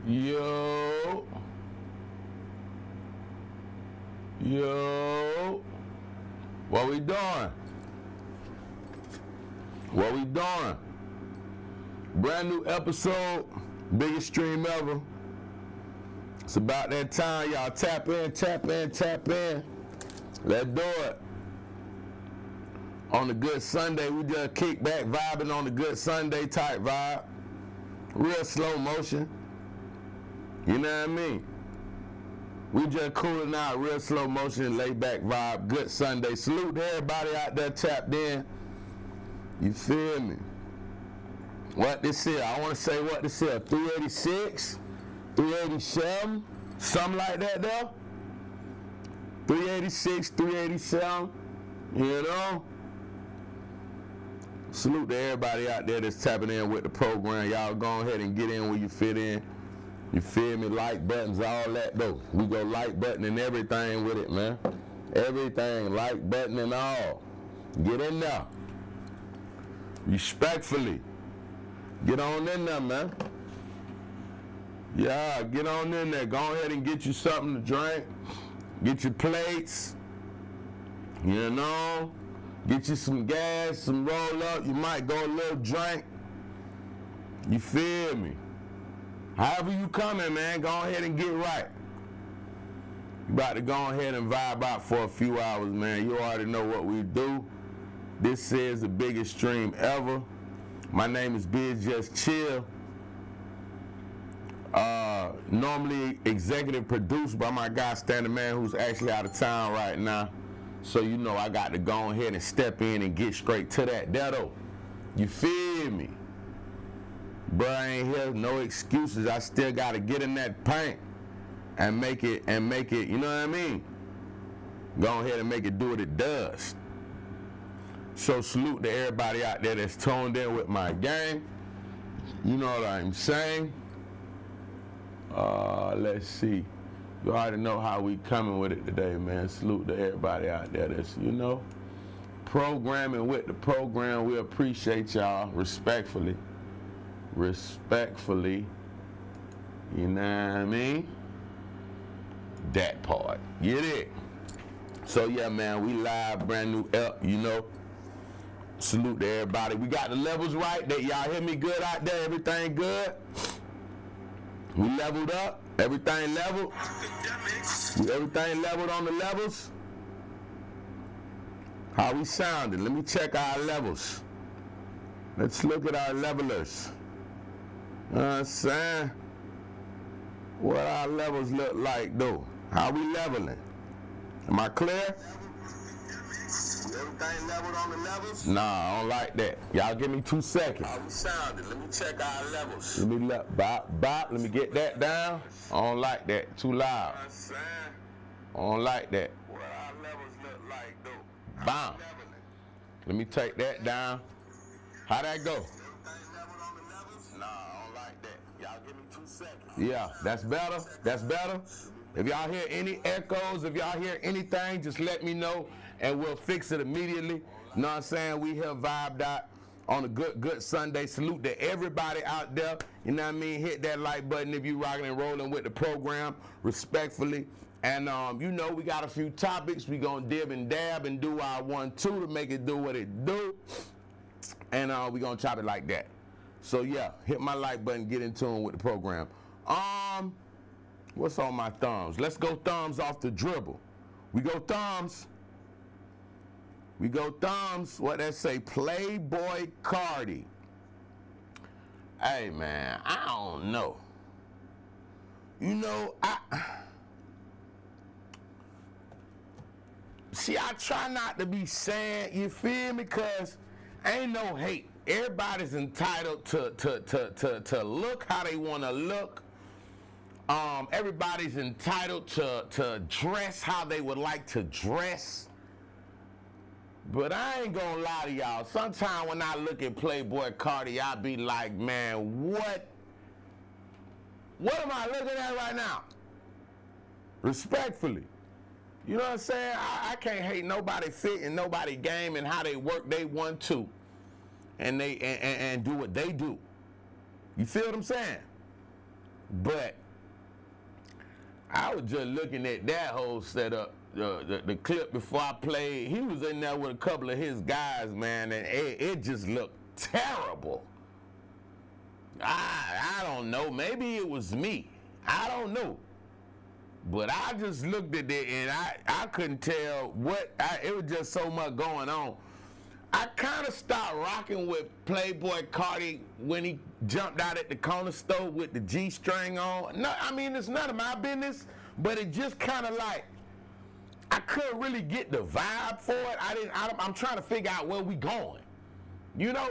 Yo. Yo. What we doing? What we doing? Brand new episode, biggest stream ever. It's about that time, y'all. Tap in, tap in, tap in. Let's do it. On the Good Sunday, we just kick back vibing on the Good Sunday type vibe. Real slow motion. You know what I mean? We just cooling out, real slow motion, lay back vibe, Good Sunday. Salute to everybody out there tapped in. You feel me? What this is, I want to say what this is, 386, 387, something like that though. 386, 387, you know? Salute to everybody out there that's tapping in with the program. Y'all go ahead and get in where you fit in. You feel me? Like buttons, all that though. We go like button and everything with it, man. Everything, like button and all. Get in there. Respectfully. Get on in there, man. Yeah, get on in there. Go ahead and get you something to drink. Get your plates. You know? Get you some gas, some roll up. You might go a little drink. You feel me? However you coming, man, go ahead and get right. You about to go ahead and vibe out for a few hours, man. You already know what we do. This is the biggest stream ever. My name is Bizzjustchill. Normally executive produced by my guy Standing Man, who's actually out of town right now. So you know I got to go ahead and step in and get straight to that. Though, you feel me? Bro, I ain't here, no excuses. I still got to get in that paint and make it, you know what I mean? Go ahead and make it do what it does. So salute to everybody out there that's tuned in with my gang. You know what I'm saying? Let's see. You already know how we coming with it today, man. Salute to everybody out there that's, you know, programming with the program. We appreciate y'all respectfully. Respectfully. You know what I mean? That part. Get it? So yeah, man, we live, brand new up, you know. Salute to everybody. We got the levels right. That y'all hear me good out there? Everything good? We leveled up. Everything leveled. Everything leveled on the levels. How we sounding? Let me check our levels. Let's look at our levelers. You know what I'm saying? What our levels look like though? How we leveling? Am I clear? Everything leveled on the levels? Nah, I don't like that. Y'all give me 2 seconds. How we sounding? Let me check our levels. Let me bop. Let me get that down. I don't like that. Too loud. I don't like that. What our levels look like though? Bam. Let me take that down. How that go? Nah, I don't like that. Y'all give me 2 seconds. Yeah, that's better. That's better. If y'all hear any echoes, if y'all hear anything, just let me know and we'll fix it immediately. You know what I'm saying? We here vibed out on a good Sunday. Salute to everybody out there. You know what I mean? Hit that like button if you rocking and rolling with the program, respectfully. And you know, we got a few topics. We gonna dib and dab and do our 1-2 to make it do what it do. And we gonna chop it like that. So yeah, hit my like button, get in tune with the program. What's on my thumbs? Let's go thumbs off the dribble. We go thumbs. We go thumbs. What that say? Playboy Carti. Hey man, I don't know. You know, I try not to be saying, you feel me? Cause ain't no hate. Everybody's entitled to look how they want to look. Everybody's entitled to dress how they would like to dress. But I ain't gonna lie to y'all. Sometimes when I look at Playboy Carti, I be like, man, what am I looking at right now? Respectfully. You know what I'm saying? I can't hate nobody fit and nobody game and how they work they 1-2 and they and do what they do. You feel what I'm saying? But I was just looking at that whole setup, the clip before I played. He was in there with a couple of his guys, man, and it just looked terrible. I don't know. Maybe it was me. I don't know. But I just looked at it and I couldn't tell it was just so much going on. I kind of stopped rocking with Playboy Carti when he jumped out at the corner store with the G-string on. No, I mean, it's none of my business, but it just kind of like, I couldn't really get the vibe for it. I'm trying to figure out where we going, you know?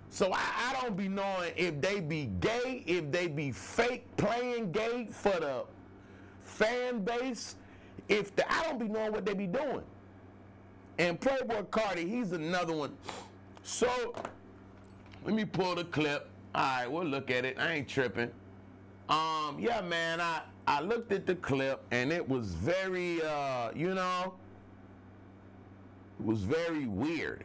So I don't be knowing if they be gay, if they be fake playing gay for the fan base. I don't be knowing what they be doing. And Playboy Carti, he's another one. So let me pull the clip. All right, we'll look at it. I ain't tripping. Yeah, man, I looked at the clip and it was very, it was very weird.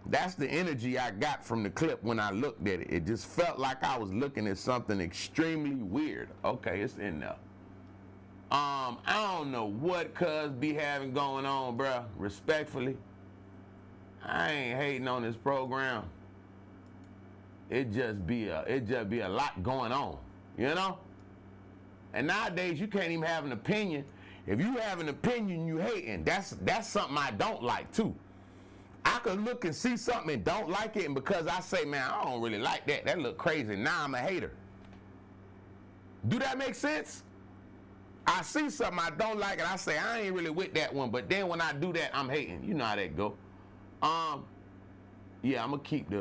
That's the energy I got from the clip when I looked at it. It just felt like I was looking at something extremely weird. Okay, it's in there. I don't know what cuz be having going on, bruh. Respectfully, I ain't hating on this program. It just be a lot going on, you know? And nowadays you can't even have an opinion. If you have an opinion, you hating. That's something I don't like too. I could look and see something and don't like it, and because I say, man, I don't really like that. That look crazy. Now I'm a hater. Do that make sense? I see something I don't like and I say I ain't really with that one, but then when I do that, I'm hating. You know how that go. Yeah, I'm gonna keep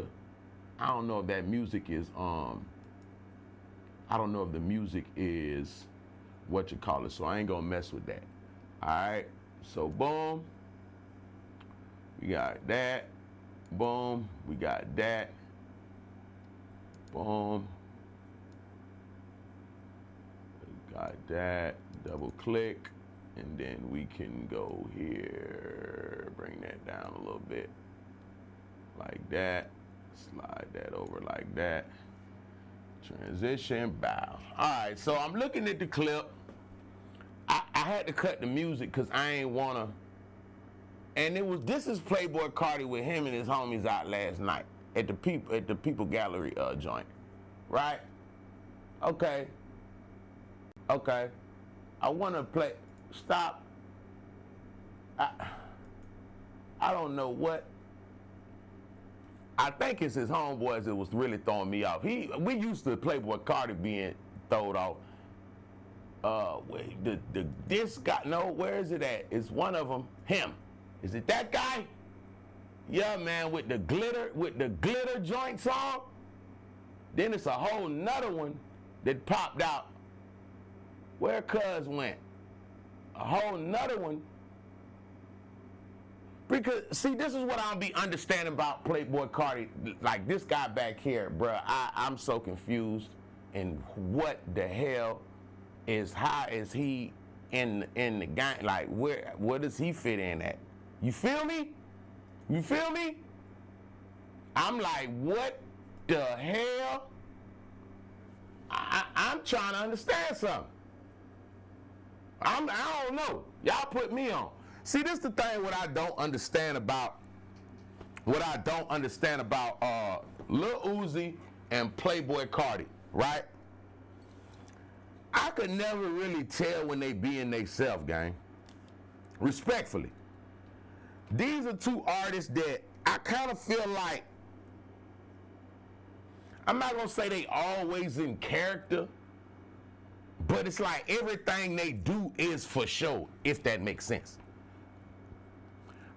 I don't know if that music is I don't know if the music is what you call it, so I ain't gonna mess with that. All right, so boom, we got that. Boom, we got that. Boom, we got that. Double click, and then we can go here, bring that down a little bit, like that, slide that over like that, transition, bow. All right, so I'm looking at the clip. I had to cut the music because I ain't wanna, and this is Playboy Carti with him and his homies out last night at the People Gallery joint, right? Okay. I want to play. Stop. I don't know what. I think it's his homeboys that was really throwing me off. We used to Playboy Carti being thrown off. This guy. No, where is it at? It's one of them. Him. Is it that guy? Yeah, man, with the glitter joints on. Then it's a whole nother one that popped out. Where cuz went? A whole nother one. Because, see, this is what I'll be understanding about Playboy Carti. Like this guy back here, bruh, I'm so confused. And what the hell how is he in the gang? Like, where does he fit in at? You feel me? You feel me? I'm like, what the hell? I'm trying to understand something. I don't know. Y'all put me on. See, this is the thing what I don't understand about Lil Uzi and Playboy Carti, right? I could never really tell when they being they self, gang. Respectfully. These are two artists that I kind of feel like, I'm not gonna say they always in character, but it's like everything they do is for show, if that makes sense.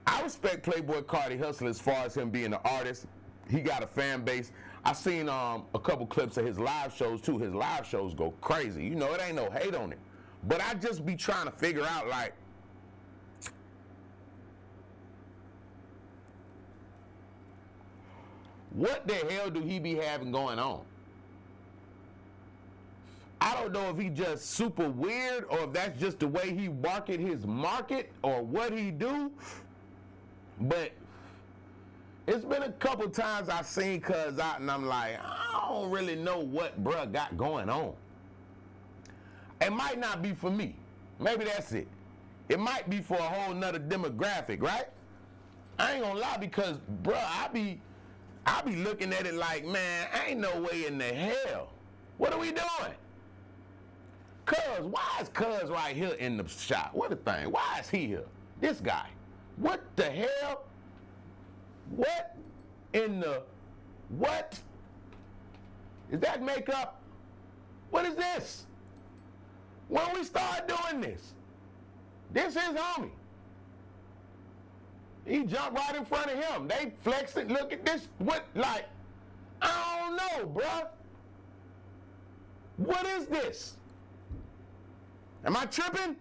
I respect Playboy Carti hustle as far as him being an artist. He got a fan base. I seen a couple clips of his live shows too. His live shows go crazy. You know, it ain't no hate on it. But I just be trying to figure out, like, what the hell do he be having going on? I don't know if he just super weird or if that's just the way he market his market or what he do. But it's been a couple times I seen cuz out and I'm like, I don't really know what bruh got going on. It might not be for me. Maybe that's it. It might be for a whole nother demographic, right? I ain't gonna lie, because, bruh, I be looking at it like, man, ain't no way in the hell. What are we doing? Cuz, why is Cuz right here in the shop? What a thing. Why is he here? This guy. What the hell? What in the, what? Is that makeup? What is this? When we start doing this, this is homie. He jumped right in front of him. They flexed it. Look at this. What, like, I don't know, bruh. What is this? Am I tripping?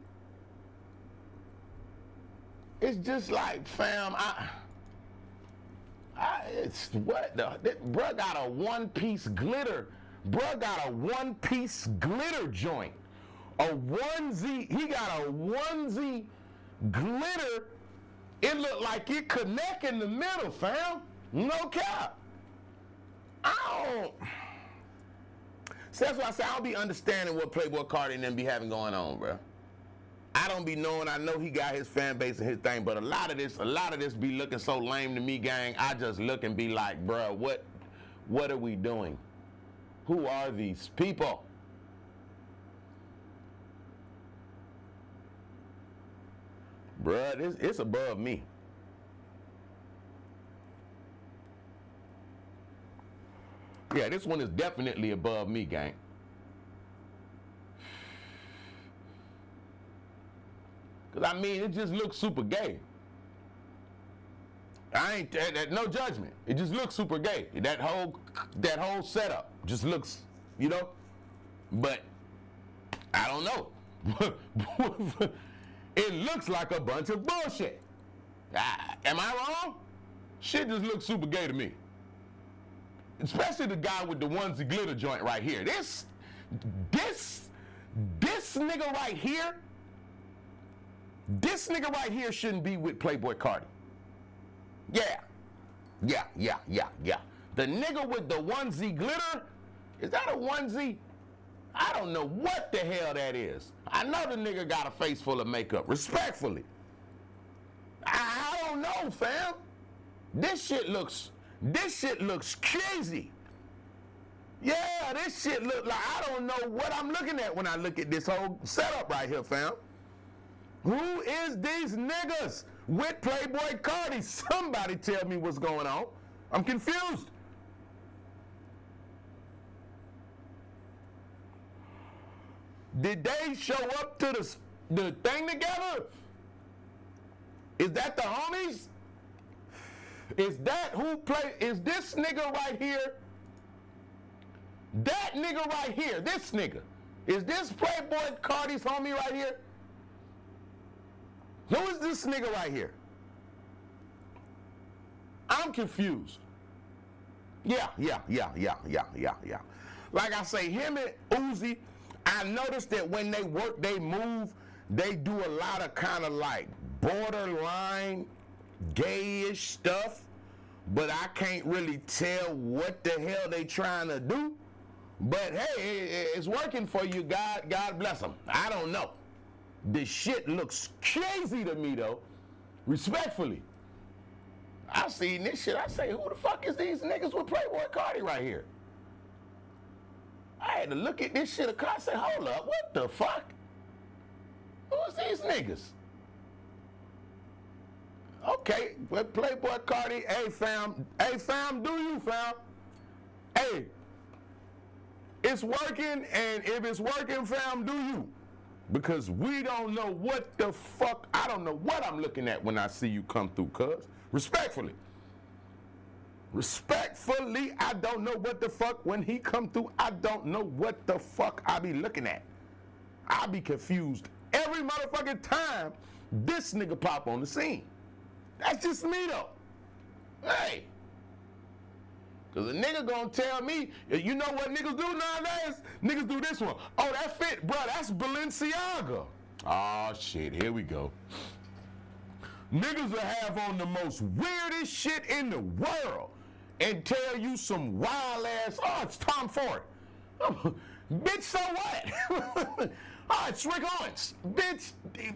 It's just like, fam, it's what the, bruh got a one-piece glitter. Bruh got a one-piece glitter joint. A onesie, he got a onesie glitter. It looked like it connect in the middle, fam. No cap. I don't. So that's why I say I don't be understanding what Playboy Carti and them be having going on, bro. I don't be knowing. I know he got his fan base and his thing, but a lot of this be looking so lame to me, gang. I just look and be like, bro, what are we doing? Who are these people? Bruh, it's above me. Yeah, this one is definitely above me, gang. Cause I mean, it just looks super gay. I ain't no judgment. It just looks super gay. That whole setup just looks, you know. But I don't know. It looks like a bunch of bullshit. Am I wrong? Shit just looks super gay to me. Especially the guy with the onesie glitter joint right here. This nigga right here, shouldn't be with Playboy Carti. Yeah. The nigga with the onesie glitter, is that a onesie? I don't know what the hell that is. I know the nigga got a face full of makeup, respectfully. I don't know, fam. This shit looks crazy. Yeah, this shit look like, I don't know what I'm looking at when I look at this whole setup right here, fam. Who is these niggas with Playboy Carti? Somebody tell me what's going on. I'm confused. Did they show up to the thing together? Is that the homies? Is that who play? Is this nigga right here? That nigga right here, this nigga. Is this Playboy Carti's homie right here? Who is this nigga right here? I'm confused. Yeah. Like I say, him and Uzi, I noticed that when they work, they move, they do a lot of kind of like borderline gayish stuff, but I can't really tell what the hell they trying to do. But hey, it's working for you. God bless them. I don't know. This shit looks crazy to me though. Respectfully. I seen this shit. I say, who the fuck is these niggas with Playboy Carti right here? I had to look at this shit. I said, hold up, what the fuck? Who's these niggas? Okay, but Playboy Carti, hey fam, do you, fam? Hey, it's working, and if it's working, fam, do you? Because we don't know what the fuck, I don't know what I'm looking at when I see you come through, cuz. Respectfully, I don't know what the fuck when he come through. I don't know what the fuck I be looking at. I be confused every motherfucking time this nigga pop on the scene. That's just me though. Hey. Cause a nigga gonna tell me, you know what niggas do nowadays? Niggas do this one. Oh, that fit, bro, that's Balenciaga. Oh shit, here we go. Niggas will have on the most weirdest shit in the world and tell you some wild ass, oh, it's Tom Ford. Bitch, so what? it's Rick Owens. Bitch,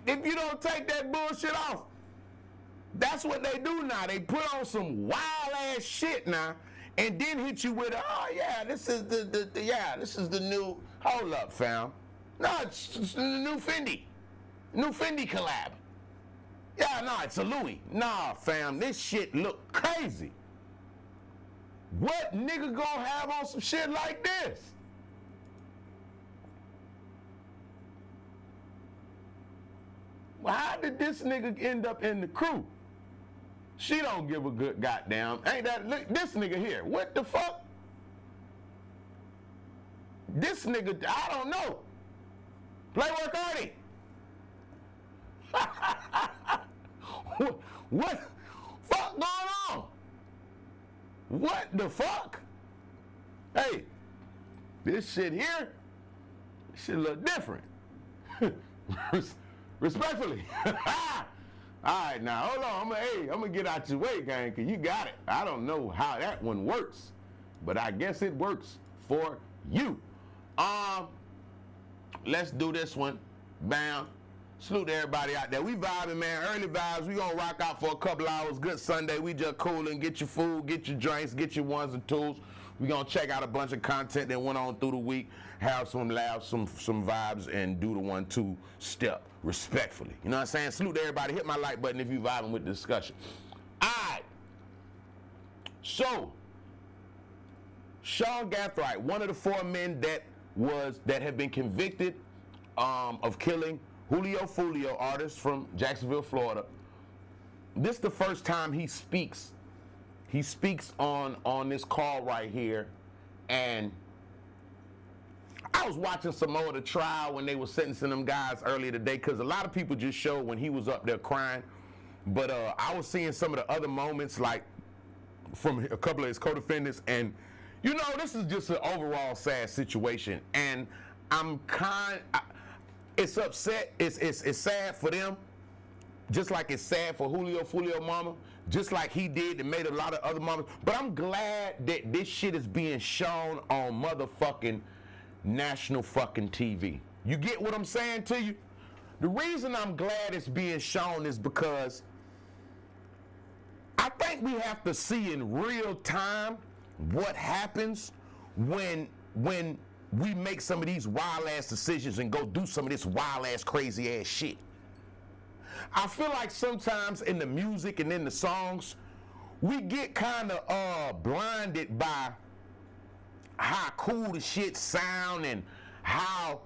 if you don't take that bullshit off, that's what they do now. They put on some wild ass shit now, and then hit you with, oh yeah, this is this is the new. Hold up, fam. No, it's the new Fendi collab. Yeah, no, it's a Louis. Nah, fam, this shit look crazy. What nigga gonna have on some shit like this? Well, how did this nigga end up in the crew? She don't give a good goddamn. Ain't that, look, this nigga here, what the fuck? This nigga, I don't know. Playboy Carti. what fuck going on? What the fuck? Hey, this shit here, this shit look different. Respectfully. All right, now, hold on. I'm gonna get out your way, gang, because you got it. I don't know how that one works, but I guess it works for you. Let's do this one. Bam. Salute to everybody out there. We vibing, man. Early vibes. We gonna rock out for a couple hours. Good Sunday. We just cooling. Get your food, get your drinks, get your ones and twos. We gonna check out a bunch of content that went on through the week, have some laughs, some vibes, and do the 1-2 step respectfully. You know what I'm saying? Salute to everybody. Hit my like button if you vibing with the discussion. All right. So, Sean Gathright, one of the 4 men that have been convicted of killing Julio Fulio, artist from Jacksonville, Florida. This is the first time he speaks. He speaks on this call right here, and I was watching some more of the trial when they were sentencing them guys earlier today, because a lot of people just showed when he was up there crying, but I was seeing some of the other moments, like from a couple of his co-defendants, and you know, this is just an overall sad situation, and it's upset, it's sad for them, just like it's sad for Julio Fulio mama, just like he did and made a lot of other mamas. But I'm glad that this shit is being shown on motherfucking national fucking TV. You get what I'm saying to you? The reason I'm glad it's being shown is because I think we have to see in real time what happens when we make some of these wild ass decisions and go do some of this wild ass crazy ass shit. I feel like sometimes in the music and in the songs, we get kind of blinded by how cool the shit sound and how,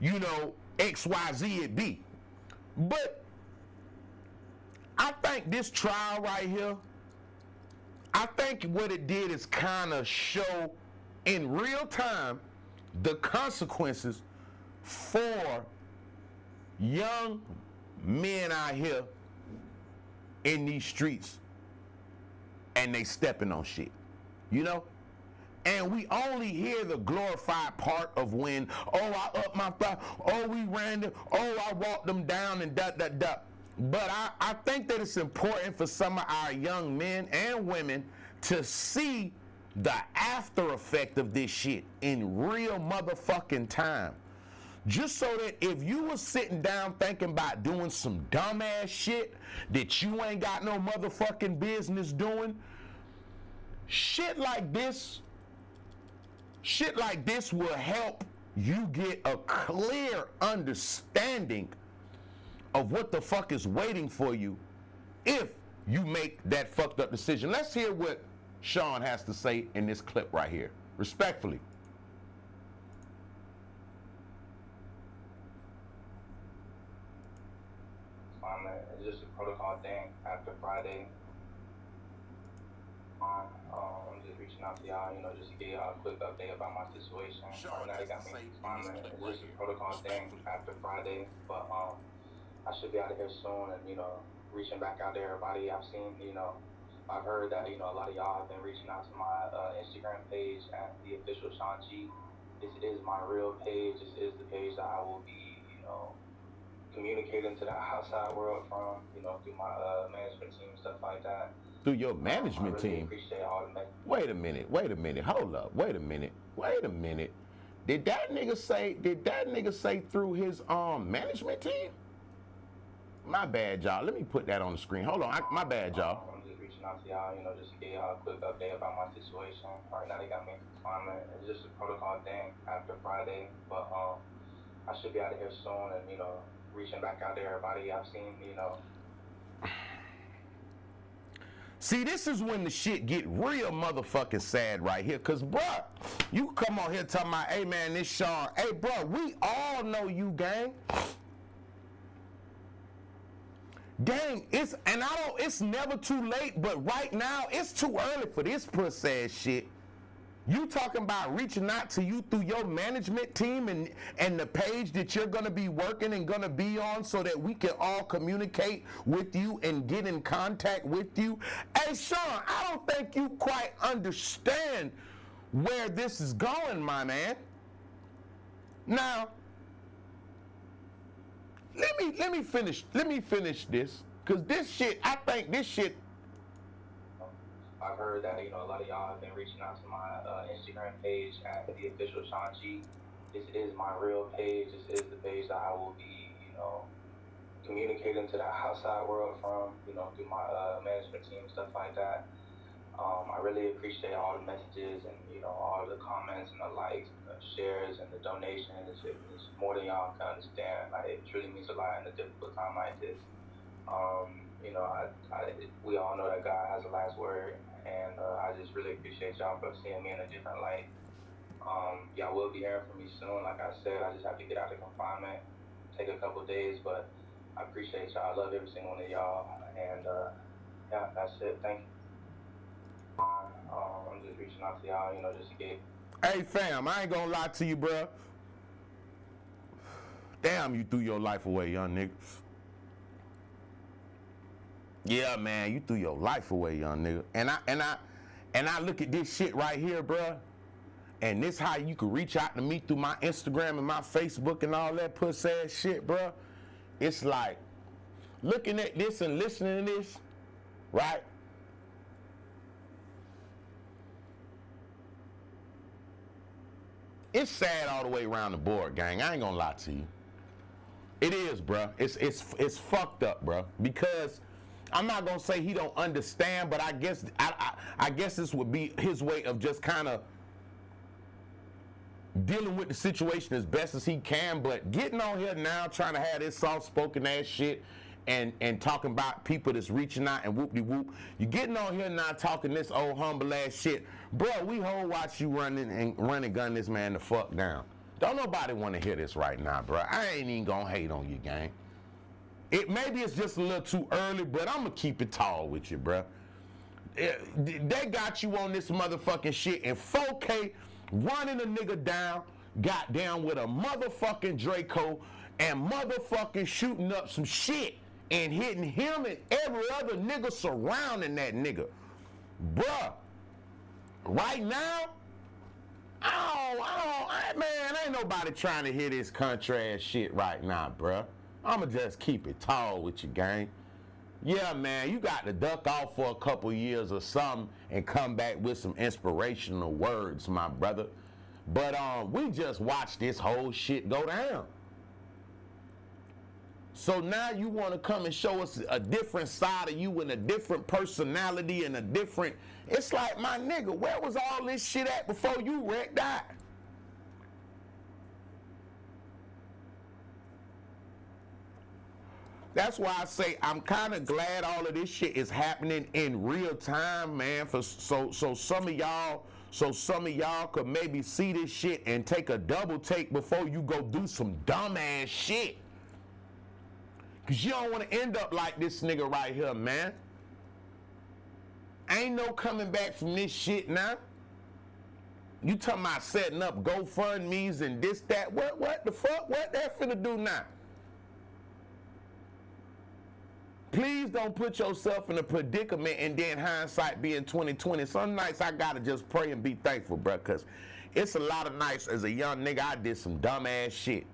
you know, XYZ it be. But I think this trial right here, I think what it did is kind of show in real time the consequences for young men out here in these streets, and they stepping on shit, you know? And we only hear the glorified part of when, oh, I up my thigh, oh, we ran them, oh, I walked them down and da. But I think that it's important for some of our young men and women to see the after effect of this shit in real motherfucking time. Just so that if you was sitting down thinking about doing some dumbass shit that you ain't got no motherfucking business doing, shit like this will help you get a clear understanding of what the fuck is waiting for you if you make that fucked up decision. Let's hear what Sean has to say in this clip right here, respectfully. It's just a protocol thing after Friday. I'm just reaching out to y'all, you know, just to get y'all a quick update about my situation. Sure, now they got me. It's just a protocol thing after Friday, but I should be out of here soon, and you know, reaching back out to everybody. I've seen, you know, I've heard that, you know, a lot of y'all have been reaching out to my Instagram page at the official Sean G. This is my real page. This is the page that I will be, you know, communicating to the outside world from, you know, through my management team and stuff like that. Through your management I really team? Appreciate all the Wait a minute, hold up, wait a minute. Did that nigga say through his management team? My bad, y'all. Let me put that on the screen. Hold on. My bad, y'all. I'm just reaching out to y'all, just to get y'all a quick update about my situation. Right now they got me in confinement. It's just a protocol thing after Friday, but I should be out of here soon and, reaching back out to everybody I've seen, See, this is when the shit get real motherfucking sad right here. Cause bruh, you come on here talking about, hey man, this Sean. Hey bruh, we all know you, gang. Gang, it's never too late, but right now it's too early for this pussy ass shit. You talking about reaching out to you through your management team and the page that you're gonna be working and gonna be on so that we can all communicate with you and get in contact with you. Hey Sean, I don't think you quite understand where this is going, my man. Now, let me finish this, cause this shit, I think this shit. I've heard that, a lot of y'all have been reaching out to my Instagram page at the official Sean G. This is my real page. This is the page that I will be, communicating to the outside world from, through my management team, stuff like that. I really appreciate all the messages and, all the comments and the likes and the shares and the donations. It's more than y'all can understand. Like, it truly means a lot in a difficult time like this. We all know that God has the last word, and I just really appreciate y'all for seeing me in a different light. Y'all will be hearing from me soon. Like I said, I just have to get out of confinement, take a couple days, but I appreciate y'all. I love every single one of y'all, and yeah, that's it. Thank you. I'm just reaching out to y'all, just to get. Hey fam, I ain't gonna lie to you, bruh. Damn, you threw your life away, young nigga. Yeah, man, you threw your life away, young nigga. And I look at this shit right here, bruh. And this how you can reach out to me through my Instagram and my Facebook and all that pussy ass shit, bruh. It's like looking at this and listening to this, right? It's sad all the way around the board, gang. I ain't gonna lie to you. It is, bruh. It's fucked up, bruh. Because I'm not gonna say he don't understand, but I guess this would be his way of just kind of dealing with the situation as best as he can. But getting on here now, trying to have this soft-spoken ass shit and talking about people that's reaching out and whoop-de-whoop. You getting on here now talking this old humble ass shit. Bro, we whole watch you run and gun this man the fuck down. Don't nobody want to hear this right now, bro. I ain't even gonna hate on you, gang. Maybe it's just a little too early, but I'm gonna keep it tall with you, bro. They got you on this motherfucking shit in 4K, running a nigga down, got down with a motherfucking Draco, and motherfucking shooting up some shit and hitting him and every other nigga surrounding that nigga. Bruh, right now, man, ain't nobody trying to hear this country ass shit right now, bruh. I'ma just keep it tall with you, gang. Yeah, man, you got to duck off for a couple years or something and come back with some inspirational words, my brother. But we just watched this whole shit go down. So now you want to come and show us a different side of you and a different personality and a different... It's like, my nigga, where was all this shit at before you wrecked out? That's why I say I'm kind of glad all of this shit is happening in real time, man. So some of y'all could maybe see this shit and take a double take before you go do some dumbass shit. Cause you don't want to end up like this nigga right here, man. Ain't no coming back from this shit now. You talking about setting up GoFundMe's and this, that. What the fuck? What that finna do now? Please don't put yourself in a predicament and then hindsight being 2020. Some nights I gotta just pray and be thankful, bro, cause it's a lot of nights as a young nigga I did some dumb ass shit.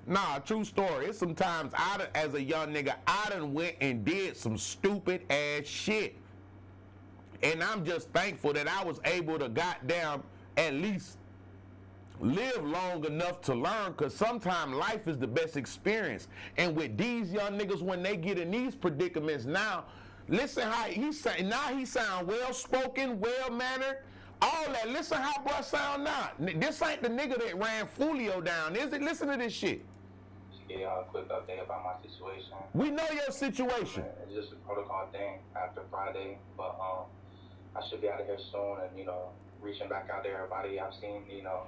Nah, true story. It's sometimes as a young nigga, I done went and did some stupid ass shit. And I'm just thankful that I was able to goddamn at least live long enough to learn, because sometimes life is the best experience. And with these young niggas, when they get in these predicaments now, listen how he sound. Now he sound well-spoken, well-mannered, all that. Listen how bro sound now. This ain't the nigga that ran Fulio down, is it? Listen to this shit. Just give y'all a quick update about my situation. We know your situation. It's just a protocol thing after Friday, but I should be out of here soon, and you know, reaching back out to everybody. I've seen, you know,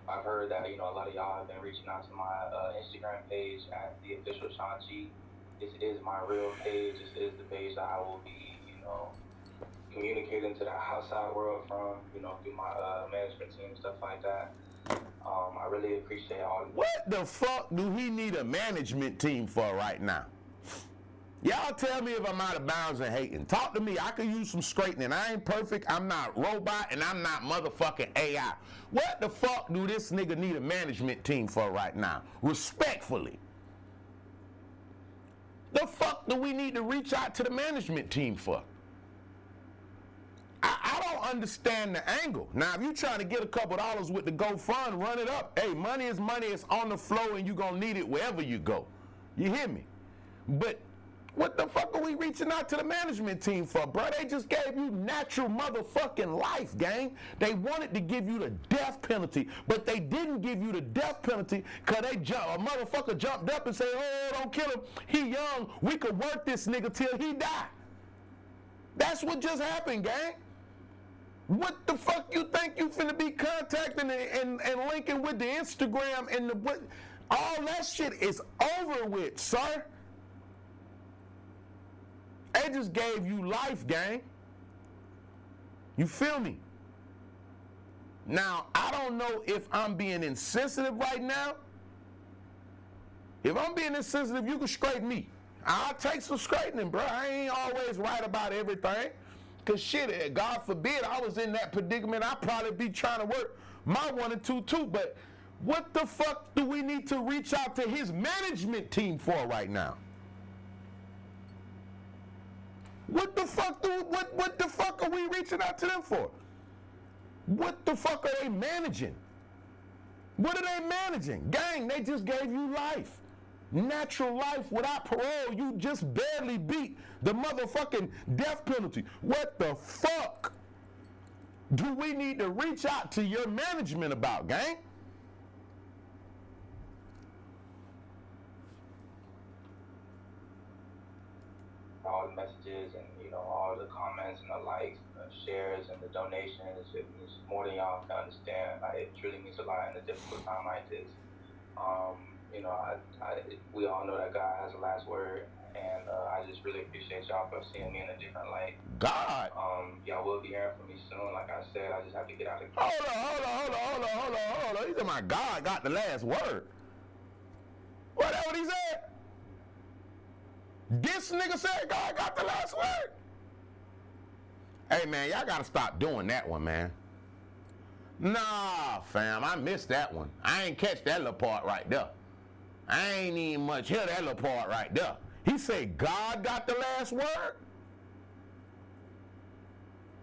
I've heard that, you know, a lot of y'all have been reaching out to my Instagram page at the official Sean G. This is my real page. This is the page that I will be, you know, communicating to the outside world from, you know, through my management team, stuff like that. I really appreciate all. What the fuck do he need a management team for right now? Y'all tell me if I'm out of bounds and hating. Talk to me. I could use some straightening. I ain't perfect. I'm not robot, and I'm not motherfucking AI. What the fuck do this nigga need a management team for right now? Respectfully. The fuck do we need to reach out to the management team for? I don't understand the angle. Now, if you trying to get a couple dollars with the GoFund, run it up. Hey, money is money. It's on the flow, and you gonna need it wherever you go. You hear me? But what the fuck are we reaching out to the management team for, bro? They just gave you natural motherfucking life, gang. They wanted to give you the death penalty, but they didn't give you the death penalty because a motherfucker jumped up and said, oh, don't kill him. He young. We could work this nigga till he die. That's what just happened, gang. What the fuck you think you finna be contacting and linking with the Instagram and the what? All that shit is over with, sir. They just gave you life, gang. You feel me? Now, I don't know if I'm being insensitive right now. If I'm being insensitive, you can straighten me. I'll take some straightening, bro. I ain't always right about everything. Because shit, God forbid, I was in that predicament. I'd probably be trying to work my 1 and 2 too. But what the fuck do we need to reach out to his management team for right now? What the fuck what the fuck are we reaching out to them for? What the fuck are they managing? What are they managing? Gang, they just gave you life. Natural life without parole. You just barely beat the motherfucking death penalty. What the fuck do we need to reach out to your management about, gang? All the messages and, you know, all the comments and the likes and the shares and the donations, it means more than y'all can understand. Like, it truly means a lot in a difficult time like this. You know, we all know that God has the last word, and I just really appreciate y'all for seeing me in a different light. God. Y'all will be hearing from me soon. Like I said, I just have to get out of the Hold on. He's talking about God got the last word. What he said? This nigga said God got the last word. Hey, man, y'all got to stop doing that one, man. Nah, fam, I missed that one. I ain't catch that little part right there. I ain't even much hear that little part right there. He said God got the last word?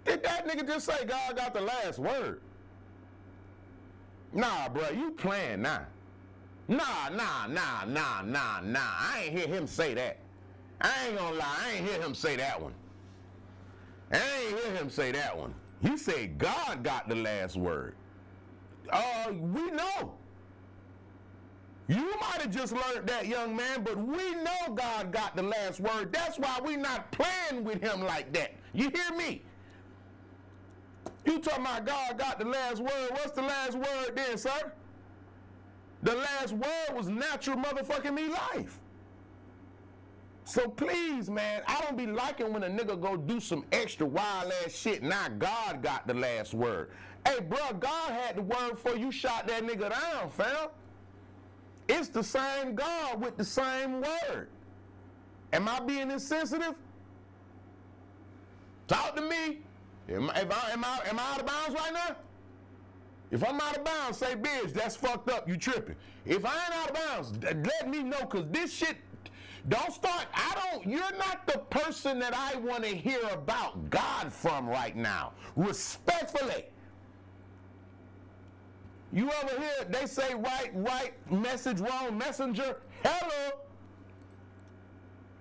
Did that nigga just say God got the last word? Nah, bro, you playing now. Nah. I ain't hear him say that. I ain't gonna lie, I ain't hear him say that one. He said God got the last word. We know. You might have just learned that, young man, but we know God got the last word. That's why we not playing with him like that. You hear me? You talking about God got the last word. What's the last word then, sir? The last word was natural motherfucking me life. So please, man, I don't be liking when a nigga go do some extra wild ass shit. Now God got the last word. Hey, bro, God had the word before you shot that nigga down, fam. It's the same God with the same word. Am I being insensitive? Talk to me. Am I out of bounds right now? If I'm out of bounds, say, bitch, that's fucked up. You tripping. If I ain't out of bounds, let me know, because this shit, Don't start. You're not the person that I want to hear about God from right now. Respectfully. You ever hear they say right message, wrong messenger? Hello.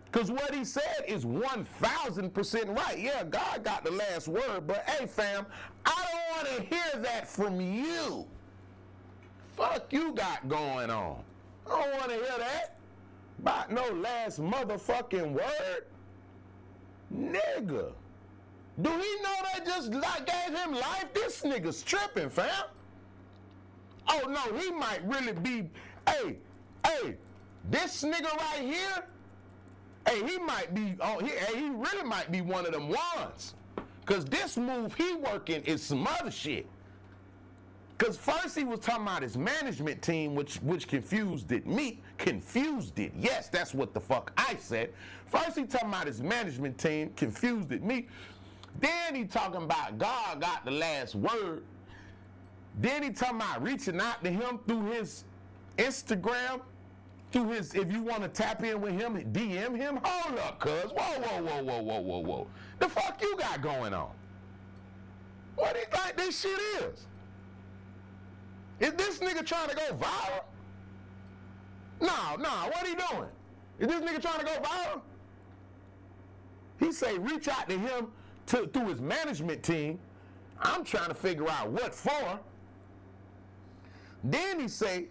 Because what he said is 1,000% right. Yeah, God got the last word, but hey, fam, I don't want to hear that from you. Fuck you got going on. I don't want to hear that. About no last motherfucking word. Nigga. Do he know that just gave him life? This nigga's tripping, fam. Oh, no, he might really be, hey, this nigga right here, hey, he might be, he really might be one of them ones. Because this move he working is some other shit. Because first he was talking about his management team, which confused it. Yes, that's what the fuck I said. First he talking about his management team, confused it me. Then he talking about God got the last word. Then he talking about reaching out to him through his Instagram, through his, if you want to tap in with him, DM him. Hold up, cuz. Whoa. The fuck you got going on? What do you think this shit is? Is this nigga trying to go viral? No, what he doing? Is this nigga trying to go viral? He say reach out to him through his management team. I'm trying to figure out what for. Then he say,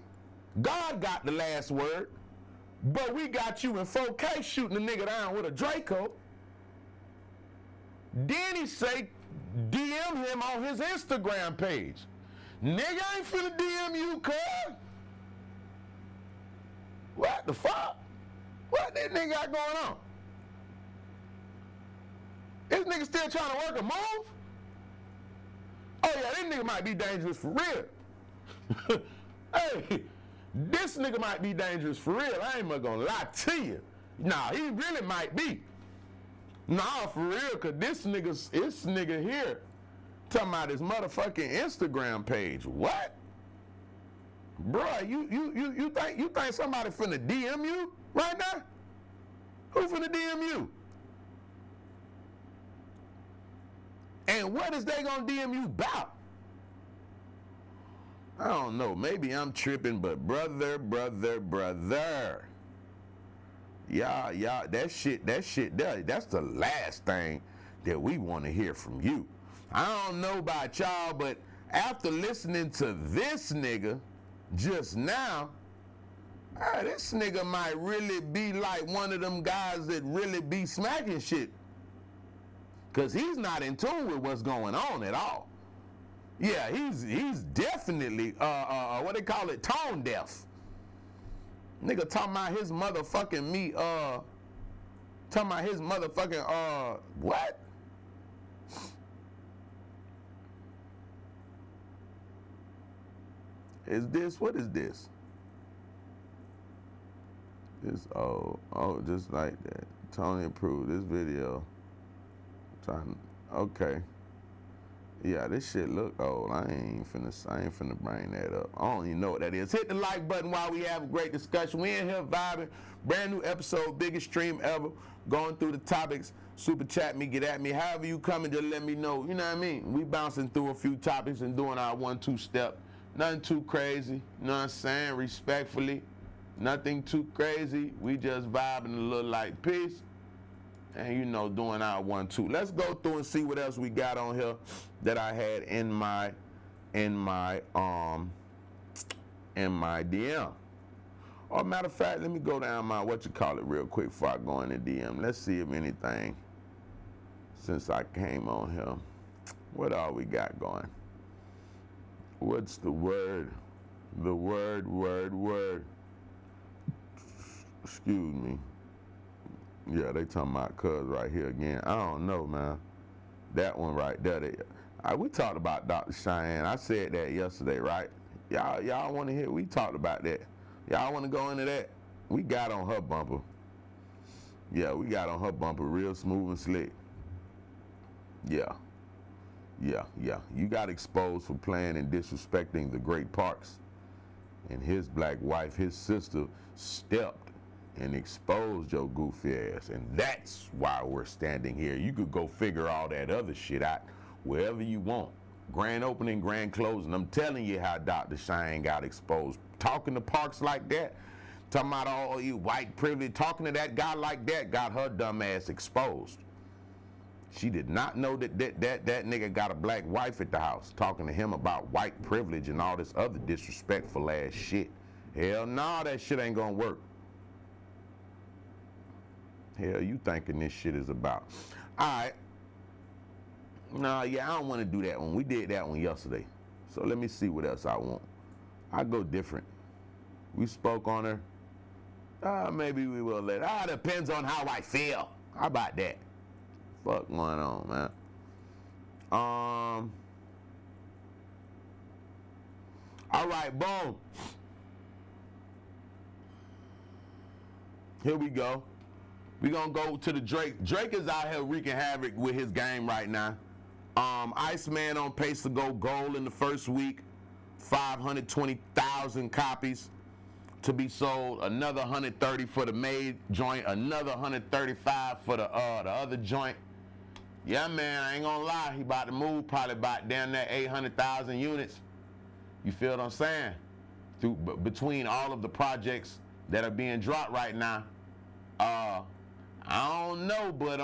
God got the last word, but we got you in 4K shooting a nigga down with a Draco. Then he say, DM him on his Instagram page. Nigga ain't finna DM you, cuz. What the fuck? What that nigga got going on? This nigga still trying to work a move? Oh yeah, this nigga might be dangerous for real. Hey, this nigga might be dangerous for real. I ain't gonna lie to you. Nah, he really might be. Nah, for real, cause this nigga here talking about his motherfucking Instagram page. What? Bruh, you think somebody finna DM you right now? Who finna DM you? And what is they gonna DM you about? I don't know. Maybe I'm tripping, but brother. Yeah, that shit, that's the last thing that we want to hear from you. I don't know about y'all, but after listening to this nigga just now, this nigga might really be like one of them guys that really be smacking shit. Because he's not in tune with what's going on at all. Yeah, he's definitely, what they call it, tone deaf. Nigga talking about his motherfucking what? What is this? Just like that. Tony approved this video. Okay. Yeah, this shit look old. I ain't finna bring that up. I don't even know what that is. Hit the like button while we have a great discussion. We in here vibing. Brand new episode, biggest stream ever. Going through the topics. Super chat me, get at me. However you coming, just let me know. You know what I mean? We bouncing through a few topics and doing our 1-2 step. Nothing too crazy. You know what I'm saying? Respectfully. Nothing too crazy. We just vibing a little like peace. And you know, doing our 1-2. Let's go through and see what else we got on here that I had in my DM. Or matter of fact, let me go down my real quick before I go in the DM. Let's see if anything since I came on here. What all we got going? What's the word? The word. Excuse me. Yeah, they talking about cuz right here again. I don't know, man. That one right there. We talked about Dr. Cheyenne. I said that yesterday, right? Y'all want to hear? We talked about that. Y'all want to go into that? We got on her bumper. Yeah, we got on her bumper real smooth and slick. Yeah. You got exposed for playing and disrespecting the great Parks. And his black wife, his sister, stepped and exposed your goofy ass. And that's why we're standing here. You could go figure all that other shit out wherever you want. Grand opening, grand closing. I'm telling you how Dr. Cheyenne got exposed. Talking to Parks like that, talking about all you white privilege, talking to that guy like that, got her dumb ass exposed. She did not know that nigga got a black wife at the house, talking to him about white privilege and all this other disrespectful ass shit. Hell no, that shit ain't gonna work. Hell, you thinking this shit is about. All right. Nah, yeah, I don't want to do that one. We did that one yesterday. So let me see what else I want. I go different. We spoke on her. Maybe we will let. Depends on how I feel. How about that? Fuck going on, man. All right, boom. Here we go. We gonna go to the Drake. Drake is out here wreaking havoc with his game right now. Iceman on pace to go gold in the first week. 520,000 copies to be sold. Another 130 for the Made joint. Another 135 for the other joint. Yeah, man, I ain't gonna lie. He about to move probably about down there 800,000 units. You feel what I'm saying? Between all of the projects that are being dropped right now. I don't know, but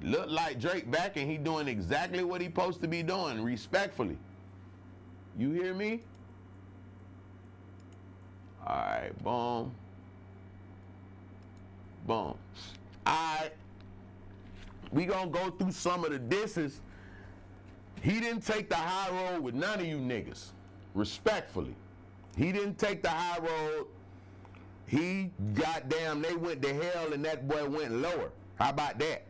look like Drake back and he doing exactly what he supposed to be doing, respectfully. You hear me? All right, boom. Boom. All right. We gonna go through some of the disses. He didn't take the high road with none of you niggas, respectfully. He didn't take the high road. He, goddamn, they went to hell and that boy went lower. How about that?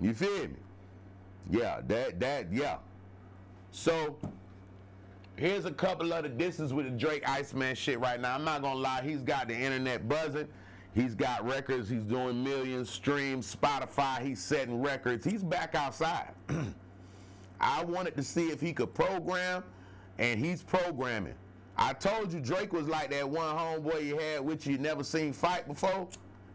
You feel me? Yeah, yeah. So, here's a couple of the disses with the Drake Iceman shit right now. I'm not gonna lie, he's got the internet buzzing. He's got records, he's doing millions streams, Spotify, he's setting records. He's back outside. I wanted to see if he could program, and he's programming. I told you Drake was like that one homeboy you had which you never seen fight before,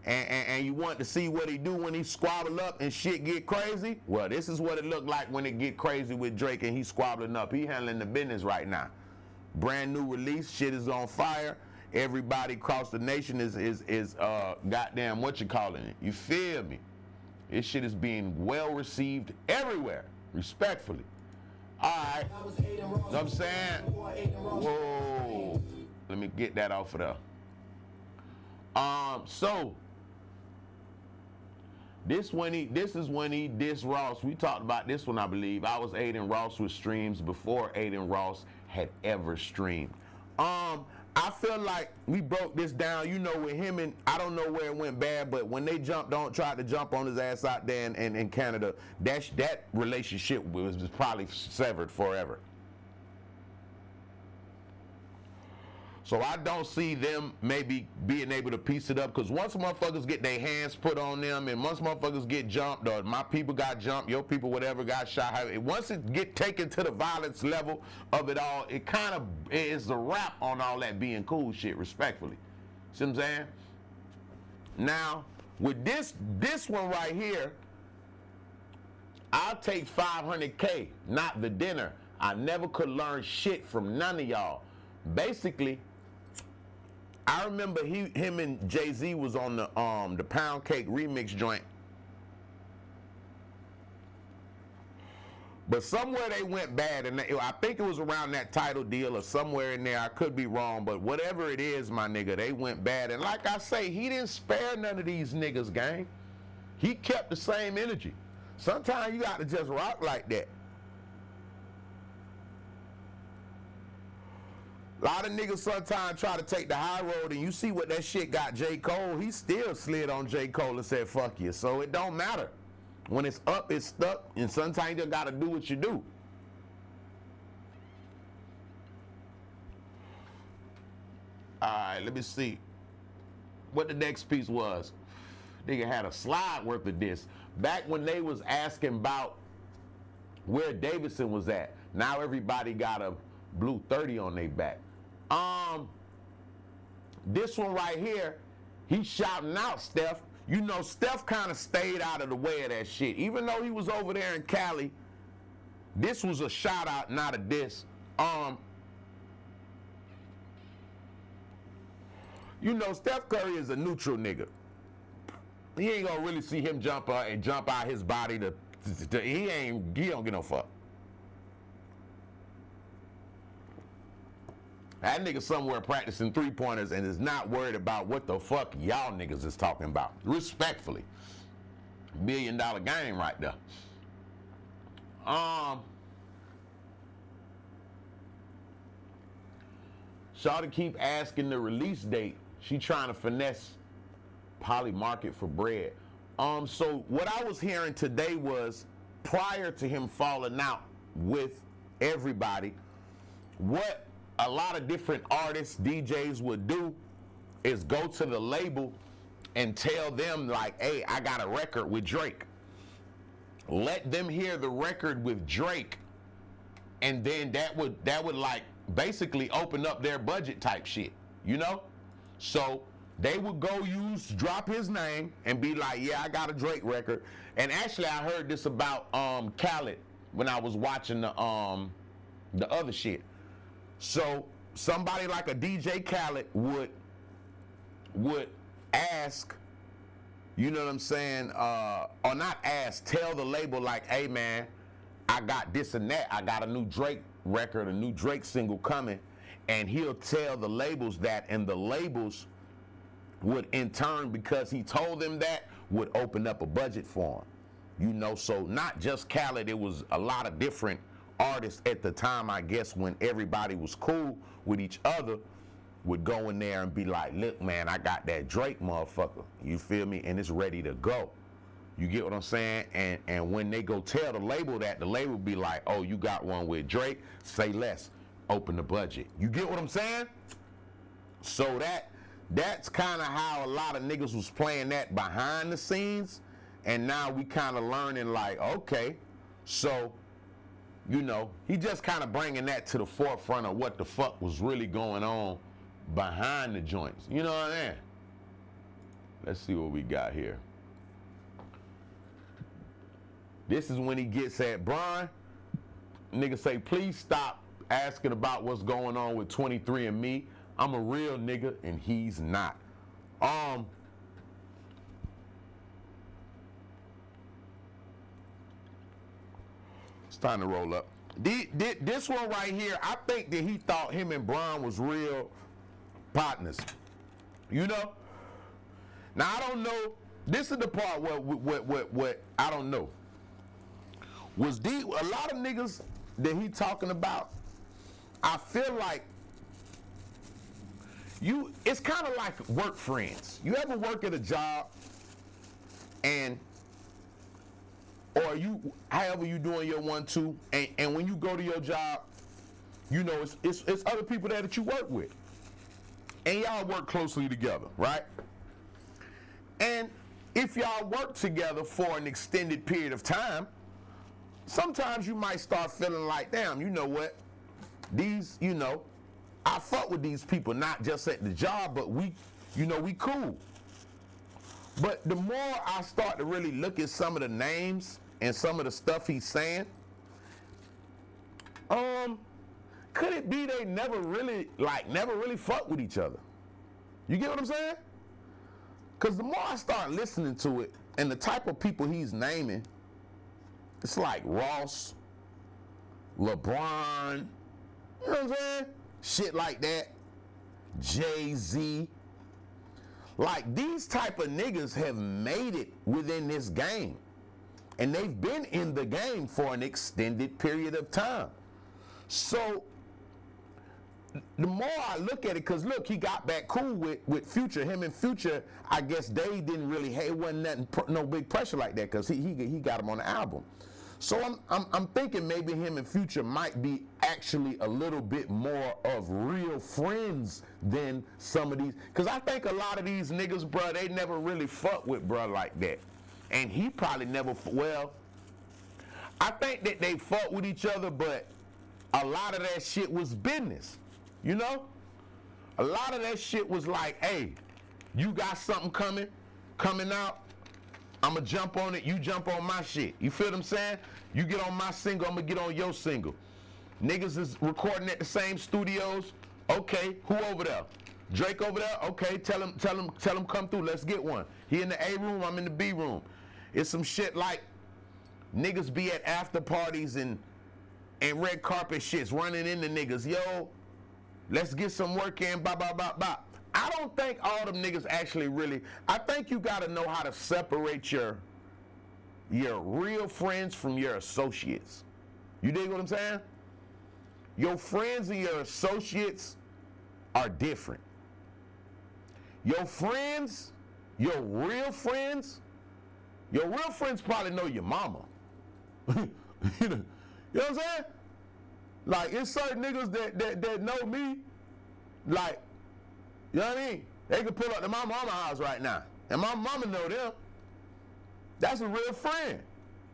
and you want to see what he do when he squabble up and shit get crazy. Well, this is what it looked like when it get crazy with Drake and he's squabbling up. He handling the business right now. Brand new release, shit is on fire. Everybody across the nation is goddamn what you calling it. You feel me? This shit is being well received everywhere, respectfully. All right, you know what I'm saying? Whoa, let me get that off of there. So this is when he dissed Ross. We talked about this one, I believe. I was aiding Ross with streams before Aiden Ross had ever streamed. I feel like we broke this down, you know, with him, and I don't know where it went bad, but when they tried to jump on his ass out there in Canada, that relationship was probably severed forever. So I don't see them maybe being able to piece it up, because once motherfuckers get their hands put on them, and once motherfuckers get jumped, or my people got jumped, your people, whatever, got shot, once it get taken to the violence level of it all, it kind of is a wrap on all that being cool shit, respectfully. See what I'm saying? Now, with this one right here, I'll take 500K, not the dinner. I never could learn shit from none of y'all. Basically, I remember him and Jay-Z was on the Pound Cake remix joint. But somewhere they went bad, and I think it was around that title deal or somewhere in there. I could be wrong, but whatever it is, my nigga, they went bad. And like I say, he didn't spare none of these niggas, gang. He kept the same energy. Sometimes you got to just rock like that. A lot of niggas sometimes try to take the high road, and you see what that shit got J. Cole. He still slid on J. Cole and said, fuck you. So it don't matter. When it's up, it's stuck, and sometimes you just gotta do what you do. All right, let me see what the next piece was. Nigga had a slide worth of this. Back when they was asking about where Davidson was at, now everybody got a blue 30 on their back. This one right here He shouting out Steph. You know, Steph kind of stayed out of the way of that shit. Even though he was over there in Cali, this was a shout out, not a diss. You know, Steph Curry is a neutral nigga. He ain't gonna really see him jump out his body he don't get no fuck. That nigga somewhere practicing three-pointers and is not worried about what the fuck y'all niggas is talking about. Respectfully. $1 billion game right there. Shawty keep asking the release date. She trying to finesse Poly Market for bread. So what I was hearing today was, prior to him falling out with everybody, what a lot of different artists, DJs would do is go to the label and tell them like, hey, I got a record with Drake. Let them hear the record with Drake, and then that would like basically open up their budget type shit, you know? So they would go drop his name and be like, yeah, I got a Drake record. And actually I heard this about Khaled when I was watching the other shit. So somebody like a DJ Khaled would ask, you know what I'm saying, or not ask, tell the label like, hey man, I got this and that. I got a new Drake record, a new Drake single coming. And he'll tell the labels that, and the labels would in turn, because he told them that, would open up a budget for him. You know, so not just Khaled, it was a lot of different artists at the time, I guess, when everybody was cool with each other, would go in there and be like, look man, I got that Drake motherfucker, you feel me, and it's ready to go. You get what I'm saying? And when they go tell the label that, the label be like, oh, you got one with Drake, say less, open the budget. You get what I'm saying? So that's kind of how a lot of niggas was playing that behind the scenes, and now we kind of learning like, okay, so, you know, he just kind of bringing that to the forefront of what the fuck was really going on behind the joints. You know what I mean? Let's see what we got here. This is when he gets at Brian. Nigga say, please stop asking about what's going on with 23andMe. I'm a real nigga and he's not. It's time to roll up. This one right here, I think that he thought him and Brian was real partners. You know? Now I don't know. This is the part what I don't know. Was a lot of niggas that he talking about, I feel like it's kind of like work friends. You ever work at a job or however you doing your 1-2, and when you go to your job, you know, it's other people there that you work with. And y'all work closely together, right? And if y'all work together for an extended period of time, sometimes you might start feeling like, damn, you know what? These, you know, I fuck with these people, not just at the job, but we cool. But the more I start to really look at some of the names and some of the stuff he's saying, could it be they never really fuck with each other? You get what I'm saying? Because the more I start listening to it and the type of people he's naming, it's like Ross, LeBron, you know what I'm saying? Shit like that. Jay-Z. Like, these type of niggas have made it within this game. And they've been in the game for an extended period of time. So, the more I look at it, because look, he got back cool with Future. Him and Future, I guess they didn't really, it wasn't nothing, no big pressure like that, because he got him on the album. So I'm thinking maybe him and Future might be actually a little bit more of real friends than some of these. Because I think a lot of these niggas, bruh, they never really fuck with bruh like that. And he probably never, well, I think that they fought with each other, but a lot of that shit was business, you know? A lot of that shit was like, hey, You got something coming out, I'ma jump on it, you jump on my shit. You feel what I'm saying? You get on my single, I'ma get on your single. Niggas is recording at the same studios. Okay, who over there? Drake over there? Okay, tell him come through, let's get one. He in the A room, I'm in the B room. It's some shit like niggas be at after parties and red carpet shits running into niggas. Yo, let's get some work in, blah, blah, blah, blah. I don't think all them niggas actually really, I think you gotta know how to separate your real friends from your associates. You dig what I'm saying? Your friends and your associates are different. Your friends, your real friends probably know your mama. You know what I'm saying? Like, it's certain niggas that know me, like, you know what I mean? They can pull up to my mama's house right now, and my mama know them. That's a real friend.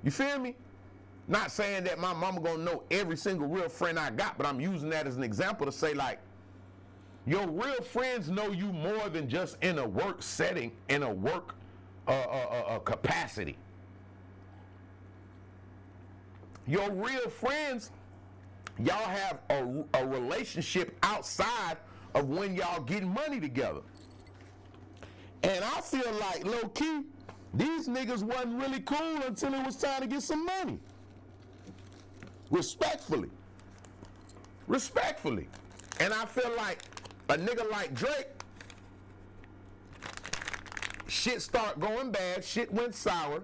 You feel me? Not saying that my mama gonna know every single real friend I got, but I'm using that as an example to say, like, your real friends know you more than just in a work setting, in a work capacity. Your real friends, y'all have a relationship outside of when y'all getting money together. And I feel like, low key, these niggas wasn't really cool until it was time to get some money. Respectfully. And I feel like a nigga like Drake, shit start going bad, shit went sour,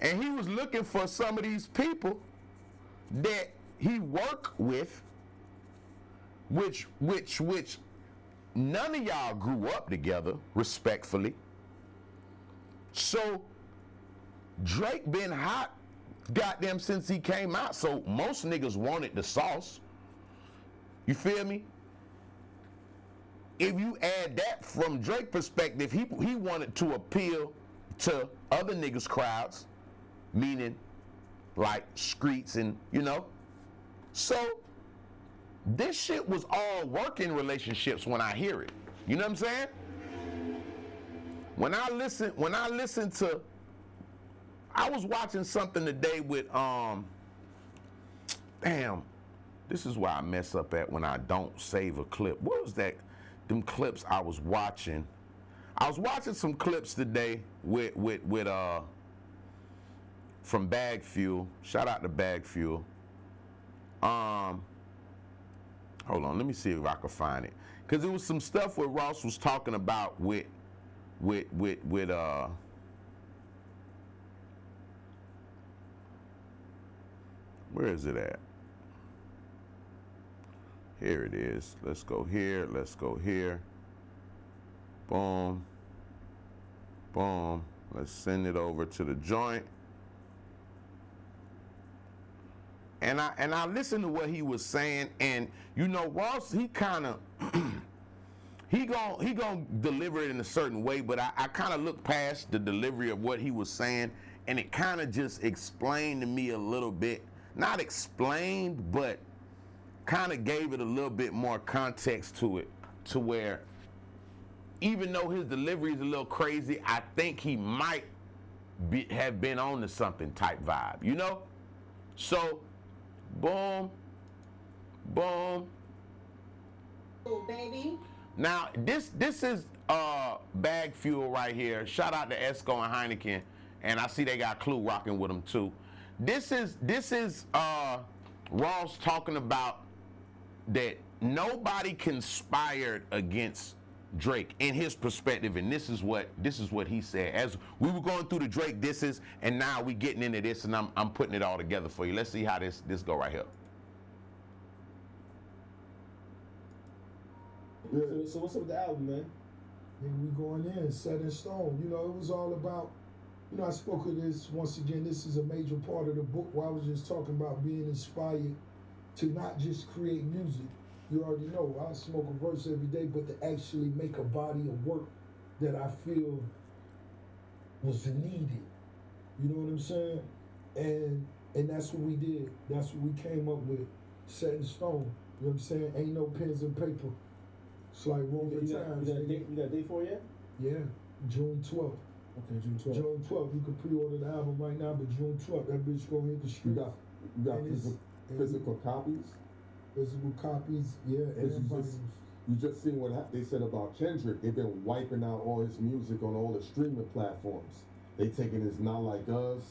and he was looking for some of these people that he worked with, which none of y'all grew up together, respectfully. So Drake been hot goddamn since he came out, so most niggas wanted the sauce. You feel me? If you add that from Drake perspective, he wanted to appeal to other niggas' crowds, meaning like streets and, you know. So this shit was all working relationships when I hear it. You know what I'm saying? When I listen to, I was watching something today with, damn, this is where I mess up at when I don't save a clip. What was that? Them clips I was watching. I was watching some clips today with from Bag Fuel. Shout out to Bag Fuel. Hold on, let me see if I can find it. Cause it was some stuff where Ross was talking about with where is it at? Here it is. Let's go here. Let's go here. Boom. Boom. Let's send it over to the joint. And I listened to what he was saying, and you know, Ross, he kind of he gon' deliver it in a certain way, but I kind of looked past the delivery of what he was saying, and it kind of just explained to me a little bit. Not explained, but kind of gave it a little bit more context to it, to where even though his delivery is a little crazy, I think he might have been on to something type vibe, you know? So, boom, boom. Oh, baby. Now, this is Bag Fuel right here. Shout out to Esco and Heineken, and I see they got Clue rocking with them too. This is Ross talking about that nobody conspired against Drake in his perspective, and this is what he said as we were going through the Drake disses, and now we getting into this, and I'm putting it all together for you. Let's see how this go right here. Yeah. So what's up with the album, man? Nigga, we going in, set in stone. You know, it was all about, you know, I spoke of this once again. This is a major part of the book where I was just talking about being inspired to not just create music. You already know, I smoke a verse every day, but to actually make a body of work that I feel was needed. You know what I'm saying? And that's what we did. That's what we came up with, set in stone. You know what I'm saying? Ain't no pens and paper. It's like Roman times. You got a date for it yet? Yeah, June 12th. Okay, June 12th. June 12th. You can pre-order the album right now, but June 12th, that bitch gonna hit the street. You got physical copies? Physical copies, yeah, and vinyls. You just seen what they said about Kendrick. They've been wiping out all his music on all the streaming platforms. They taking his Not Like Us,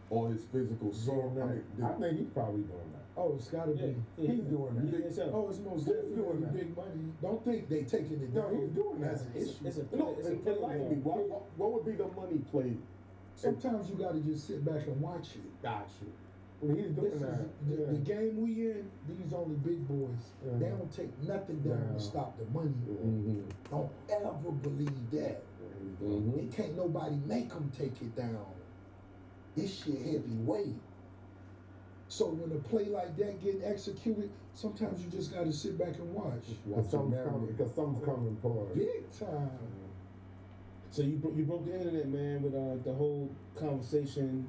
all his physical songs. I think he's probably doing that. Oh, it's gotta be. He's doing that. Oh, it's most definitely big money. Don't think they taking it down. No, he's doing that. Enlighten me. What would be the money play? Sometimes you gotta just sit back and watch it. Gotcha. Well, he's doing that. The game we in, these only big boys. They don't take nothing down to stop the money. Don't ever believe that. And can't nobody make them take it down. This shit heavyweight. So when a play like that getting executed, sometimes you just gotta sit back and watch. Because something's coming for it. Big time. So you broke the internet, man, with the whole conversation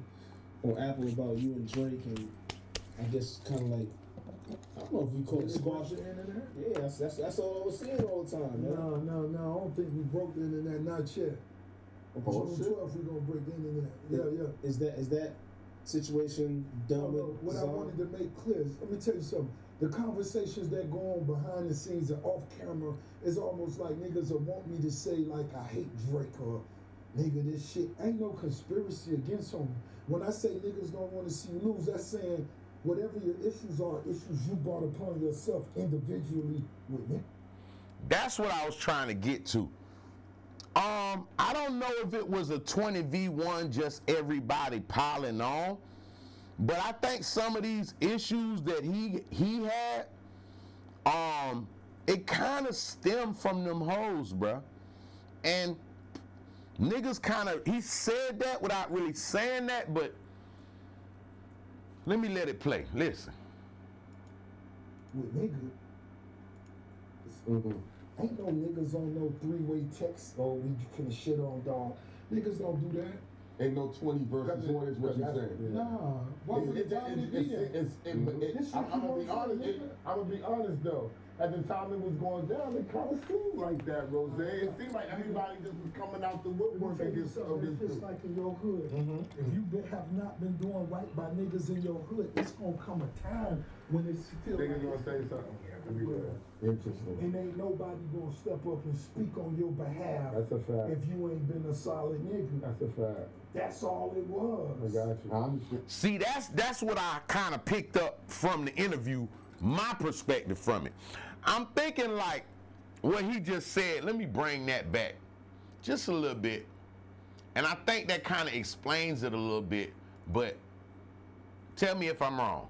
on Apple about you and Drake, and I guess kind of like, I don't know if you call it squashing the internet. Yeah, that's all I was saying all the time, man. No, I don't think we broke the internet, not yet. June 12th, we're gonna break the internet. Yeah. Is that situation done with? What I wanted to make clear is, let me tell you something. The conversations that go on behind the scenes and off camera is almost like niggas will want me to say like I hate Drake or nigga this shit. Ain't no conspiracy against him. When I say niggas don't want to see you lose, that's saying whatever your issues are, issues you brought upon yourself individually with me. That's what I was trying to get to. I don't know if it was a 20v1, just everybody piling on, but I think some of these issues that he had, it kind of stemmed from them hoes, bruh. And niggas kind of, he said that without really saying that, but let me let it play. Listen. With nigga. Ain't no niggas on no three-way text or we finna shit on dog. Niggas don't do that. Ain't no 20 versus 1 is what you're saying. Nah. Why would it be that? I'm gonna be honest though. At the time it was going down, it kind of seemed like that, Rose. It seemed like everybody just was coming out the woodwork against It's just like in your hood. If you have not been doing right by niggas in your hood, it's gonna come a time when it's feel like niggas gonna say something. Interesting. And ain't nobody gonna step up and speak on your behalf. That's a fact. If you ain't been a solid nigga. That's a fact. That's all it was. I got you. See, that's what I kind of picked up from the interview, my perspective from it. I'm thinking like what he just said, let me bring that back just a little bit. And I think that kind of explains it a little bit, but tell me if I'm wrong.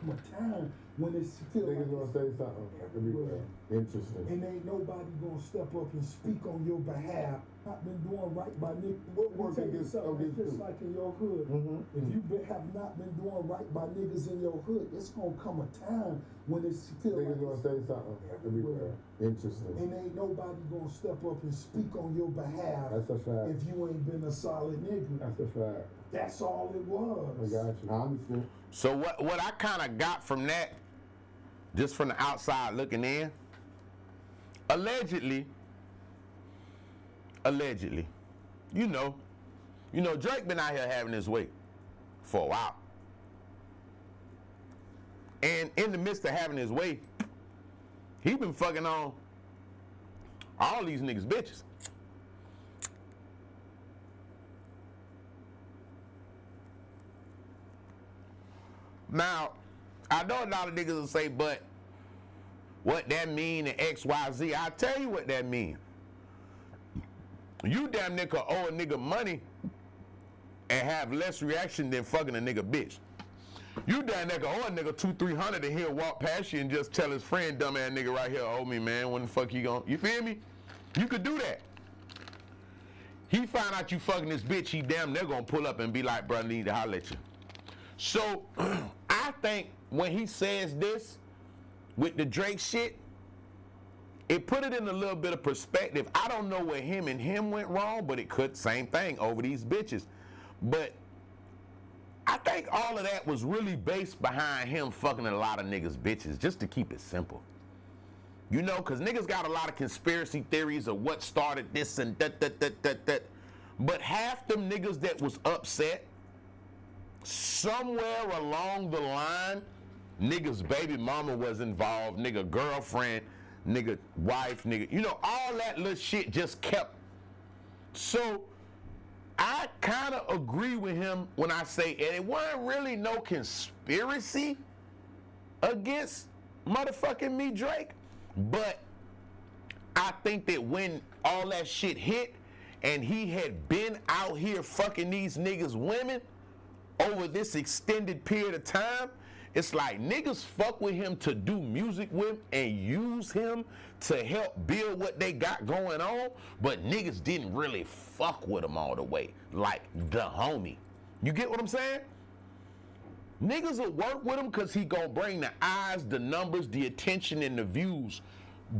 A time when it's feel Niggas like gonna say something. Interesting. and ain't nobody gonna step up and speak on your behalf. Not been doing right by niggas. Woodwork against Just like in your hood. If you have not been doing right by niggas in your hood, it's gonna come a time when it's feel Niggas like gonna say something. Interesting. and ain't nobody gonna step up and speak on your behalf. That's a fact. If you ain't been a solid nigga. That's a fact. That's all it was. I got you. I understand. So what I kind of got from that, just from the outside looking in, allegedly, you know, Drake been out here having his way for a while. And in the midst of having his way, he been fucking on all these niggas' bitches. Now, I know a lot of niggas will say, but what that mean and X, Y, Z, I'll tell you what that mean. You damn nigga owe a nigga money and have less reaction than fucking a nigga bitch. You damn nigga owe a nigga $200-300 and he'll walk past you and just tell his friend, dumb ass nigga right here, owe me, man, when the fuck you gon', you feel me? You could do that. He find out you fucking this bitch, he damn near gonna pull up and be like, bro, I need to holler at you. So, I think when he says this, with the Drake shit, it put it in a little bit of perspective. I don't know where him and him went wrong, but it could, same thing, over these bitches. But I think all of that was really based behind him fucking a lot of niggas' bitches, just to keep it simple. You know, because niggas got a lot of conspiracy theories of what started this and that. But half them niggas that was upset, somewhere along the line, niggas' baby mama was involved, nigga girlfriend, nigga wife, nigga, you know, all that little shit just kept. So I kind of agree with him when I say, and it wasn't really no conspiracy against motherfucking me, Drake, but I think that when all that shit hit and he had been out here fucking these niggas' women over this extended period of time, it's like niggas fuck with him to do music with and use him to help build what they got going on, but niggas didn't really fuck with him all the way, like the homie. You get what I'm saying? Niggas will work with him because he gonna bring the eyes, the numbers, the attention, and the views.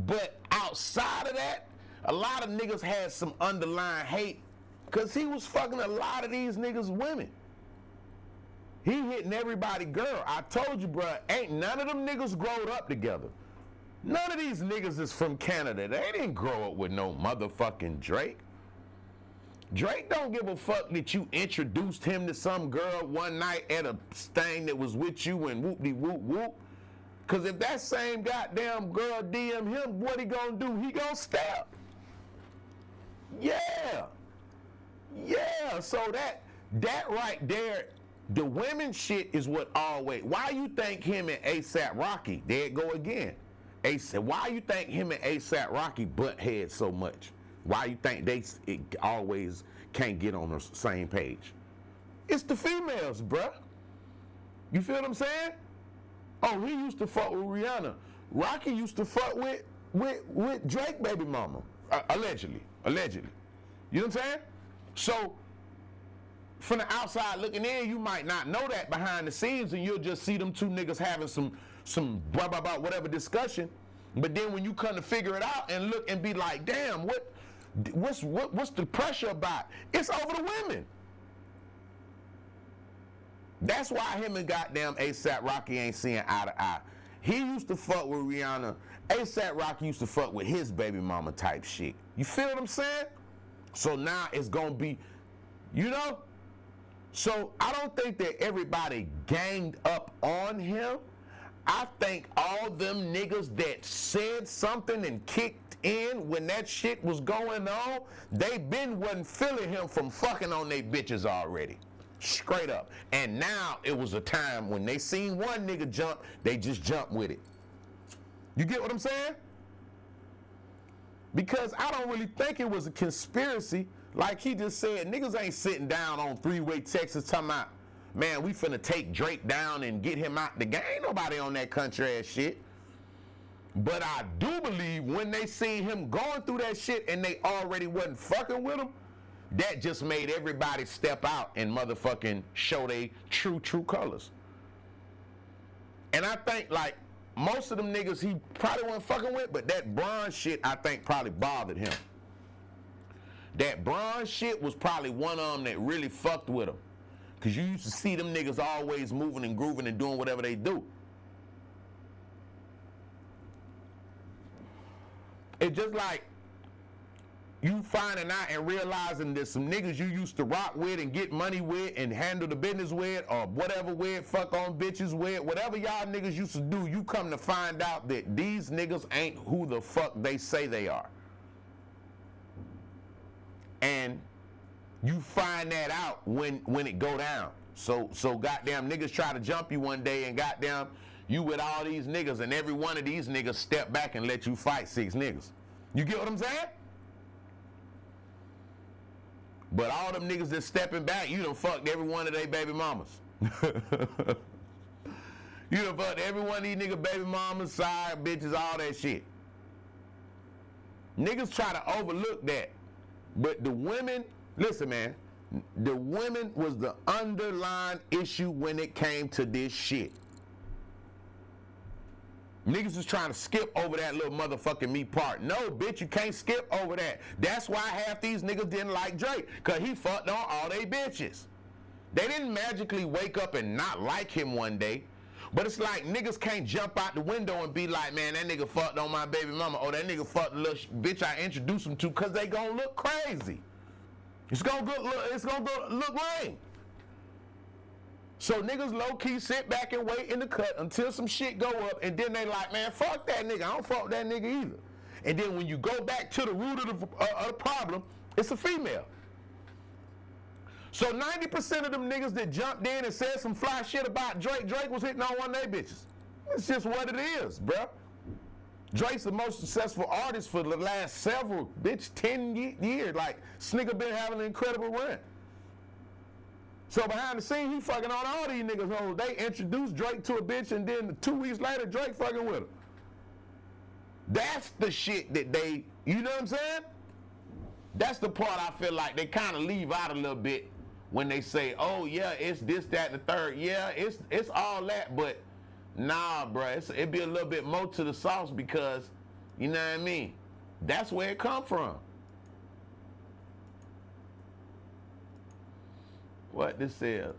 But outside of that, a lot of niggas had some underlying hate because he was fucking a lot of these niggas' women. He hitting everybody girl. I told you, bruh, ain't none of them niggas growed up together. None of these niggas is from Canada. They didn't grow up with no motherfucking Drake. Drake don't give a fuck that you introduced him to some girl one night at a thing that was with you and whoop-de-whoop-whoop. Because if that same goddamn girl DM him, what he gonna do? He gonna step. Yeah. Yeah, so that right there, the women shit is what always. Why you think him and ASAP Rocky, there it go again. Why you think him and ASAP Rocky butt heads so much? Why you think they always can't get on the same page? It's the females, bruh. You feel what I'm saying? Oh, he used to fuck with Rihanna. Rocky used to fuck with Drake baby mama. Allegedly. You know what I'm saying? So, from the outside looking in, you might not know that behind the scenes, and you'll just see them two niggas having some blah blah blah whatever discussion. But then when you come to figure it out and look and be like, damn, what's the pressure about? It's over the women. That's why him and goddamn ASAP Rocky ain't seeing eye to eye. He used to fuck with Rihanna. ASAP Rocky used to fuck with his baby mama type shit. You feel what I'm saying? So now it's gonna be, you know? So I don't think that everybody ganged up on him. I think all them niggas that said something and kicked in when that shit was going on, they wasn't feeling him from fucking on they bitches already. Straight up. And now it was a time when they seen one nigga jump, they just jumped with it. You get what I'm saying? Because I don't really think it was a conspiracy. Like he just said, niggas ain't sitting down on three-way texts talking about, man, we finna take Drake down and get him out the game. Ain't nobody on that country ass shit. But I do believe when they seen him going through that shit and they already wasn't fucking with him, that just made everybody step out and motherfucking show they true colors. And I think like most of them niggas he probably wasn't fucking with, but that bronze shit I think probably bothered him. That bronze shit was probably one of them that really fucked with him. Cause you used to see them niggas always moving and grooving and doing whatever they do. It's just like you finding out and realizing that some niggas you used to rock with and get money with and handle the business with or whatever with, fuck on bitches with, whatever y'all niggas used to do, you come to find out that these niggas ain't who the fuck they say they are. And you find that out when it go down. So goddamn niggas try to jump you one day and goddamn you with all these niggas and every one of these niggas step back and let you fight 6 niggas. You get what I'm saying? But all them niggas that's stepping back, you done fucked every one of they baby mamas. You done fucked every one of these nigga baby mamas, side bitches, all that shit. Niggas try to overlook that. But the women, listen man, the women was the underlying issue when it came to this shit. Niggas was trying to skip over that little motherfucking me part. No, bitch, you can't skip over that. That's why half these niggas didn't like Drake, because he fucked on all they bitches. They didn't magically wake up and not like him one day. But it's like niggas can't jump out the window and be like, man, that nigga fucked on my baby mama, or that nigga fucked the little bitch I introduced him to, cause they gonna look crazy. It's gonna look lame. So niggas low-key sit back and wait in the cut until some shit go up, and then they like, man, fuck that nigga. I don't fuck that nigga either. And then when you go back to the root of the problem, it's a female. So 90% of them niggas that jumped in and said some fly shit about Drake was hitting on one of they bitches. It's just what it is, bruh. Drake's the most successful artist for the last several, 10 years. Like, this nigga been having an incredible run. So behind the scene, he fucking on all these niggas hoes. They introduced Drake to a bitch, and then 2 weeks later, Drake fucking with her. That's the shit that they, you know what I'm saying? That's the part I feel like they kind of leave out a little bit when they say, oh yeah, it's this, that, and the third. Yeah, it's all that, but nah, bruh, it be a little bit more to the sauce because, you know what I mean? That's where it come from. What this is?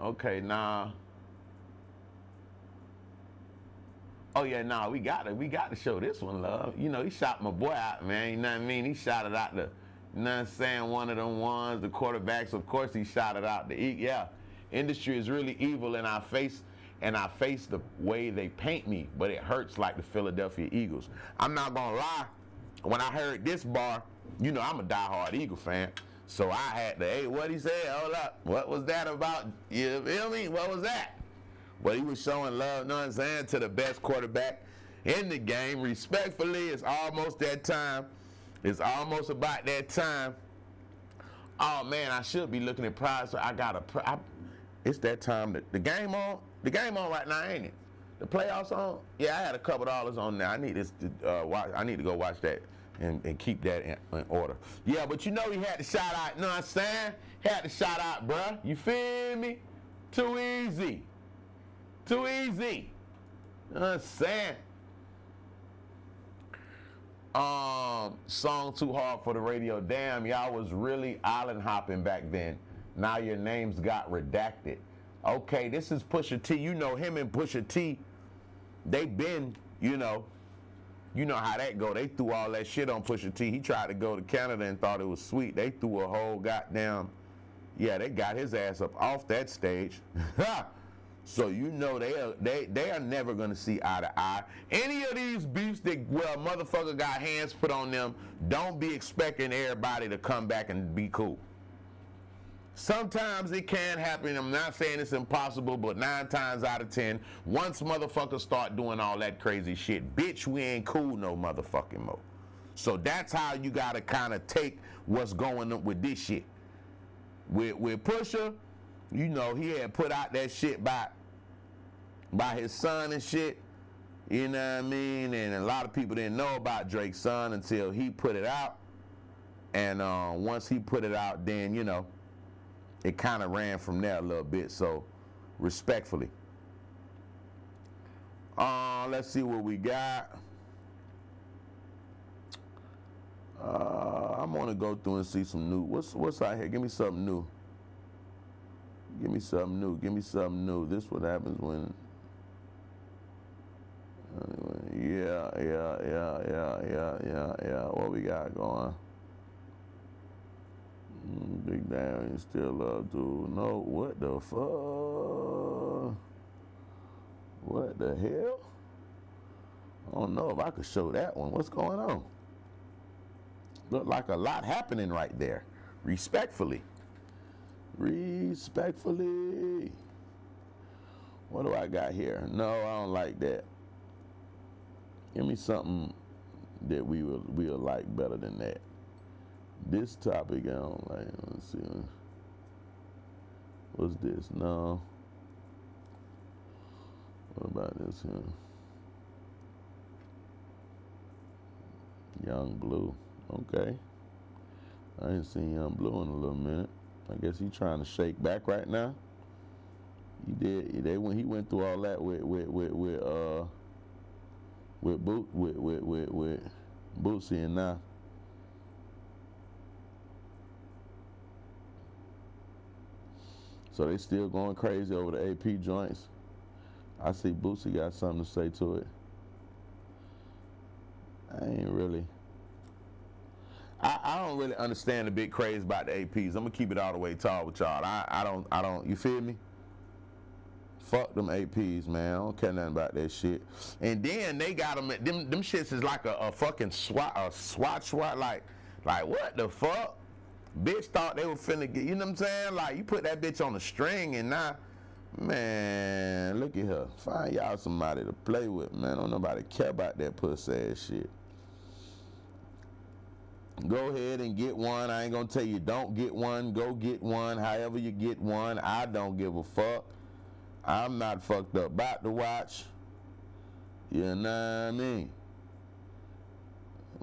Okay, nah. Oh yeah, nah, we got to show this one love. You know, he shot my boy out, man. You know what I mean? He shot it out the, you know what I'm saying, one of them ones, the quarterbacks. Of course, he shot it out. Yeah, industry is really evil in our face, and I face the way they paint me, but it hurts like the Philadelphia Eagles. I'm not gonna lie. When I heard this bar, you know I'm a diehard Eagle fan. So I had to, hey, what he said, hold up, what was that about? You feel me? What was that? Well, he was showing love, you know what I'm saying, to the best quarterback in the game. Respectfully, it's almost that time. It's almost about that time. Oh man, I should be looking at prize. So it's that time. The game on right now, ain't it? The playoffs on? Yeah, I had a couple dollars on there. I need to go watch that. And keep that in order. Yeah, but you know he had to shout out, you know what I'm saying? Had to shout out, bruh. You feel me? Too easy. Too easy. You know what I'm saying? Song too hard for the radio. Damn, y'all was really island hopping back then. Now your names got redacted. Okay, this is Pusha T. You know him and Pusha T, they been, you know how that go. They threw all that shit on Pusha T. He tried to go to Canada and thought it was sweet. They threw a whole goddamn, yeah, they got his ass up off that stage. So you know they are never gonna see eye to eye. Any of these beefs that where a motherfucker got hands put on them, don't be expecting everybody to come back and be cool. Sometimes it can happen. I'm not saying it's impossible, but 9 times out of 10, once motherfuckers start doing all that crazy shit, bitch, we ain't cool no motherfucking more. So that's how you gotta kind of take what's going on with this shit. With Pusha, you know, he had put out that shit by his son and shit. You know what I mean? And a lot of people didn't know about Drake's son until he put it out. And once he put it out, then, you know, it kind of ran from there a little bit, so respectfully. Let's see what we got. I'm gonna go through and see some new. What's out here? Give me something new. Give me something new. Give me something new. This what happens when. Yeah. What we got going? Big damn, you still love, dude. No, what the fuck? What the hell? I don't know if I could show that one. What's going on? Look like a lot happening right there. Respectfully. Respectfully. What do I got here? No, I don't like that. Give me something that we'll like better than that. This topic I don't like. Let's see. What's this? No. What about this here? Young Blue. Okay. I ain't seen Young Blue in a little minute. I guess he's trying to shake back right now. He did. He went through all that with Bootsy, and now. So they still going crazy over the AP joints. I see Boosie got something to say to it. I ain't really. I don't really understand the big craze about the APs. I'm gonna keep it all the way tall with y'all. I don't. You feel me? Fuck them APs, man. I don't care nothing about that shit. And then they got them shits is like a fucking swat, like what the fuck? Bitch thought they were finna get, you know what I'm saying? Like, you put that bitch on a string and now, man, look at her. Find y'all somebody to play with, man. Don't nobody care about that pussy ass shit. Go ahead and get one. I ain't gonna tell you don't get one. Go get one. However you get one, I don't give a fuck. I'm not fucked up about to watch. You know what I mean?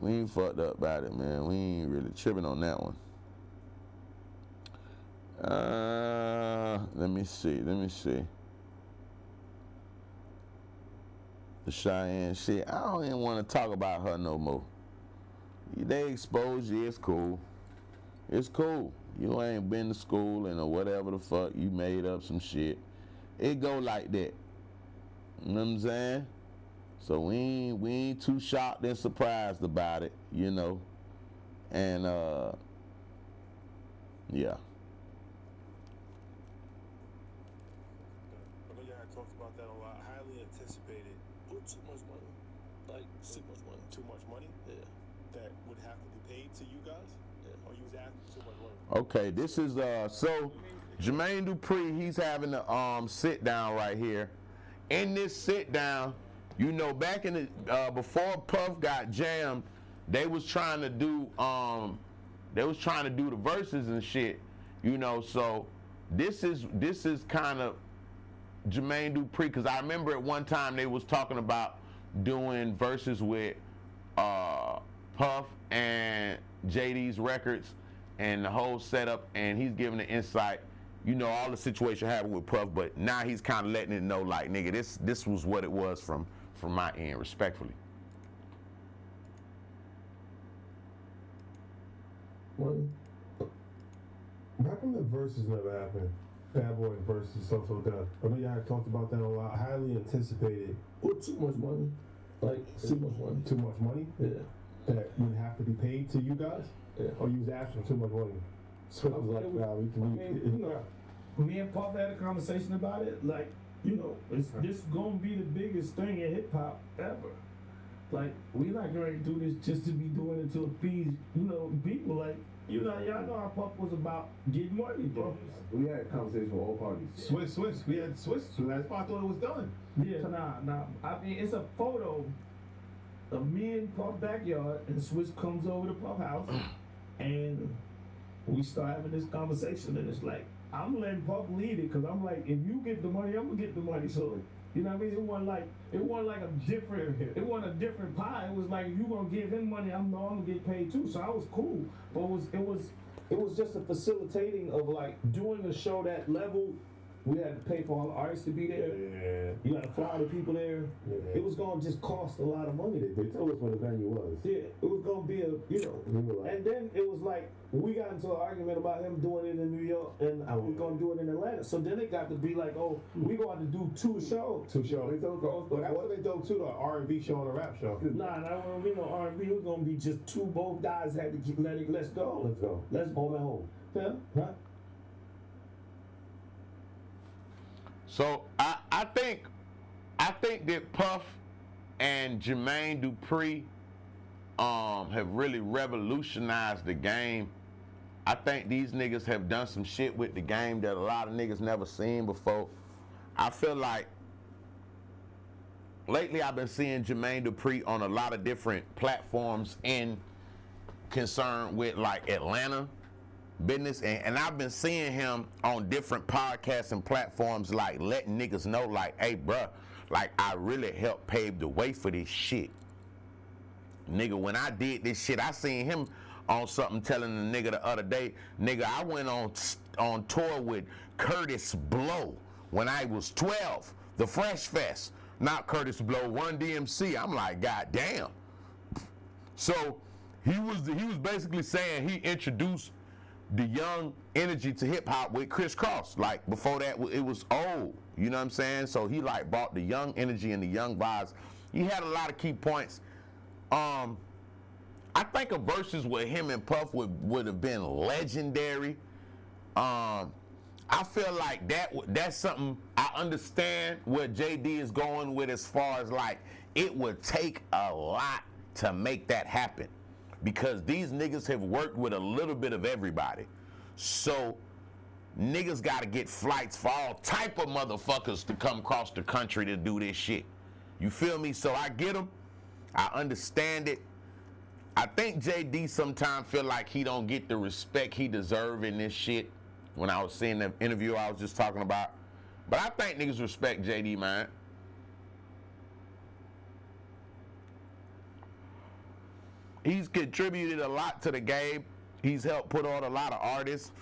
We ain't fucked up about it, man. We ain't really tripping on that one. Let me see. The Cheyenne shit. I don't even want to talk about her no more. They expose you, it's cool. It's cool. You ain't been to school and or whatever the fuck, you made up some shit. It go like that. You know what I'm saying? So we ain't too shocked and surprised about it, you know. And yeah. I know y'all talked about that a lot. Highly anticipated. Put too much money. Like too much money. Too much money? Yeah. That would have to be paid to you guys? Yeah. Or you was asking too much money? Okay, this is so Jermaine Dupri, he's having a sit down right here. In this sit down, you know, back in the before Puff got jammed, they was trying to do the verses and shit, you know. So this is kind of Jermaine Dupri, because I remember at one time they was talking about doing verses with Puff and JD's records and the whole setup, and he's giving the insight. You know, all the situation happened with Puff, but now he's kind of letting it know, like, nigga, this was what it was from my end, respectfully. Well, how come the verses never happened? Bad Boy versus So Done. I know y'all had talked about that a lot. Highly anticipated. Put too much money. Like, too much money. Too much money? Yeah. That would have to be paid to you guys? Yeah. Or you was asking too much money? So it was like, me and Puff had a conversation about it. Like, you know, this gonna be the biggest thing in hip hop ever. Like, we not gonna do this just to be doing it to appease, you know, people. Like, you know, y'all know how Puff was about getting money, bro. We had a conversation with all parties. Swiss. We had Swiss. So that's why I thought it was done. Yeah, nah. I mean, it's a photo of me in Puff backyard, and Swiss comes over to Puff house, and we start having this conversation, and it's like, I'm letting Puff lead it, because I'm like, if you get the money, I'm gonna get the money. So, you know what I mean? It wasn't like it wasn't a different pie. It was like, if you gonna give him money, I'm gonna get paid too. So I was cool. But it was just a facilitating of like doing a show that level. We had to pay for all the artists to be there. Yeah. You had to fly the people there. Yeah. It was gonna just cost a lot of money. They told us what the venue was. Yeah, it was gonna be and then it was like, we got into an argument about him doing it in New York, and I was gonna do it in Atlanta. So then it got to be like, oh, we going to do two shows. They told us. But that's what they told too, the R&B show and the rap show. Nah, that won't be no R&B. It was gonna be just two. Both guys had to keep letting. Let's go. Let's home at home. Yeah. Huh? So I think that Puff and Jermaine Dupri have really revolutionized the game. I think these niggas have done some shit with the game that a lot of niggas never seen before. I feel like lately I've been seeing Jermaine Dupri on a lot of different platforms in concern with like Atlanta business, and I've been seeing him on different podcasts and platforms, like letting niggas know, like, hey bruh, like I really helped pave the way for this shit. Nigga, when I did this shit, I seen him on something telling the nigga the other day, nigga, I went on tour with Curtis Blow when I was 12, the Fresh Fest, not Curtis Blow, Run DMC. I'm like, god damn. So he was basically saying he introduced the young energy to hip hop with Criss Cross. Like before that, it was old. You know what I'm saying? So he like brought the young energy and the young vibes. He had a lot of key points. I think a versus with him and Puff would have been legendary. I feel like that's something I understand where JD is going with, as far as like it would take a lot to make that happen, because these niggas have worked with a little bit of everybody. So niggas gotta get flights for all type of motherfuckers to come across the country to do this shit. You feel me? So I get him. I understand it. I think JD sometimes feel like he don't get the respect he deserve in this shit. When I was seeing the interview I was just talking about. But I think niggas respect JD, man. He's contributed a lot to the game. He's helped put on a lot of artists.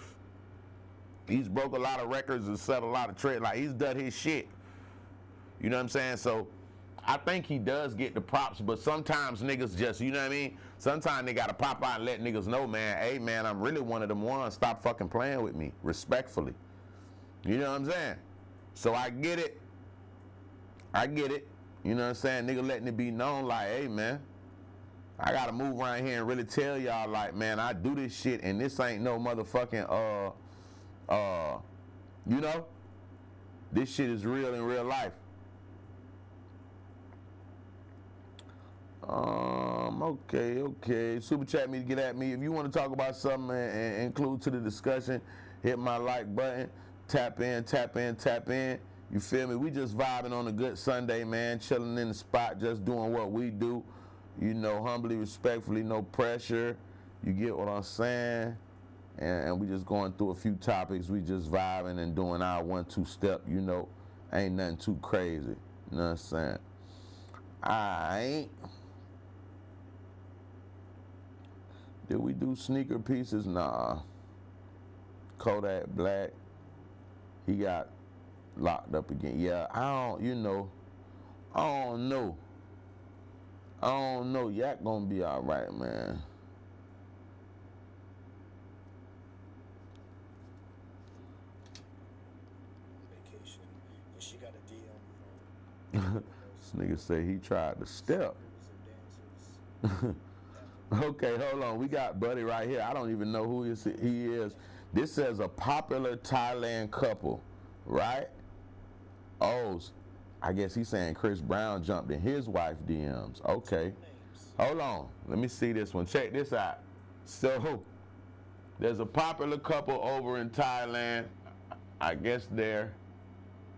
He's broke a lot of records and set a lot of trends. Like, he's done his shit. You know what I'm saying? So I think he does get the props, but sometimes niggas just, you know what I mean? Sometimes they gotta pop out and let niggas know, man, hey man, I'm really one of them ones. Stop fucking playing with me, respectfully. You know what I'm saying? So I get it. I get it. You know what I'm saying? Nigga letting it be known like, hey man, I gotta move around here and really tell y'all like, man, I do this shit and this ain't no motherfucking, you know? This shit is real in real life. Okay. Super chat me to get at me. If you want to talk about something and include to the discussion, hit my like button. Tap in. You feel me? We just vibing on a good Sunday, man. Chilling in the spot, just doing what we do. You know, humbly, respectfully, no pressure. You get what I'm saying? And we just going through a few topics. We just vibing and doing our 1-2 step, you know. Ain't nothing too crazy. You know what I'm saying? Alright. Did we do sneaker pieces? Nah. Kodak Black, he got locked up again. Yeah, I don't know. Yak gonna be all right, man. Vacation, and she got a DM. This nigga say he tried to step. Okay, hold on. We got Buddy right here. I don't even know who he is. This says a popular Thailand couple, right? Oh, I guess he's saying Chris Brown jumped in his wife DMs. Okay. Hold on. Let me see this one. Check this out. So, there's a popular couple over in Thailand. I guess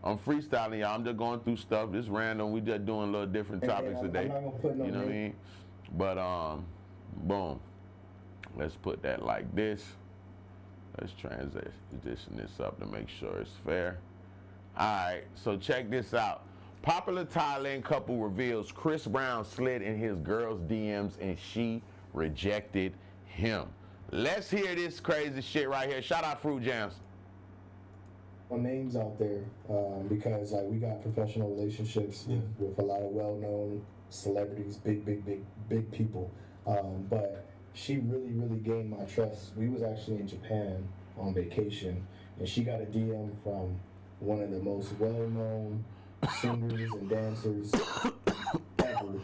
I'm freestyling, y'all. I'm just going through stuff. This random. We just doing little different topics today. I'm not gonna put no you know what I mean? But, boom. Let's put that like this. Let's transition this up to make sure it's fair. All right, so check this out. Popular Thailand couple reveals Chris Brown slid in his girl's DMs and she rejected him. Let's hear this crazy shit right here. Shout out Fruit Jams. Names out there because like we got professional relationships with a lot of well-known celebrities, big people. But she really gained my trust. We was actually in Japan on vacation, and she got a DM from one of the most well-known singers and dancers ever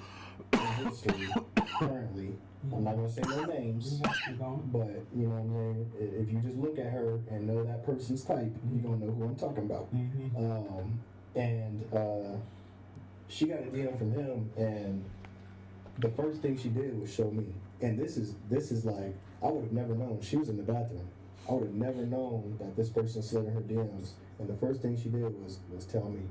in history currently. I'm not gonna say no names, but you know what I mean. If you just look at her and know that person's type, you're gonna know who I'm talking about. She got a DM from him, and the first thing she did was show me. And this is like, I would have never known. She was in the bathroom. I would have never known that this person slid in her DMs. And the first thing she did was tell me,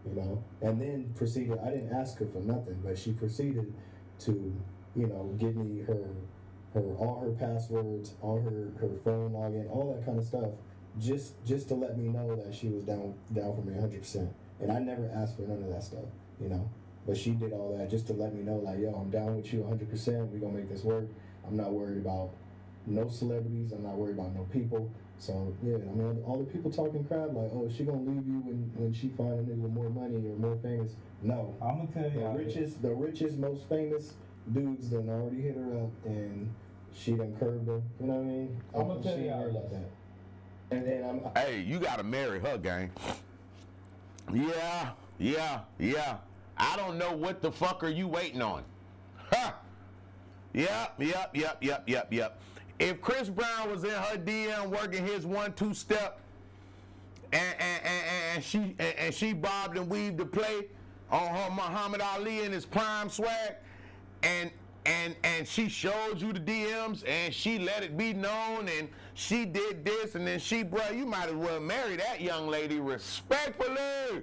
you know. And then proceeded. I didn't ask her for nothing, but she proceeded to, you know, give me all her passwords, all her phone login, all that kind of stuff, just to let me know that she was down for me 100%. And I never asked for none of that stuff, you know. But she did all that just to let me know, like, yo, I'm down with you 100%. We're gonna make this work. I'm not worried about no celebrities. I'm not worried about no people. So yeah, I mean, all the people talking crap like, oh, is she gonna leave you when she find a nigga with more money or more famous? No. I'm gonna tell you, the richest, most famous dudes done already hit her up, and she done curved her. You know what I mean? I'm gonna tell you about that. And then Hey, you gotta marry her, gang. Yeah. I don't know what the fuck are you waiting on? Huh. Yep. If Chris Brown was in her DM working his 1-2 step and she bobbed and weaved the play on her Muhammad Ali in his prime swag and she showed you the DMs and she let it be known and she did this and then bruh, you might as well marry that young lady respectfully.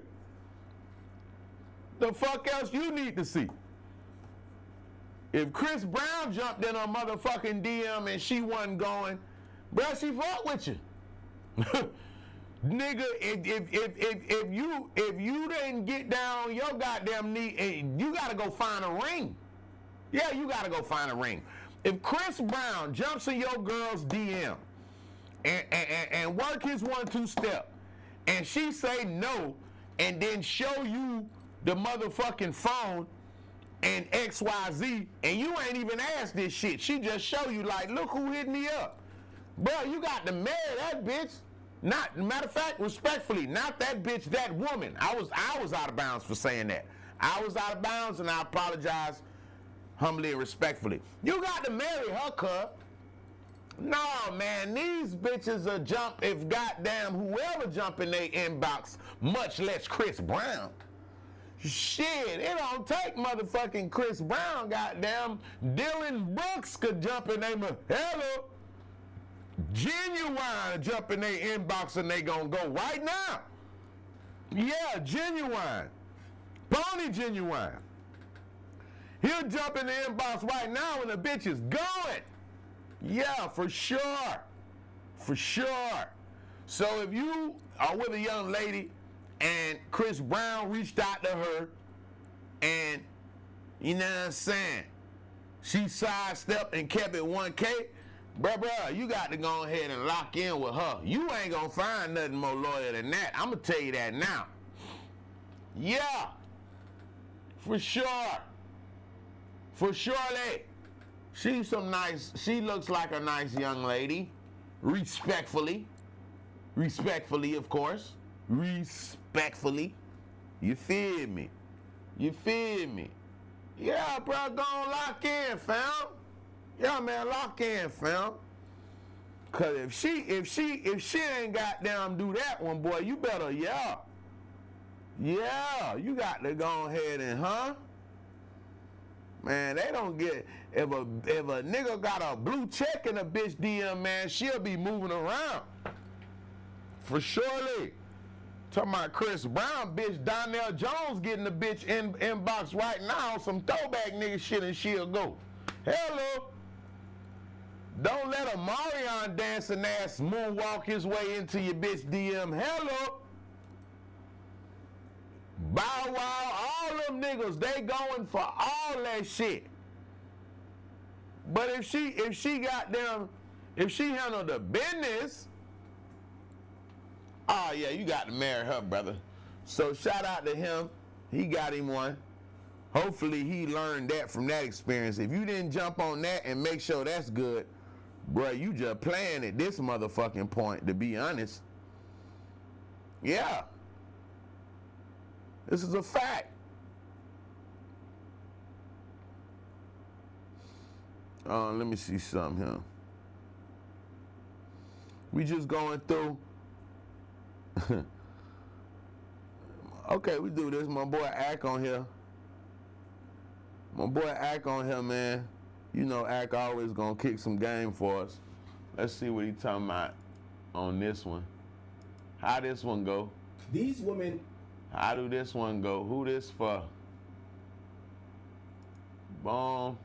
The fuck else you need to see? If Chris Brown jumped in her motherfucking DM and she wasn't going, bruh, she fuck with you. Nigga, if you didn't get down on your goddamn knee, you gotta go find a ring. Yeah, you gotta go find a ring. If Chris Brown jumps in your girl's DM and work his 1-2 step, and she say no, and then show you the motherfucking phone and XYZ, and you ain't even asked this shit. She just show you like, look who hit me up. Bro, you got to marry that bitch. Not, matter of fact, respectfully, not that bitch, that woman. I was out of bounds for saying that. I was out of bounds, and I apologize humbly and respectfully. You got to marry her, cuz. No, man, these bitches will jump if goddamn whoever jump in their inbox, much less Chris Brown. Shit, it don't take motherfucking Chris Brown, goddamn. Dylan Brooks could jump in their hello. Genuine jump in their inbox and they gonna go right now. Yeah, Genuine. Pony Genuine. He'll jump in the inbox right now and the bitch is going. Yeah, for sure. For sure. So if you are with a young lady and Chris Brown reached out to her and, you know what I'm saying, she sidestepped and kept it 1K, bruh, you got to go ahead and lock in with her. You ain't gonna find nothing more loyal than that. I'm gonna tell you that now. Yeah, for sure. For surely. She looks like a nice young lady. Respectfully, of course. Respectfully. You feel me? Yeah, bro, go on, lock in, fam. Yeah, man, lock in, fam. Cause if she ain't goddamn do that one, boy, you better, yeah, you got to go ahead and, man, they don't get, if a nigga got a blue check in a bitch DM, man, she'll be moving around. For surely. Talking about Chris Brown, bitch, Donnell Jones getting the bitch inbox right now, some throwback nigga shit, and she'll go. Hello. Don't let a Marion dancing ass moonwalk his way into your bitch DM. Hello. Bow Wow, all them niggas, they going for all that shit. But if she handled the business, oh yeah, you got to marry her, brother. So shout out to him. He got him one. Hopefully he learned that from that experience. If you didn't jump on that and make sure that's good, bro, you just playing at this motherfucking point, to be honest. Yeah. This is a fact. Let me see something here. We just going through. Okay, we do this. My boy Ack on here. Man. You know Ack always gonna kick some game for us. Let's see what he talking about on this one. How this one go? These women. How do this one go? Who this for? Boom.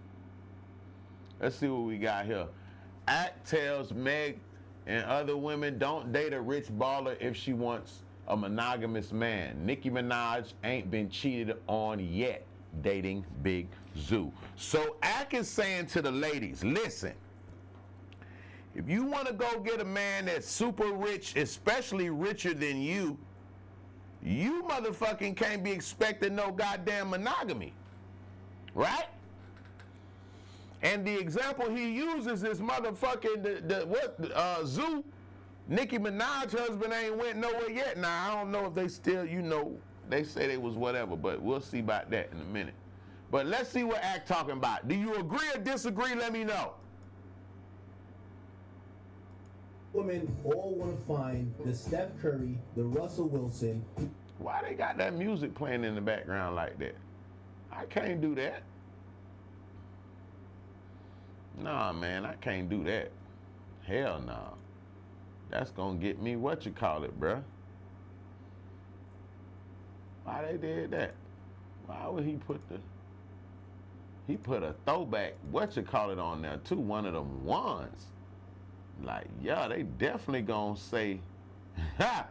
Let's see what we got here. Act tells Meg and other women don't date a rich baller if she wants a monogamous man. Nicki Minaj ain't been cheated on yet dating Big Zoo. So Ack is saying to the ladies, listen, if you want to go get a man that's super rich, especially richer than you motherfucking can't be expecting no goddamn monogamy. Right? And the example he uses is motherfucking Zoo. Nicki Minaj husband ain't went nowhere yet. Now I don't know if they still, They say they was whatever, but we'll see about that in a minute. But let's see what Act talking about. Do you agree or disagree? Let me know. Women all want to find the Steph Curry, the Russell Wilson. Why they got that music playing in the background like that? I can't do that. Nah, man, I can't do that. Hell no. Nah. That's gonna get me what you call it, bruh. Why they did that? Why would he put a throwback what you call it on there too, one of them ones. Like, yeah, they definitely gonna say, ha,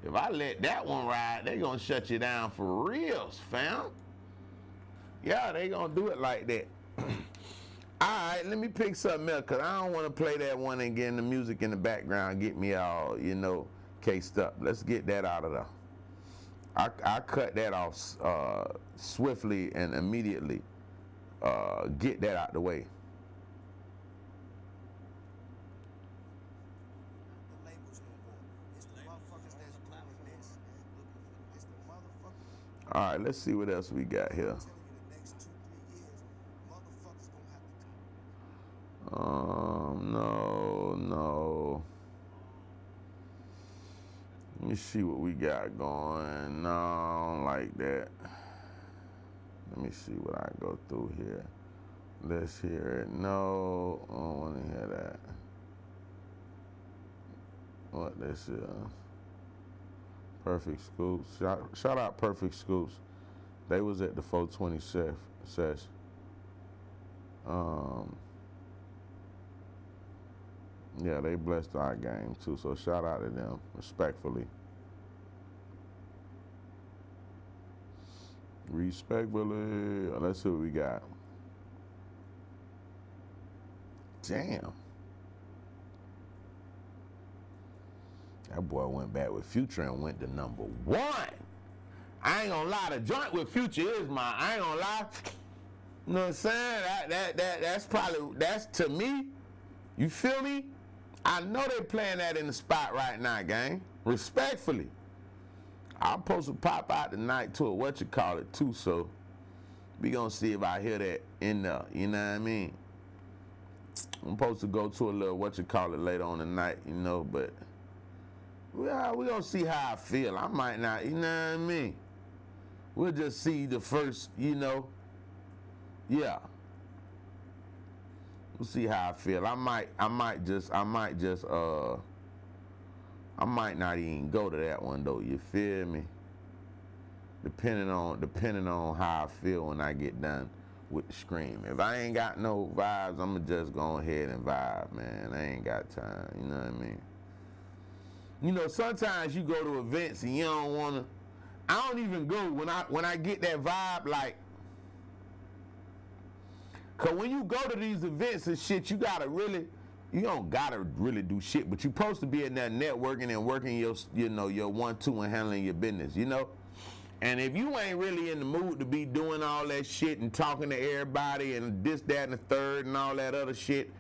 if I let that one ride, they gonna shut you down for reals, fam. Yeah, they gonna do it like that. All right, let me pick something else, because I don't want to play that one and get the music in the background, get me all, you know, cased up. Let's get that out of there. I cut that off swiftly and immediately. Get that out the way. All right, let's see what else we got here. No. Let me see what we got going. No, I don't like that. Let me see what I go through here. Let's hear it. No, I don't want to hear that. What this is? Perfect Scoops. Shout out Perfect Scoops. They was at the 420 session. Yeah, they blessed our game too, so shout out to them, respectfully. Respectfully. Let's see what we got. Damn. That boy went back with Future and went to #1. I ain't gonna lie, the joint with Future is mine. I ain't gonna lie. You know what I'm saying? That's probably, that's to me, you feel me? I know they playing that in the spot right now, gang. Respectfully. I'm supposed to pop out tonight to a what-you-call-it too, so we gonna see if I hear that in there, you know what I mean? I'm supposed to go to a little what-you-call-it later on tonight, you know, but we gonna see how I feel. I might not, you know what I mean? We'll just see the first, you know, yeah. We'll see how I feel. I might not even go to that one though, you feel me? Depending on how I feel when I get done with the scream. If I ain't got no vibes, I'ma just go ahead and vibe, man. I ain't got time, you know what I mean? You know, sometimes you go to events and you don't wanna, I don't even go when I get that vibe, like, cause when you go to these events and shit, you don't gotta really do shit, but you're supposed to be in there networking and working your 1-2 and handling your business, you know? And if you ain't really in the mood to be doing all that shit and talking to everybody and this, that, and the third and all that other shit,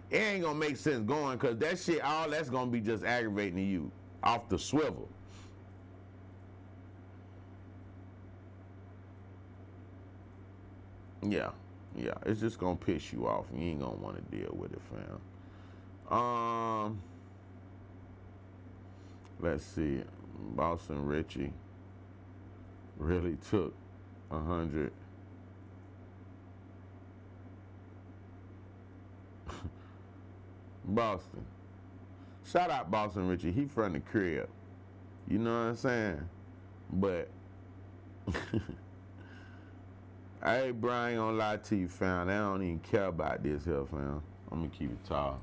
it ain't gonna make sense going, cause that shit, all that's gonna be just aggravating to you off the swivel. Yeah, it's just gonna piss you off and you ain't gonna wanna deal with it, fam. Let's see, Boston Richie really took 100. Boston. Shout out Boston Richie. He from the crib. You know what I'm saying? But hey, bro, I ain't gonna lie to you, fam. They don't even care about this here, fam. I'm gonna keep it tall.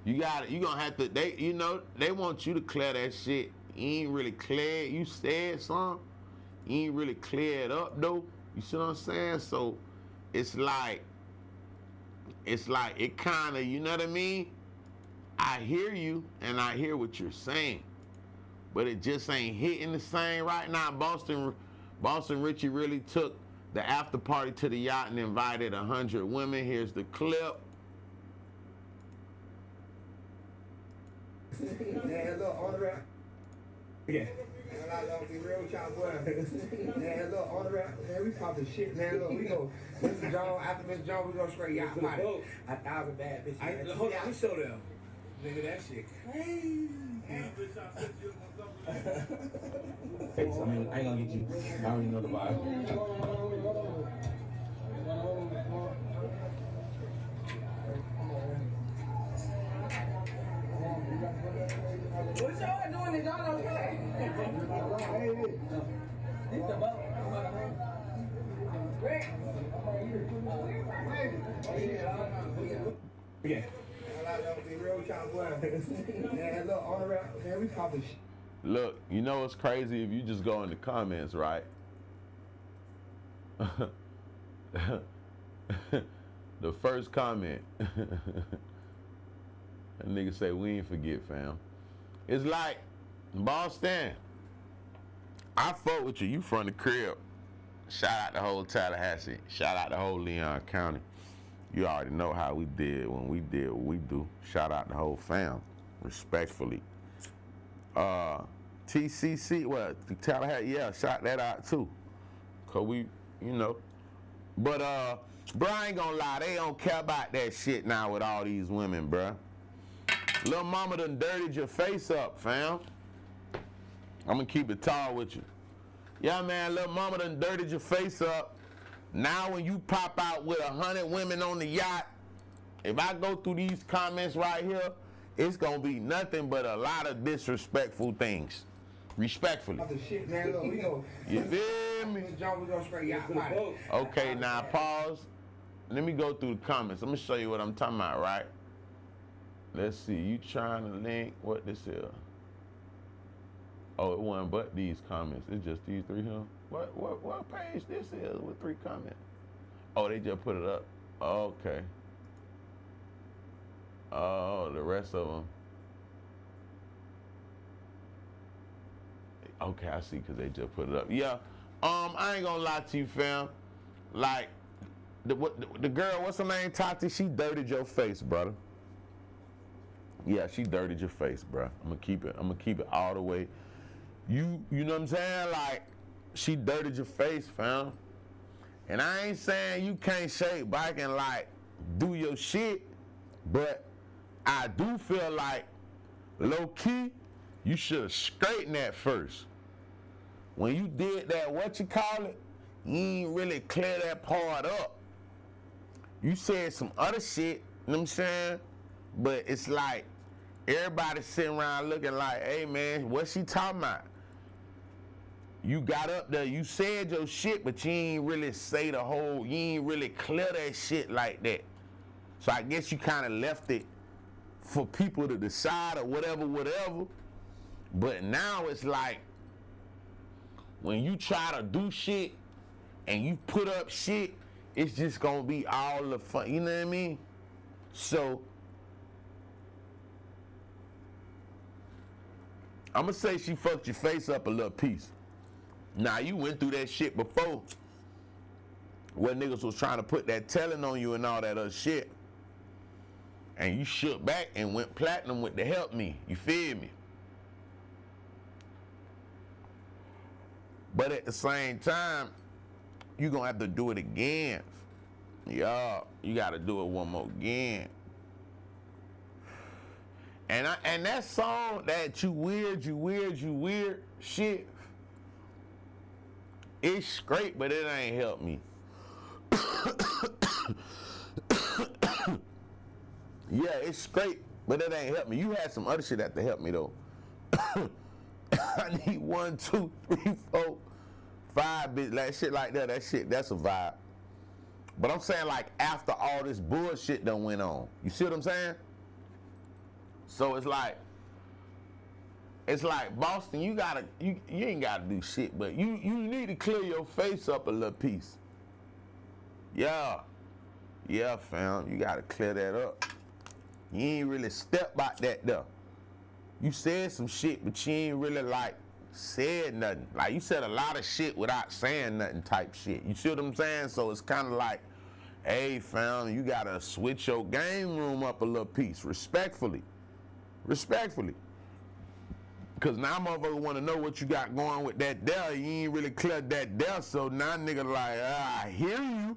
You gonna have to, they want you to clear that shit. You ain't really clear it. You said something. You ain't really clear it up though. You see what I'm saying? So it's like it kind of, you know what I mean? I hear you and I hear what you're saying, but it just ain't hitting the same right now. Boston Richie really took the after party to the yacht and invited 100 women. Here's the clip. Yeah, look, all right. Yeah. Be real with y'all, boy. Man, look, on the rap, man, we pop the shit, man. Look, we go. Mr. John, after Mr. John, we go straight yacht party. 1,000 bad bitches. Hold on, we show them. Nigga, that shit crazy. Face, I mean, I ain't gonna get you. I already know the vibe. What y'all doing? Is y'all okay? Yeah. Be real with y'all, boy. Man, look, on the rap, man, we pop the shit. Look, you know what's crazy? If you just go in the comments, right? The first comment, that nigga say, we ain't forget, fam. It's like, Boston, I fuck with you. You from the crib. Shout out the whole Tallahassee. Shout out the whole Leon County. You already know how we did when we did what we do. Shout out the whole fam, respectfully. TCC, well, Tallahassee, yeah, shout that out too. Cause we, you know. But, bro, I ain't gonna lie, they don't care about that shit now with all these women, bruh. Lil' mama done dirtied your face up, fam. I'm gonna keep it tall with you. Yeah, man, lil' mama done dirtied your face up. Now when you pop out with 100 women on the yacht, if I go through these comments right here, it's gonna be nothing but a lot of disrespectful things. Respectfully. Shit, man, look, we go. You feel me? John, we go straight yacht party. Okay, now pause. Let me go through the comments. I'm gonna show you what I'm talking about, right? Let's see, you trying to link what this is. Oh, it wasn't but these comments. It's just these three here. What page this is with 3 comments? Oh, they just put it up. Okay. Oh, the rest of them. Okay, I see, because they just put it up. Yeah, I ain't gonna lie to you, fam. Like, the girl, what's her name, Tati? She dirtied your face, brother. Yeah, she dirtied your face, bro. I'm gonna keep it all the way. You know what I'm saying? Like, she dirtied your face, fam. And I ain't saying you can't shake back and like do your shit, but I do feel like low key, you should have straightened that first. When you did that, what you call it, you ain't really clear that part up. You said some other shit, you know what I'm saying? But it's like, everybody sitting around looking like, hey man, what she talking about? You got up there, you said your shit, but you ain't really say the whole, you ain't really clear that shit like that. So I guess you kind of left it for people to decide or whatever. But now it's like, when you try to do shit and you put up shit, it's just gonna be all the fun, you know what I mean? So, I'm gonna say she fucked your face up a little piece. Now, you went through that shit before, where niggas was trying to put that telling on you and all that other shit. And you shook back and went platinum with the help me. You feel me? But at the same time, you gonna have to do it again. Yeah, you gotta do it one more again. And that song, that you weird shit, it's great, but it ain't helped me. Yeah, it's great, but it ain't helped me. You had some other shit that to help me though. I need 1, 2, 3, 4, 5 bits, like shit like that. That shit, that's a vibe. But I'm saying, like, after all this bullshit done went on. You see what I'm saying? So it's like Boston, you ain't gotta do shit, but you need to clear your face up a little piece. Yeah, fam, you gotta clear that up. You ain't really step by that though. You said some shit, but you ain't really like said nothing. Like, you said a lot of shit without saying nothing type shit. You see what I'm saying? So it's kind of like, hey fam, you gotta switch your game room up a little piece, respectfully. Cause now motherfucker wanna know what you got going with that there. You ain't really cleared that there, so now nigga like, I hear you.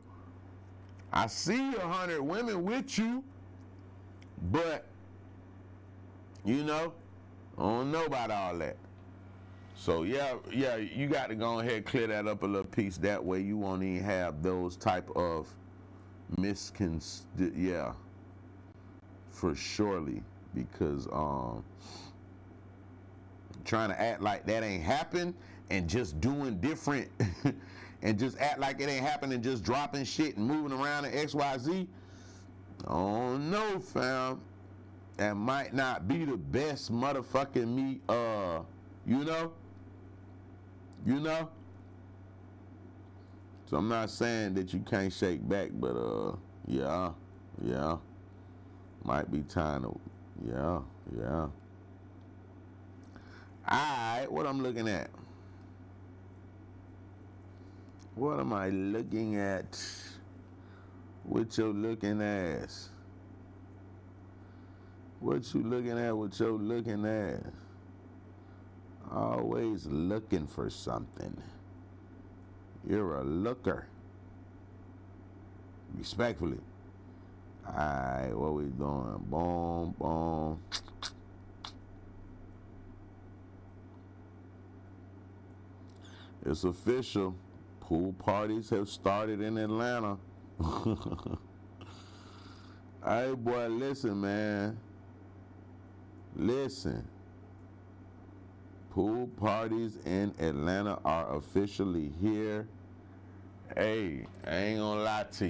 I see 100 women with you, but you know, I don't know about all that. So yeah, you got to go ahead and clear that up a little piece. That way you won't even have those type of yeah, for surely, because trying to act like that ain't happened and just doing different and just act like it ain't happened and just dropping shit and moving around in XYZ. Oh no, fam. That might not be the best motherfucking me, you know? So I'm not saying that you can't shake back, but yeah. Might be time to, yeah. Alright, what I'm looking at? What am I looking at with your looking ass? What you looking at with your looking ass? Always looking for something. You're a looker. Respectfully. Alright, what we doing? Boom, boom. It's official. Pool parties have started in Atlanta. Hey, boy, listen, man. Listen. Pool parties in Atlanta are officially here. Hey, I ain't gonna lie to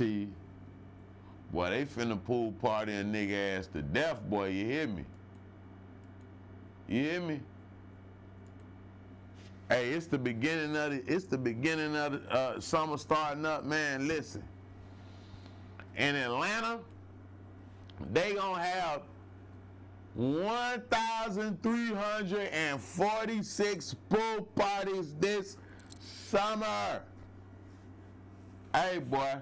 you. Boy, they finna pool party a nigga ass to death, boy. You hear me? Hey, it's the beginning of the summer starting up, man. Listen. In Atlanta, they gonna have 1,346 pool parties this summer. Hey, boy.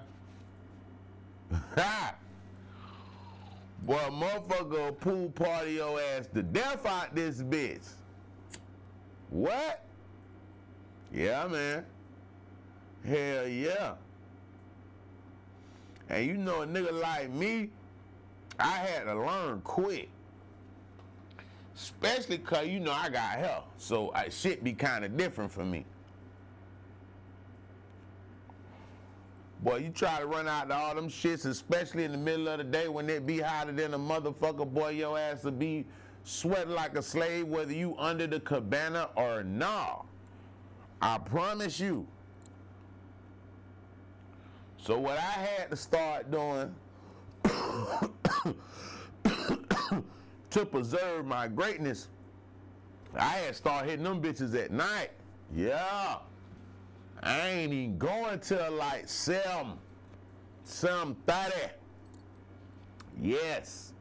Boy, motherfucker pool party your ass to death out this bitch. What? Yeah, man. Hell yeah. And you know a nigga like me, I had to learn quick. Especially cause you know I got help. So shit be kind of different for me. Boy, you try to run out to all them shits, especially in the middle of the day when it be hotter than a motherfucker, boy, your ass will be sweating like a slave whether you under the cabana or not. I promise you. So what I had to start doing to preserve my greatness, I had to start hitting them bitches at night. Yeah. I ain't even going till like 7:30. Yes.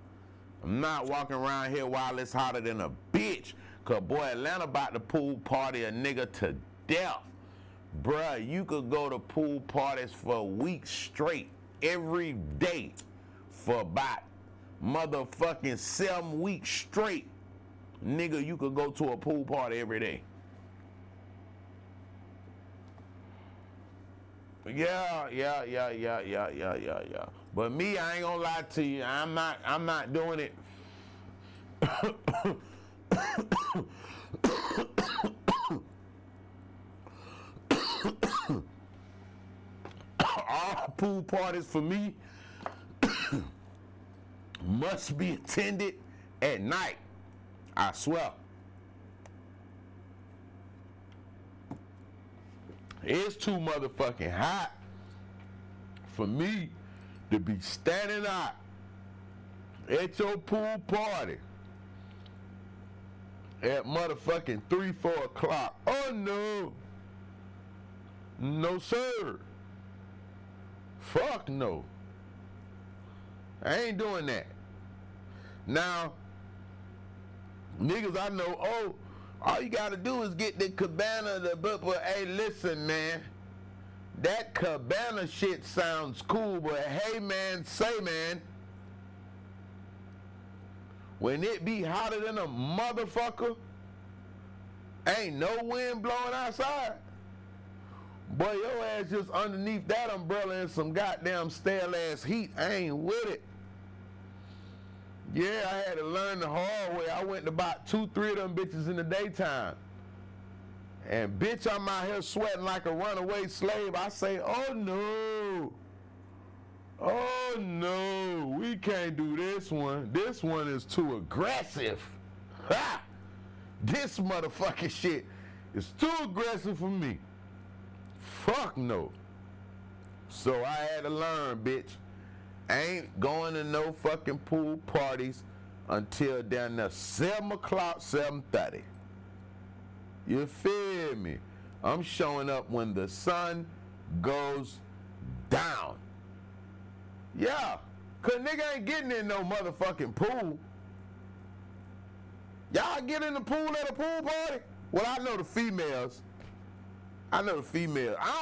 I'm not walking around here while it's hotter than a bitch. Cause boy, Atlanta about to pool party a nigga to death. Bruh, you could go to pool parties for weeks straight, every day, for about motherfucking 7 weeks straight. Nigga, you could go to a pool party every day. Yeah. But me, I ain't gonna lie to you. I'm not doing it. All pool parties for me must be attended at night. I swear. It's too motherfucking hot for me to be standing out at your pool party at motherfucking 3-4 o'clock. Oh no. No sir. Fuck no. I ain't doing that. Now, niggas I know, oh, all you gotta do is get the cabana, but hey, listen, man. That cabana shit sounds cool, but hey, man, say, man, when it be hotter than a motherfucker, ain't no wind blowing outside. Boy, your ass just underneath that umbrella in some goddamn stale ass heat. I ain't with it. Yeah, I had to learn the hard way. I went to about 2-3 of them bitches in the daytime. And bitch, I'm out here sweating like a runaway slave. I say, oh no. Oh no, we can't do this one. This one is too aggressive. Ha! This motherfucking shit is too aggressive for me. Fuck no. So I had to learn, bitch. I ain't going to no fucking pool parties until down there 7 o'clock, 7:30. You feel me? I'm showing up when the sun goes down. Yeah, cause nigga ain't getting in no motherfucking pool. Y'all get in the pool at a pool party? Well, I know the females. I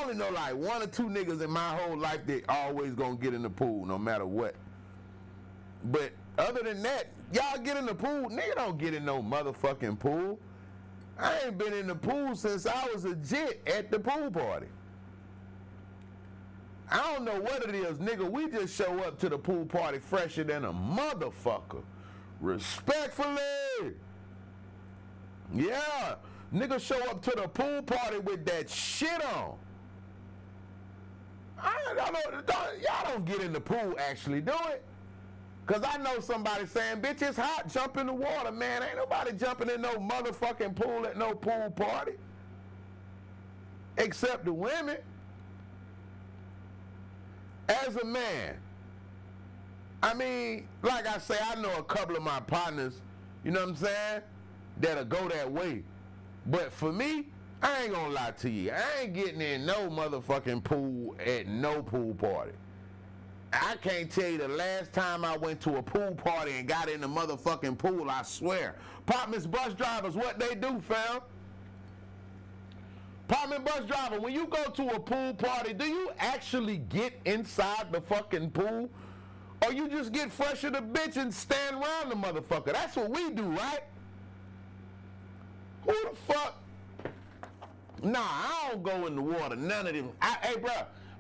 only know like 1 or 2 niggas in my whole life that always gonna get in the pool no matter what. But other than that, y'all get in the pool. Nigga don't get in no motherfucking pool. I ain't been in the pool since I was a jit at the pool party. I don't know what it is, nigga. We just show up to the pool party fresher than a motherfucker. Respectfully. Yeah. Nigga show up to the pool party with that shit on. Y'all don't get in the pool actually, do it? Because I know somebody saying, bitch, it's hot, jump in the water, man. Ain't nobody jumping in no motherfucking pool at no pool party. Except the women. As a man, I mean, like I say, I know a couple of my partners, you know what I'm saying, that'll go that way. But for me, I ain't gonna lie to you. I ain't getting in no motherfucking pool at no pool party. I can't tell you the last time I went to a pool party and got in the motherfucking pool, I swear. Apartments bus drivers, what they do, fam? Apartment bus driver, when you go to a pool party, do you actually get inside the fucking pool? Or you just get fresh as a bitch and stand around the motherfucker? That's what we do, right? Who the fuck? Nah, I don't go in the water, none of them. Hey, bro,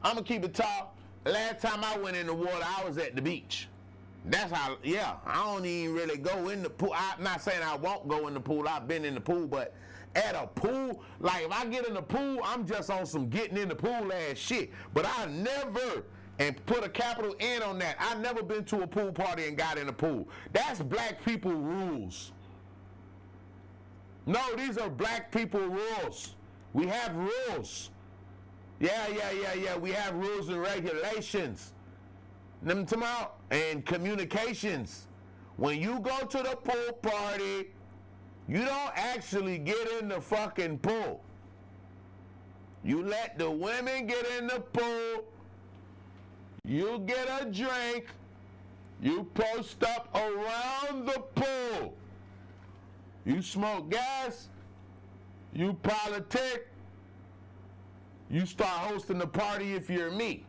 I'm gonna keep it tall. Last time I went in the water, I was at the beach. That's how, yeah, I don't even really go in the pool. I'm not saying I won't go in the pool. I've been in the pool, but at a pool, like if I get in the pool, I'm just on some getting in the pool ass shit. But I never, and put a capital N on that, I never been to a pool party and got in the pool. That's black people rules. No, these are black people rules. We have rules. Yeah. We have rules and regulations. Them come out. And communications. When you go to the pool party, you don't actually get in the fucking pool. You let the women get in the pool. You get a drink. You post up around the pool. You smoke gas. You politic. You start hosting the party if you're me.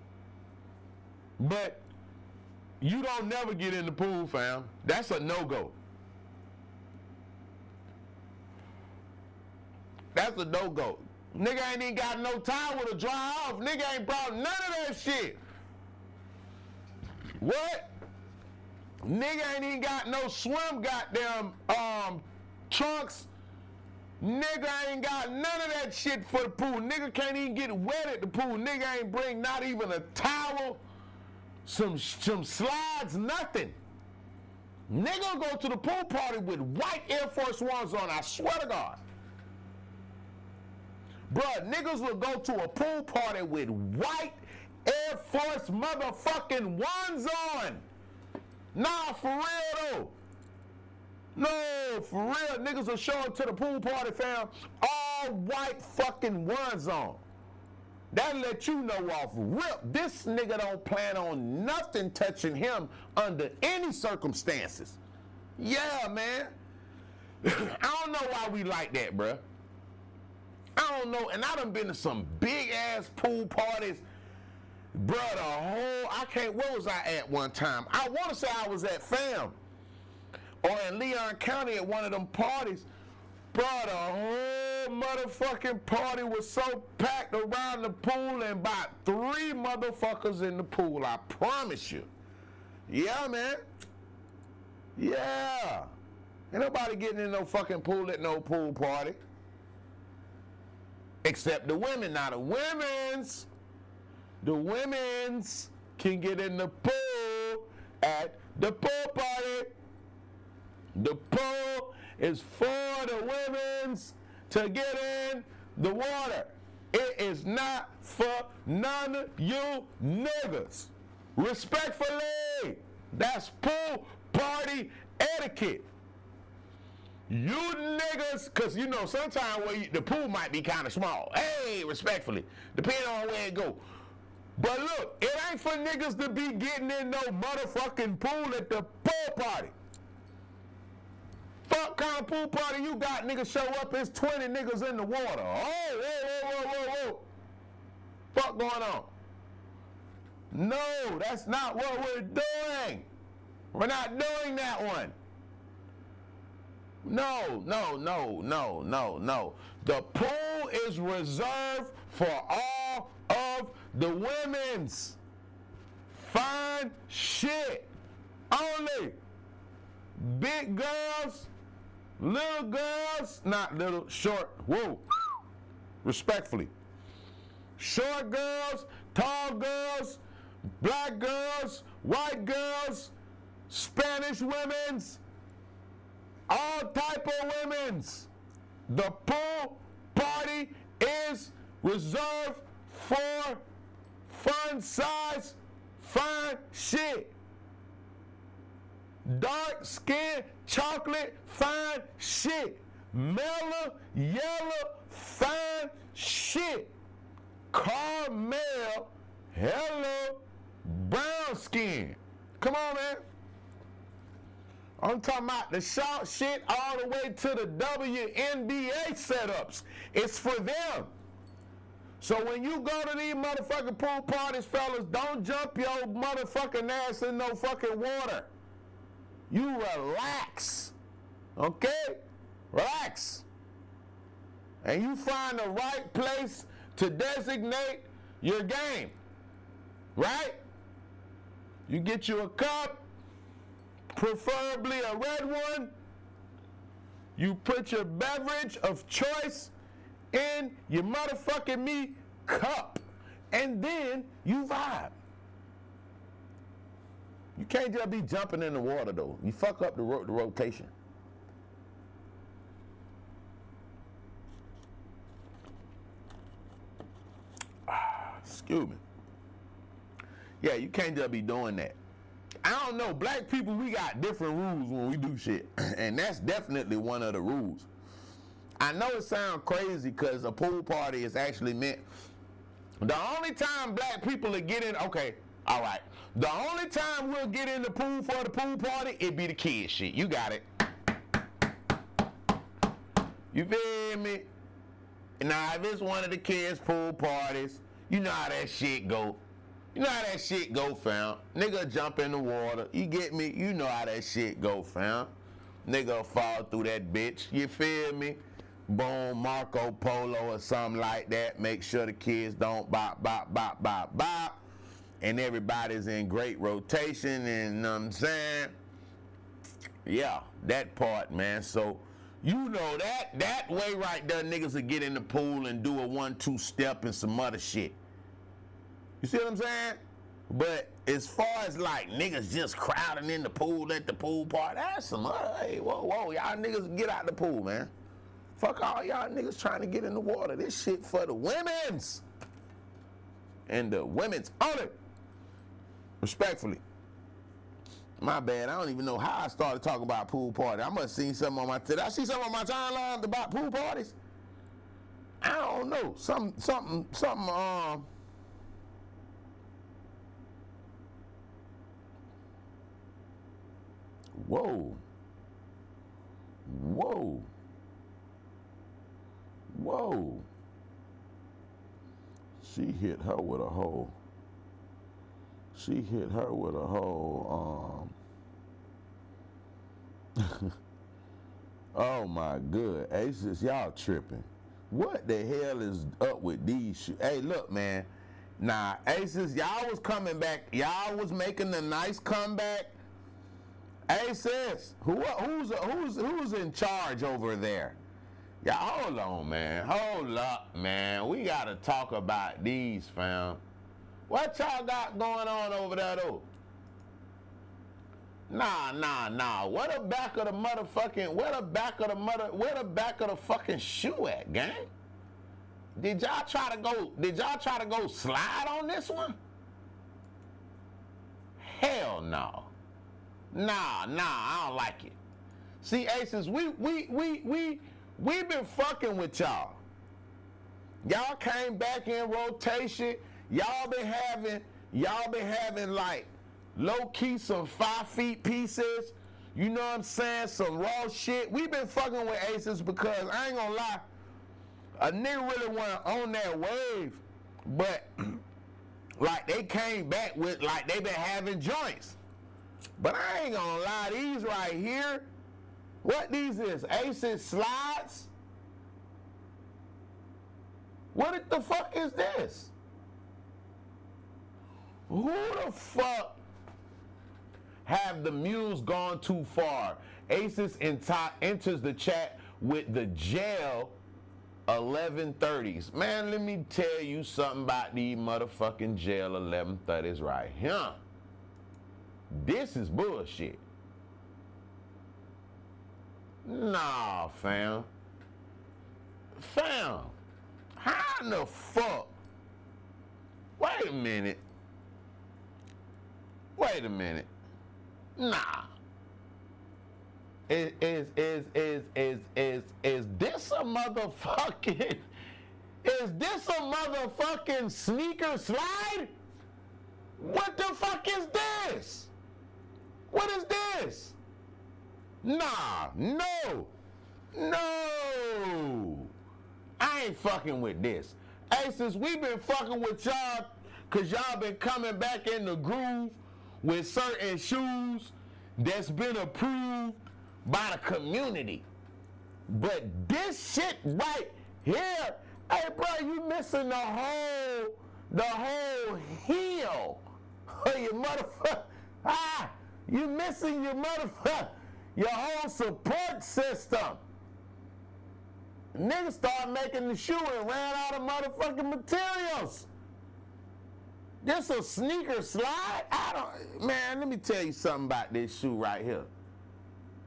But you don't never get in the pool, fam. That's a no-go. That's a no-go. Nigga ain't even got no towel to dry off. Nigga ain't brought none of that shit. What? Nigga ain't even got no swim goddamn trunks. Nigga ain't got none of that shit for the pool. Nigga can't even get wet at the pool. Nigga ain't bring not even a towel, some slides, nothing. Nigga go to the pool party with white Air Force Ones on, I swear to God. Bruh, niggas will go to a pool party with white Air Force motherfucking Ones on. Nah, for real though. No, for real, niggas will show up to the pool party, fam, all white fucking Ones on. That'll let you know off rip. This nigga don't plan on nothing touching him under any circumstances. Yeah, man. I don't know why we like that, bruh. I don't know, and I done been to some big-ass pool parties. Bruh, where was I at one time? I want to say I was at FAM. or in Leon County at one of them parties, bro, the whole motherfucking party was so packed around the pool and about 3 motherfuckers in the pool, I promise you. Yeah, man. Yeah. Ain't nobody getting in no fucking pool at no pool party. Except the women. Now the women's can get in the pool at the pool party. The pool is for the women's to get in the water. It is not for none of you niggas. Respectfully, that's pool party etiquette. You niggas, because you know sometimes the pool might be kind of small. Hey, respectfully, depending on where it go. But look, it ain't for niggas to be getting in no motherfucking pool at the pool party. Fuck kind of pool party you got, niggas show up, it's 20 niggas in the water. Oh, whoa. Fuck going on? No, that's not what we're doing. We're not doing that one. No. The pool is reserved for all of the women's. Fine shit. Only. Big girls, little girls, not little, short, whoa. Respectfully. Short girls, tall girls, black girls, white girls, Spanish women's, all type of women's. The pool party is reserved for fun size, fine shit. Dark skin, chocolate, fine shit. Mellow, yellow, fine shit. Caramel, hello, brown skin. Come on, man. I'm talking about the short shit all the way to the WNBA setups. It's for them. So when you go to these motherfucking pool parties, fellas, don't jump your motherfucking ass in no fucking water. You relax. Okay? Relax. And you find the right place to designate your game. Right? You get you a cup, preferably a red one. You put your beverage of choice in your motherfucking me cup. And then you vibe. You can't just be jumping in the water, though. You fuck up the rotation. Excuse me. Yeah, you can't just be doing that. I don't know. Black people, we got different rules when we do shit. And that's definitely one of the rules. I know it sounds crazy because a pool party is actually meant. The only time black people are getting, okay, all right. The only time we'll get in the pool for the pool party, it be the kids shit. You got it. You feel me? Now, if it's one of the kids' pool parties, you know how that shit go. You know how that shit go, fam. Nigga jump in the water. You get me? You know how that shit go, fam. Nigga fall through that bitch. You feel me? Boom, Marco Polo or something like that. Make sure the kids don't bop, bop, bop, bop, bop. And everybody's in great rotation, and you know what I'm saying? Yeah, that part, man. So, you know that way right there, niggas will get in the pool and do a 1-2 step and some other shit. You see what I'm saying? But as far as like niggas just crowding in the pool at the pool party, that's some hey, whoa, y'all niggas get out the pool, man. Fuck all y'all niggas trying to get in the water. This shit for the women's. And the women's only. Respectfully. My bad. I don't even know how I started talking about pool party. I must have seen something on my. Did I see something on my timeline about pool parties? I don't know. Something. Whoa. She hit her with a hole. Oh my good. Aces, y'all tripping. What the hell is up with these shoes? Hey, look, man. Nah, Aces, y'all was coming back. Y'all was making a nice comeback. Aces, who's in charge over there? Yeah, hold on, man. Hold up, man. We gotta talk about these, fam. What y'all got going on over there, though? Nah. Where the back of the fucking shoe at, gang? Did y'all try to go slide on this one? Hell no. Nah, I don't like it. See, Aces, we've been fucking with y'all. Y'all came back in rotation. Y'all been having like low-key some 5 feet pieces. You know what I'm saying? Some raw shit. We've been fucking with Aces because I ain't gonna lie, a nigga really wasn't on that wave, but like they came back with like they been having joints. But I ain't gonna lie, these right here, what these is? Aces slides? What the fuck is this? Who the fuck have the mules gone too far? Aces enters the chat with the jail 1130s. Man, let me tell you something about these motherfucking jail 1130s right here. This is bullshit. Nah, fam. How in the fuck? Wait a minute. Nah. Is this a motherfucking sneaker slide? What the fuck is this? What is this? Nah, no. I ain't fucking with this. Hey, since we've been fucking with y'all, cause y'all been coming back in the groove with certain shoes that's been approved by the community. But this shit right here, hey bro, you missing the whole heel of your motherfucker. You missing your whole support system. Niggas started making the shoe and ran out of motherfucking materials. This a sneaker slide? Man, let me tell you something about this shoe right here.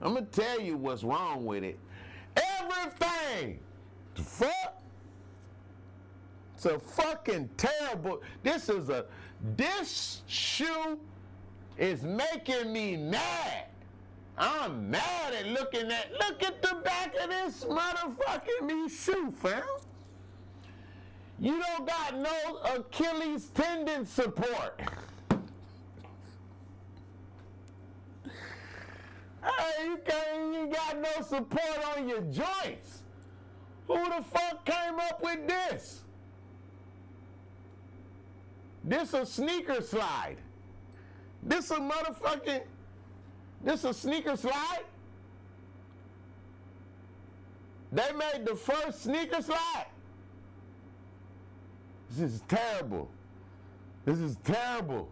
I'm gonna tell you what's wrong with it. Everything. The fuck? It's a fucking terrible. This shoe is making me mad. I'm mad at look at the back of this motherfucking shoe, fam. You don't got no Achilles tendon support. Hey, you got no support on your joints. Who the fuck came up with this? This a sneaker slide. This a sneaker slide? They made the first sneaker slide. This is terrible.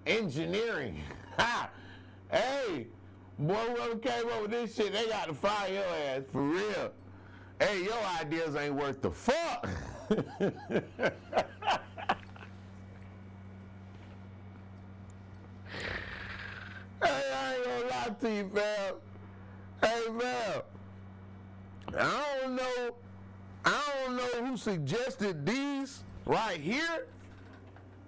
Engineering. Hey, boy, whoever came up with this shit, they got to fire your ass, for real. Hey, your ideas ain't worth the fuck. Hey, I ain't gonna lie to you, fam. Hey, fam. I don't know who suggested these right here,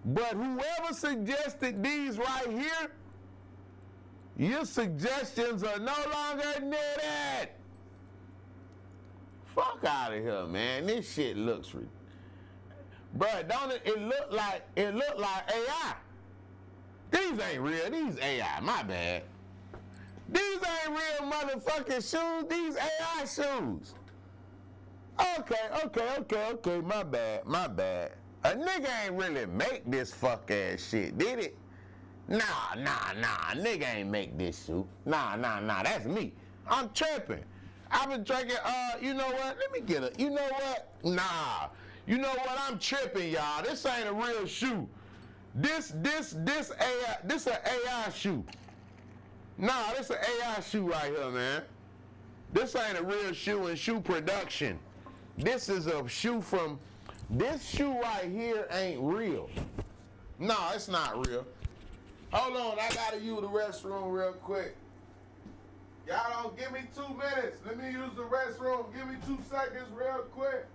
but whoever suggested these right here, your suggestions are no longer needed. Fuck out of here, man. This shit looks bruh, don't it look like AI? These ain't real. These AI. My bad. These ain't real motherfucking shoes. These AI shoes. Okay. My bad. A nigga ain't really make this fuck ass shit, did it? Nah, nigga ain't make this shoe. Nah, that's me. I'm tripping. I've been drinking, you know what? Let me get a, you know what? Nah. You know what? I'm tripping, y'all. This ain't a real shoe. This AI, this an AI shoe. Nah, this an AI shoe right here, man. This ain't a real shoe in shoe production. This is a shoe from, this shoe right here ain't real. Nah, it's not real. Hold on, I gotta use the restroom real quick. Y'all don't give me 2 minutes. Let me use the restroom. Give me 2 seconds real quick.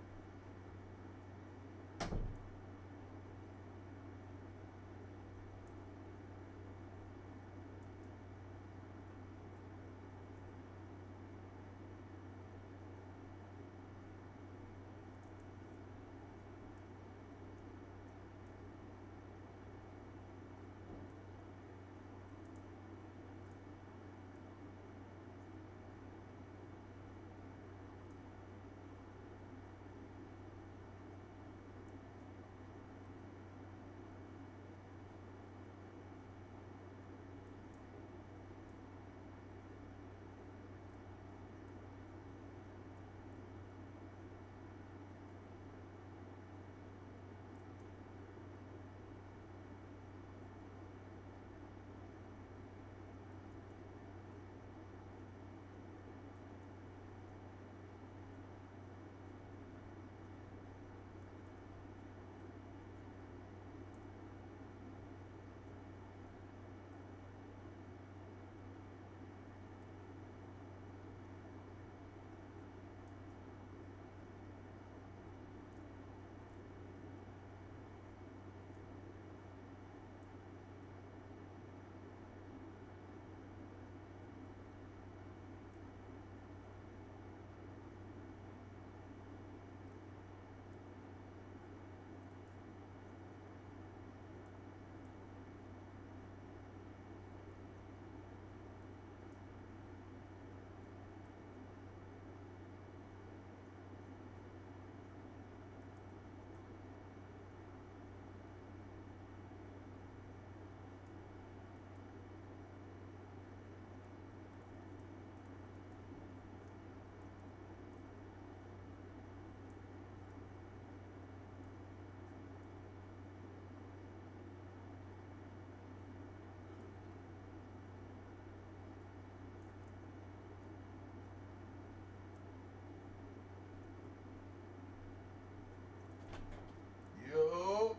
Yo,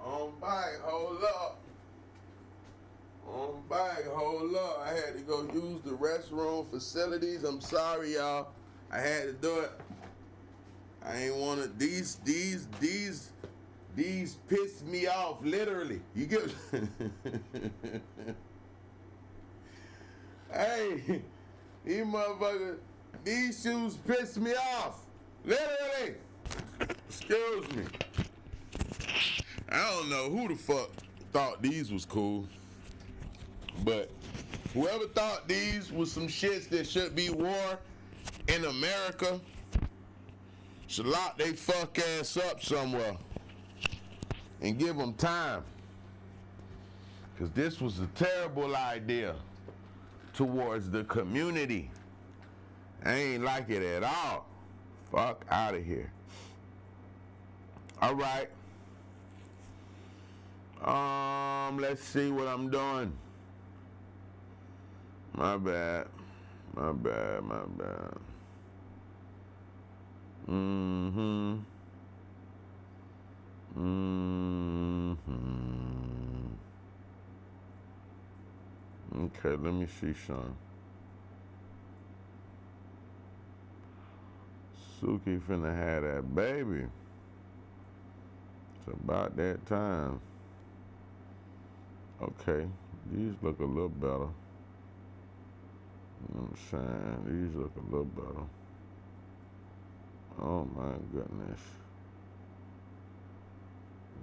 I'm back, hold up. I had to go use the restroom facilities. I'm sorry, y'all. I had to do it. I ain't wanna, these piss me off, literally. You get, hey, these motherfuckers, these shoes piss me off, literally. Excuse me. I don't know who the fuck thought these was cool, but whoever thought these was some shits that should be wore in America should lock they fuck ass up somewhere and give them time. Because this was a terrible idea towards the community. I ain't like it at all. Fuck out of here. All right. Let's see what I'm doing. My bad. Okay, let me see, Sean. Suki finna have that baby. It's about that time. Okay, these look a little better. You know what I'm saying? These look a little better. Oh my goodness.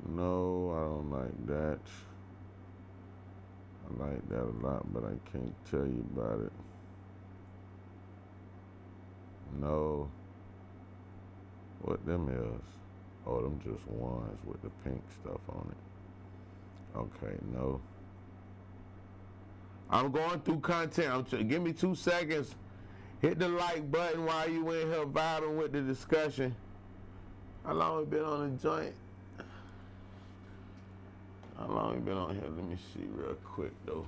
No, I don't like that. I like that a lot, but I can't tell you about it. No. What them is? Oh, them just ones with the pink stuff on it. Okay, no. I'm going through content. Give me 2 seconds. Hit the like button while you in here vibing with the discussion. How long we been on the joint? How long we been on here? Let me see real quick though.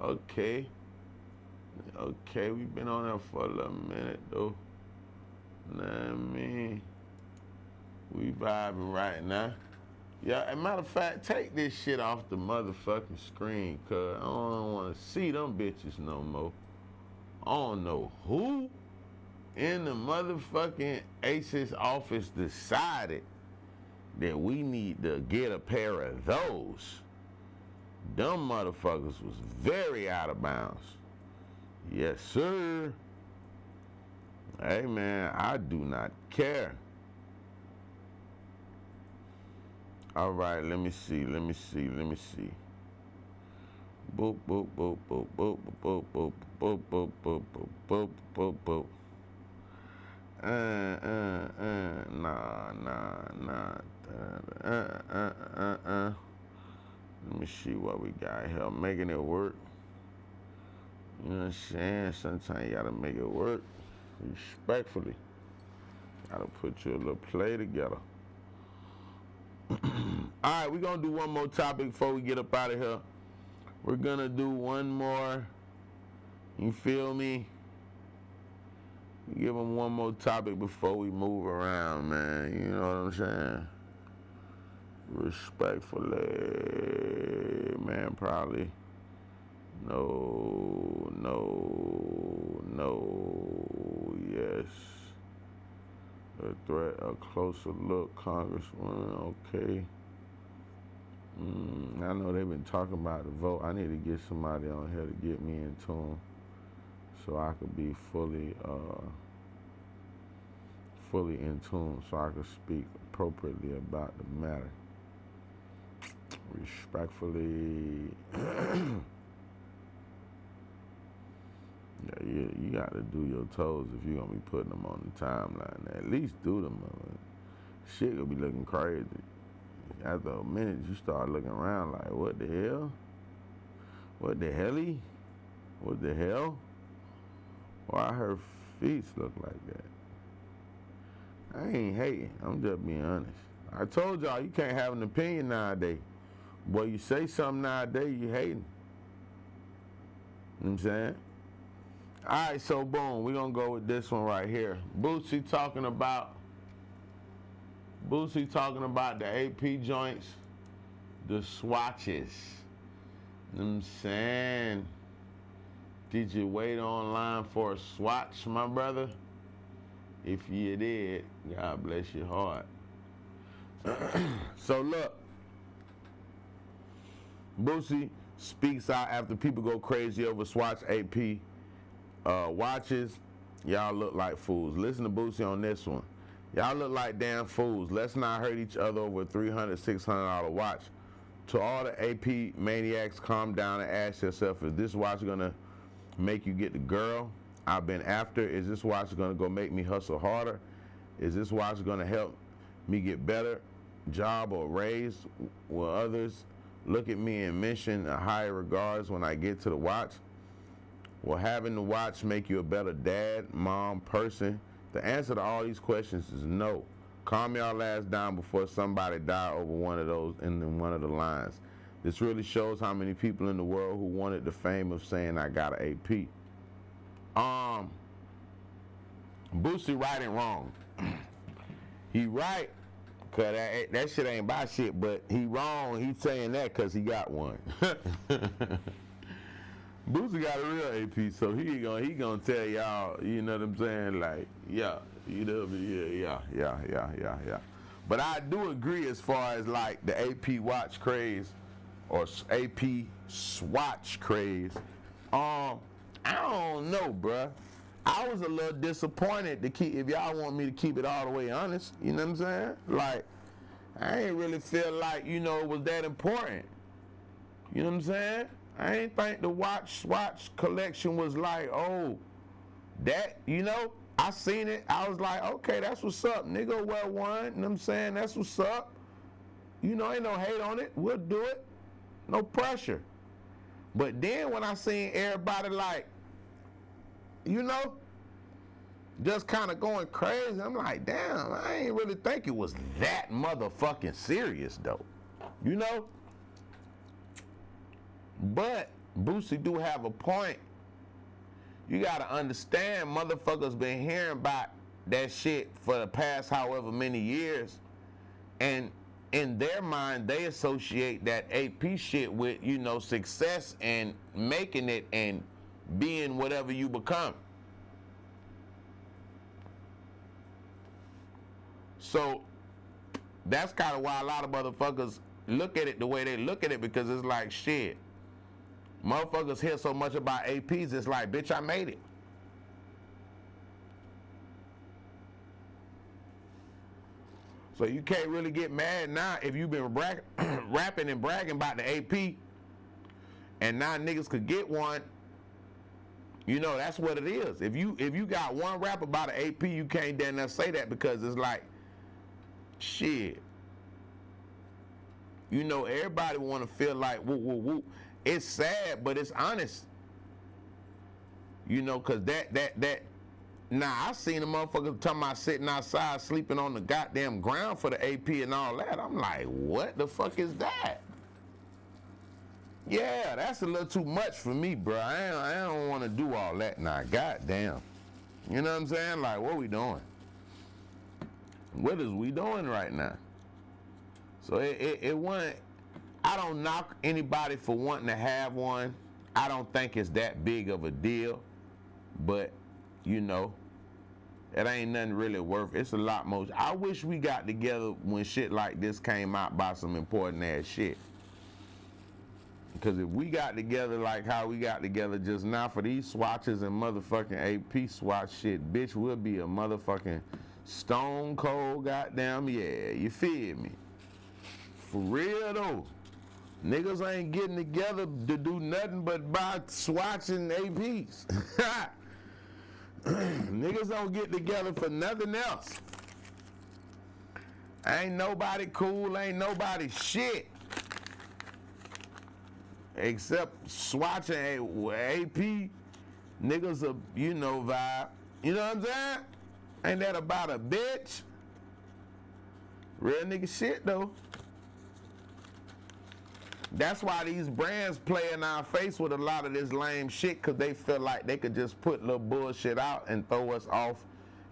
Okay. Okay, we've been on there for a little minute though. Nah, I mean, we vibing right now. Yeah, as a matter of fact, take this shit off the motherfucking screen, cuz I don't want to see them bitches no more. I don't know who in the motherfucking ACES office decided that we need to get a pair of those. Them motherfuckers was very out of bounds. Yes, sir. Hey, man, I do not care. All right, let me see. Boop, boop, boop, boop, boop, boop, boop, boop, boop, boop, boop, boop, boop. Let me see what we got here. Making it work. You know what I'm saying? Sometimes you gotta make it work. Respectfully. Gotta put you a little play together. Alright, we're gonna do one more topic before we get up out of here. We're gonna do one more. You feel me? Give them one more topic before we move around, man. You know what I'm saying? Respectfully, man, probably. No, yes. A threat, a closer look, Congresswoman, okay. I know they've been talking about the vote. I need to get somebody on here to get me in tune so I could be fully in tune so I could speak appropriately about the matter. Respectfully. Yeah, you got to do your toes if you're going to be putting them on the timeline. At least do them. Shit gonna be looking crazy. After a minute, you start looking around like, what the hell? What the helly? What the hell? Why her feet look like that? I ain't hating. I'm just being honest. I told y'all you can't have an opinion nowadays. Boy, you say something nowadays, you hating. You know what I'm saying? All right, so boom, we're going to go with this one right here. Boosie talking about the AP joints, the swatches. You know what I'm saying? Did you wait online for a swatch, my brother? If you did, God bless your heart. So look, Boosie speaks out after people go crazy over Swatch AP watches. Y'all look like fools. Listen to Boosie on this one. Y'all look like damn fools. Let's not hurt each other over a $300, $600 watch. To all the AP maniacs, calm down and ask yourself, is this watch gonna make you get the girl I've been after? Is this watch gonna go make me hustle harder? Is this watch gonna help me get better job or raise? Will others look at me and mention a higher regards when I get to the watch? Will having the watch make you a better dad, mom, person? The answer to all these questions is no. Calm y'all ass down before somebody die over one of those in one of the lines. This really shows how many people in the world who wanted the fame of saying I got an AP. Boosie right and wrong. He right, cause that shit ain't about shit, but he wrong. He's saying that cause he got one. Boosie got a real AP, so he gonna tell y'all, you know what I'm saying? Like, yeah, you know, yeah. But I do agree as far as like the AP watch craze or AP swatch craze. I don't know, bruh. I was a little disappointed to keep, if y'all want me to keep it all the way honest, you know what I'm saying? Like, I ain't really feel like, you know, it was that important. You know what I'm saying? I ain't think the swatch collection was like, oh, that, you know, I seen it. I was like, okay, that's what's up. Nigga wear one, you know what I'm saying? That's what's up. You know, ain't no hate on it. We'll do it. No pressure. But then when I seen everybody like, you know, just kind of going crazy, I'm like, damn, I ain't really think it was that motherfucking serious though. You know? But Boosie do have a point. You gotta understand, motherfuckers been hearing about that shit for the past however many years, and in their mind they associate that AP shit with, you know, success and making it and being whatever you become. So that's kind of why a lot of motherfuckers look at it the way they look at it, because it's like, shit, motherfuckers hear so much about APs, it's like, bitch, I made it. So you can't really get mad now if you've been rapping and bragging about the AP, and now niggas could get one. You know, that's what it is. If you got one rap about an AP, you can't damn near say that, because it's like, shit. You know, everybody want to feel like woo woo woo. It's sad, but it's honest. You know, cause that. Nah, I seen a motherfucker talking about sitting outside sleeping on the goddamn ground for the AP and all that. I'm like, what the fuck is that? Yeah, that's a little too much for me, bro. I don't want to do all that now. Goddamn. You know what I'm saying? Like, what we doing? What is we doing right now? So it wasn't. I don't knock anybody for wanting to have one. I don't think it's that big of a deal, but you know, it ain't nothing really worth. It's a lot more. I wish we got together when shit like this came out by some important ass shit. Because if we got together like how we got together just now for these swatches and motherfucking AP swatch shit, bitch, we'll be a motherfucking stone cold goddamn, yeah, you feel me? For real though. Niggas ain't getting together to do nothing but buy swatching APs. Niggas don't get together for nothing else. Ain't nobody cool, ain't nobody shit. Except swatching AP, niggas a, you know, vibe. You know what I'm saying? Ain't that about a bitch? Real nigga shit though. That's why these brands play in our face with a lot of this lame shit, because they feel like they could just put little bullshit out and throw us off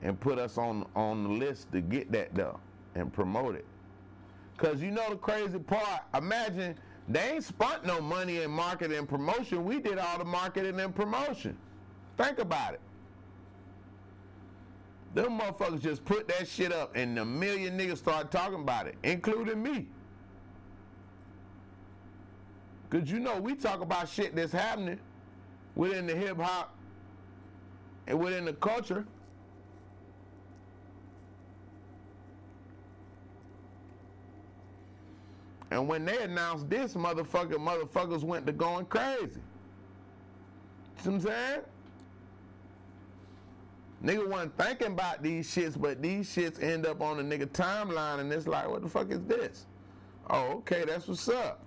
and put us on the list to get that though and promote it. Because you know the crazy part, imagine they ain't spent no money in marketing and promotion. We did all the marketing and promotion. Think about it. Them motherfuckers just put that shit up and a million niggas started talking about it, including me. Because you know, we talk about shit that's happening within the hip hop and within the culture. And when they announced this, motherfuckers went to going crazy. See what I'm saying? Nigga wasn't thinking about these shits, but these shits end up on the nigga timeline, and it's like, what the fuck is this? Oh, okay, that's what's up.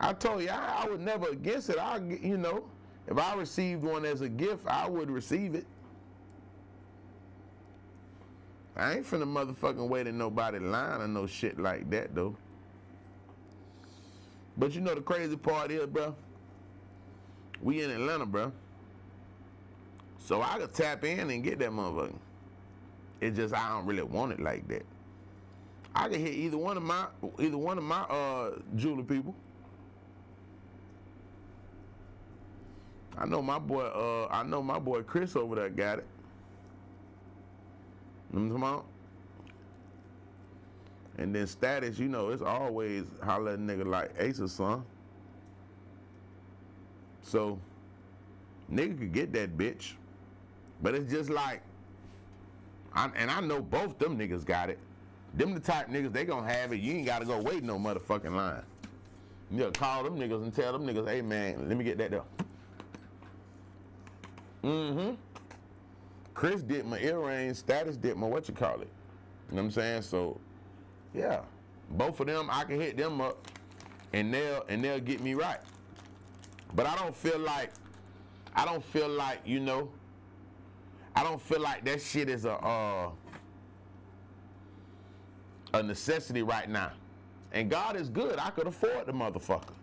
I told you, I was never against it. You know, if I received one as a gift, I would receive it. I ain't finna motherfucking wait in nobody line or no shit like that, though. But you know the crazy part is, bro, we in Atlanta, bro. So I could tap in and get that motherfucker. It's just I don't really want it like that. I could hit either one of my jeweler people. I know my boy Chris over there got it. You know what I'm talking about? And then Status, you know, it's always holler at a nigga like Ace or son. So, nigga could get that bitch. But it's just like, I know both them niggas got it. Them the type niggas, they gonna have it. You ain't gotta go wait no motherfucking line. You gotta call them niggas and tell them niggas, hey man, let me get that though. Mm-hmm. Chris did my earrings, Status did my what you call it. You know what I'm saying? So, yeah. Both of them, I can hit them up, and they'll get me right. But I don't feel like, you know, I don't feel like that shit is a necessity right now. And God is good. I could afford the motherfucker.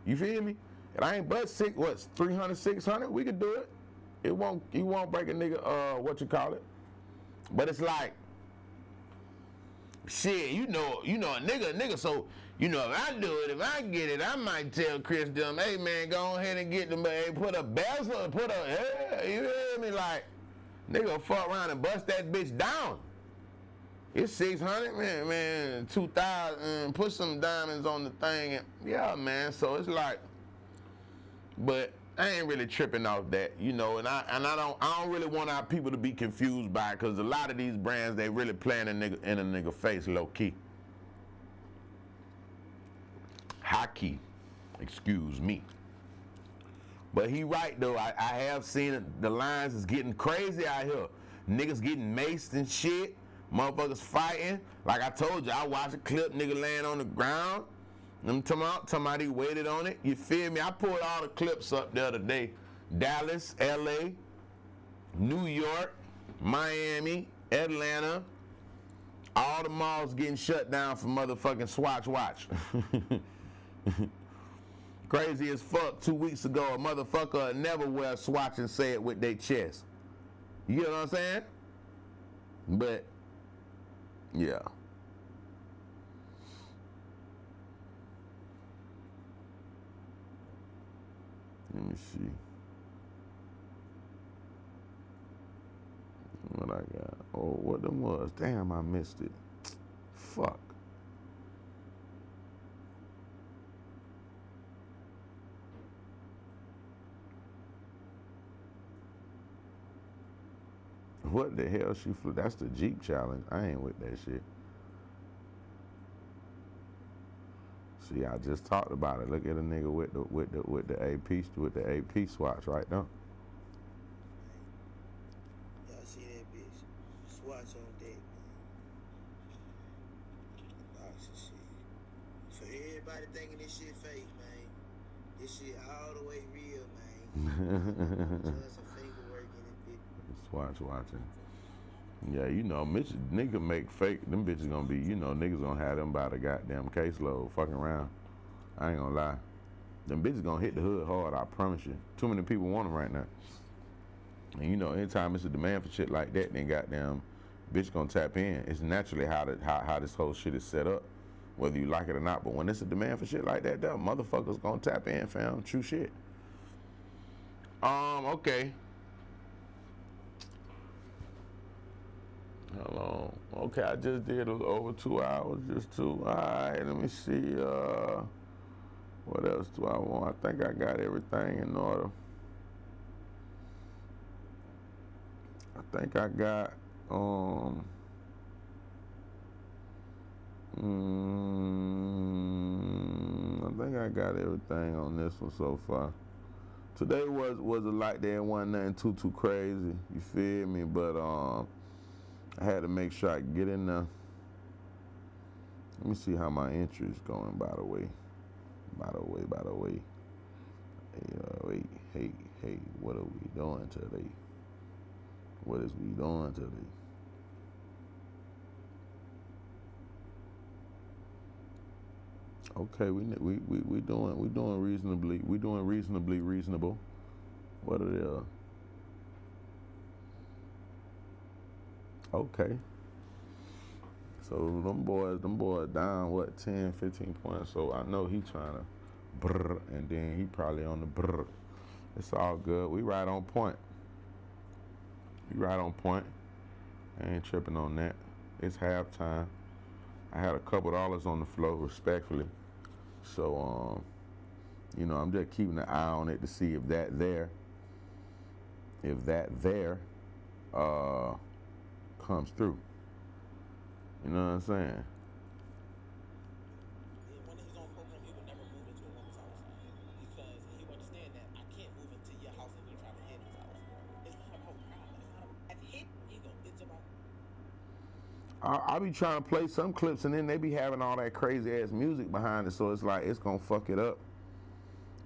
You feel me? And I ain't but 300, 600. We could do it. You won't break a nigga, what you call it. But it's like, shit, you know a nigga. So, you know, if I do it, if I get it, I might tell Chris them, hey man, go ahead and get them, hey, put a bezel, you hear me? Like, nigga fuck around and bust that bitch down. It's 600, man, 2,000, put some diamonds on the thing, and yeah, man. So it's like, but I ain't really tripping off that, you know, and I don't really want our people to be confused by it, because a lot of these brands, they really playing in a nigga face low key. High key, excuse me. But he right though, I have seen it, the lines is getting crazy out here. Niggas getting maced and shit. Motherfuckers fighting. Like I told you, I watched a clip, nigga laying on the ground. Them somebody waited on it. You feel me? I pulled all the clips up the other day. Dallas, LA, New York, Miami, Atlanta. All the malls getting shut down for motherfucking Swatch Watch. Crazy as fuck. 2 weeks ago, a motherfucker never wear a Swatch and say it with their chest. You know what I'm saying? But yeah. Let me see. What I got? Oh, what them was? Damn, I missed it. Fuck. What the hell she flew? That's the Jeep challenge. I ain't with that shit. See, I just talked about it. Look at a nigga with the AP swatch right now. Y'all see that bitch? Swatch on deck, man. Box of shit. For everybody thinking this shit fake, man. This shit all the way real, man. Just some finger work in it, bitch. Swatch watching. Yeah, you know, nigga make fake. Them bitches gonna be, you know, niggas gonna have them by the goddamn caseload fucking around. I ain't gonna lie. Them bitches gonna hit the hood hard, I promise you. Too many people want them right now. And you know, anytime it's a demand for shit like that, then goddamn, bitch gonna tap in. It's naturally how this whole shit is set up, whether you like it or not. But when it's a demand for shit like that, them motherfuckers gonna tap in, fam. True shit. Okay. How long? Okay, I just did over 2 hours, just two. All right, let me see. What else do I want? I think I got everything in order. I think I got I think I got everything on this one so far. Today was a light day and wasn't nothing too crazy. You feel me? But I had to make sure I get in there. Let me see how my entry is going, by the way. Hey, what are we doing today? What is we doing today? Okay, we doing reasonably reasonable. What are they? Okay. So them boys down what 10, 15 points. So I know he trying to brr, and then he probably on the brr. It's all good. We right on point. I ain't tripping on that. It's halftime. I had a couple dollars on the floor, respectfully. So you know, I'm just keeping an eye on it to see if that there comes through. You know what I'm saying? When he was on program, he would never move into a woman's house because he would understand that I can't move into your house and you try to hit his house. It's not about crime. It's not about hit. It's about. I be trying to play some clips and then they be having all that crazy ass music behind it, so it's like it's gonna fuck it up.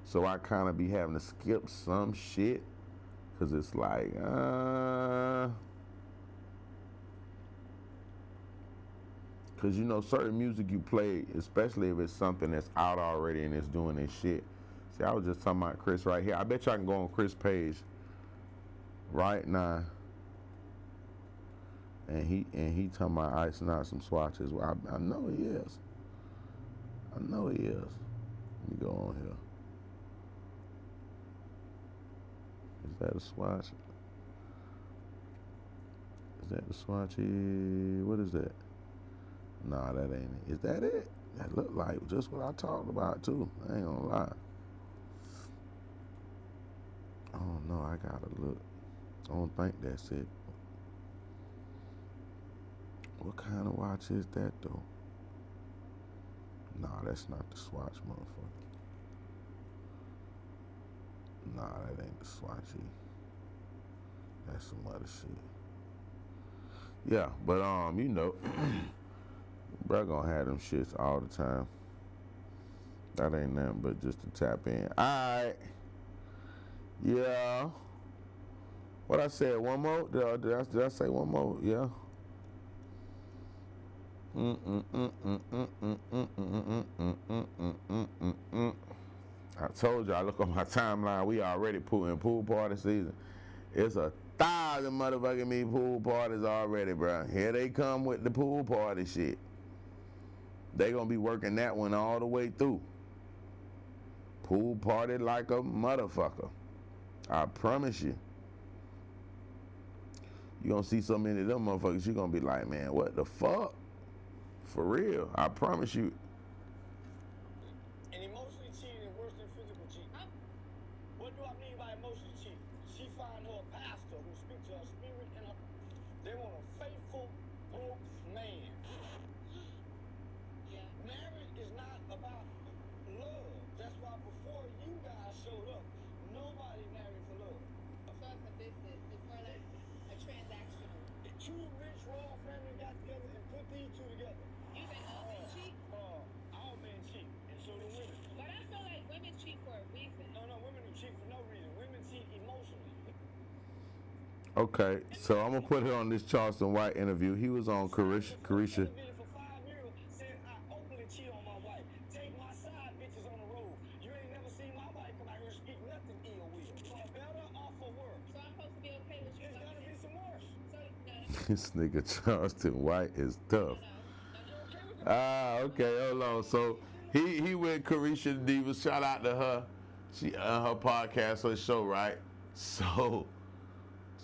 So I kind of be having to skip some shit, cause it's like, cause you know certain music you play, especially if it's something that's out already and it's doing this shit. See, I was just talking about Chris right here. I bet y'all can go on Chris' page right now. And he talking about icing out some swatches. Well, I know he is. I know he is. Let me go on here. Is that a swatch? Is that the swatchy? What is that? Nah, that ain't it. Is that it? That look like just what I talked about too. I ain't gonna lie. Oh no, I gotta look. I don't think that's it. What kind of watch is that though? Nah, that's not the swatch, motherfucker. Nah, that ain't the swatchy. That's some other shit. Yeah, but you know, bro gonna have them shits all the time. That ain't nothing but just to tap in. Alright. Yeah. What I said, one more? Did I say one more? Yeah. I told you, I look on my timeline, we already in pool party season. It's 1,000 motherfucking me pool parties already, bro. Here they come with the pool party shit. They gonna be working that one all the way through. Pool party like a motherfucker. I promise you. You gonna see so many of them motherfuckers, you gonna be like, man, what the fuck? For real, I promise you. And emotionally cheating is worse than physical cheating. What do I mean by emotionally cheating? She find her a pastor who speaks to her spirit and her. They want a faithful, broke man. Yeah. Marriage is not about love. That's why before you guys showed up, nobody married for love. So it's a business. It's more like a transactional. The two rich royal families got together and put these two together. You think all men cheat? All men cheat, and so do women. But I feel like women cheat for a reason. No, women don't cheat for no reason. Women cheat emotionally. Okay, so I'm gonna put her on this Charleston White interview. He was on Carisha. For 5 years, said I openly cheat on my wife. Take my side bitches on the road. You ain't never seen my wife come out here and speak nothing ill will. For better or for worse. So I'm supposed to be okay with you. It's gotta be some worse. So This nigga Charleston White is tough. Okay, hold on. So he went Carisha the Diva. Shout out to her. She her podcast, her show, right? So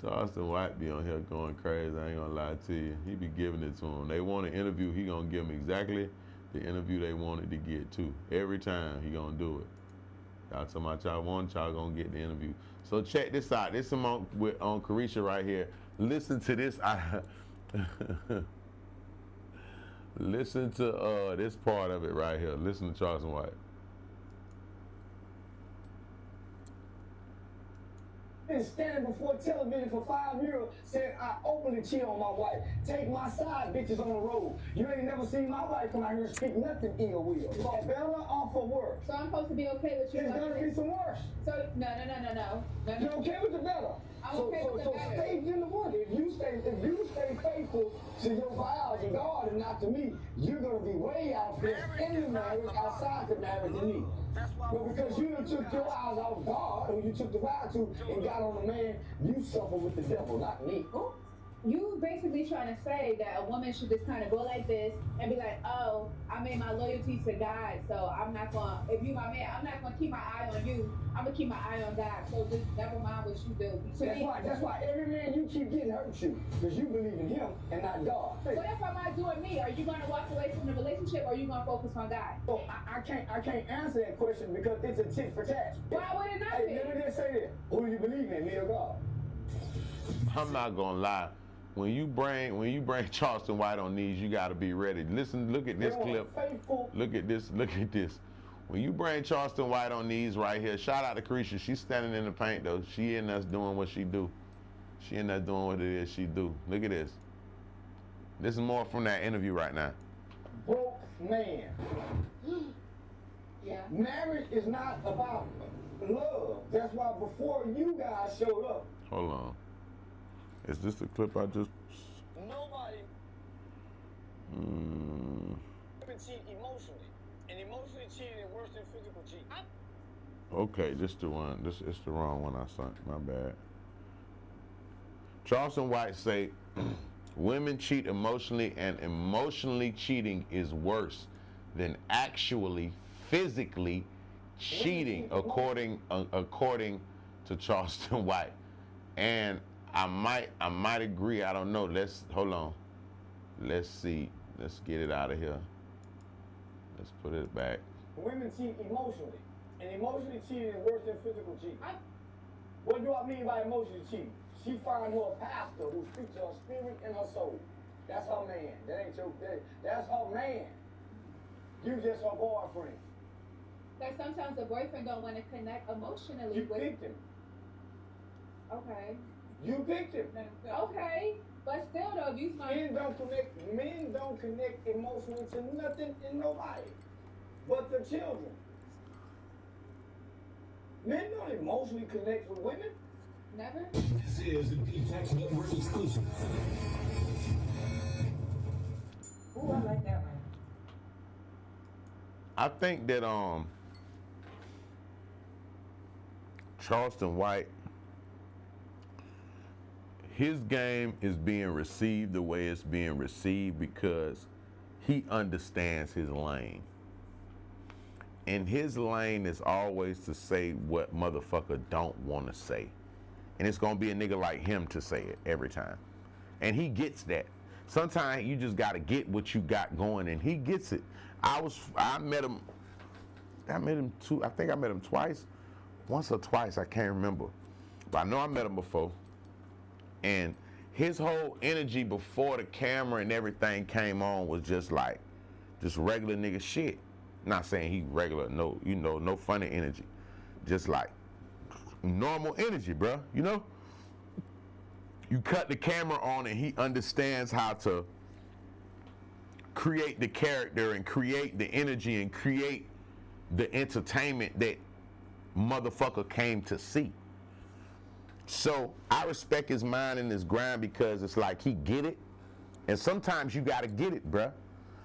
Charleston White be on here going crazy. I ain't gonna lie to you. He be giving it to them. They want an interview, he gonna give them exactly the interview they wanted to get to. Every time he gonna do it. Y'all talking about y'all want, y'all gonna get the interview. So check this out. This is on Carisha right here. Listen to this. Listen to this part of it right here. Listen to Charleston White. Been standing before television for 5 years, said I openly cheat on my wife. Take my side bitches on the road. You ain't never seen my wife come out here and speak nothing ill will. For better or for worse. So I'm supposed to be okay with you. It's gonna be some worse. So no. You okay with the better? I'm okay with the better. So stay in the word. If you stay faithful to your vows and God and not to me, you're gonna be way out there in the marriage, outside the marriage to me. But because you took your eyes off God, or you took the vow to and got on the man, you suffer with the devil, not me. You basically trying to say that a woman should just kind of go like this and be like, oh, I made my loyalty to God, so I'm not going to, if you my man, I'm not going to keep my eye on you. I'm going to keep my eye on God, so just never mind what you do. So that's why every man you keep getting hurt you, because you believe in him and not God. So if I'm not doing me, are you going to walk away from the relationship, or are you going to focus on God? Well, I can't answer that question because it's a tit for tat. Why would it not be? Let me just say this. Who do you believe in, me or God? I'm not gonna lie. When you bring Charleston White on these, you gotta be ready. Listen, look at this clip. Look at this. When you bring Charleston White on these right here, shout out to Carisha. She's standing in the paint though. She in us doing what she do. She in there doing what it is she do. Look at this. This is more from that interview right now. Broke man. Yeah. Marriage is not about love. That's why before you guys showed up. Hold on. Is this the clip I just... Nobody cheat emotionally. And emotionally cheating is worse than physical cheating. Okay, this the one. This is the wrong one I sent. My bad. Charleston White say, women cheat emotionally, and emotionally cheating is worse than actually physically cheating, according to Charleston White. And I might agree. I don't know. Hold on. Let's see. Let's get it out of here. Let's put it back. Women cheat emotionally. And emotionally cheating is worse than physical cheating. What do I mean by emotionally cheating? She find her a pastor who speaks to her spirit and her soul. That's her man. That ain't your that's her man. You just her boyfriend. Like sometimes the boyfriend don't want to connect emotionally You with. picked him. Okay. You picked him. Okay. But still though, these Men don't connect emotionally to nothing and nobody but the children. Men don't emotionally connect with women. Never. This is a QJac Network exclusive. Ooh, I like that one. I think that Charleston White, his game is being received the way it's being received because he understands his lane. And his lane is always to say what motherfucker don't want to say. And it's going to be a nigga like him to say it every time. And he gets that. Sometimes you just got to get what you got going, and he gets it. I met him twice. Once or twice, I can't remember. But I know I met him before. And his whole energy before the camera and everything came on was just regular nigga shit. Not saying he regular, no funny energy. Just like normal energy, bruh, you know? You cut the camera on and he understands how to create the character and create the energy and create the entertainment that motherfucker came to see. So I respect his mind and his grind because it's like he get it. And sometimes you gotta get it, bruh.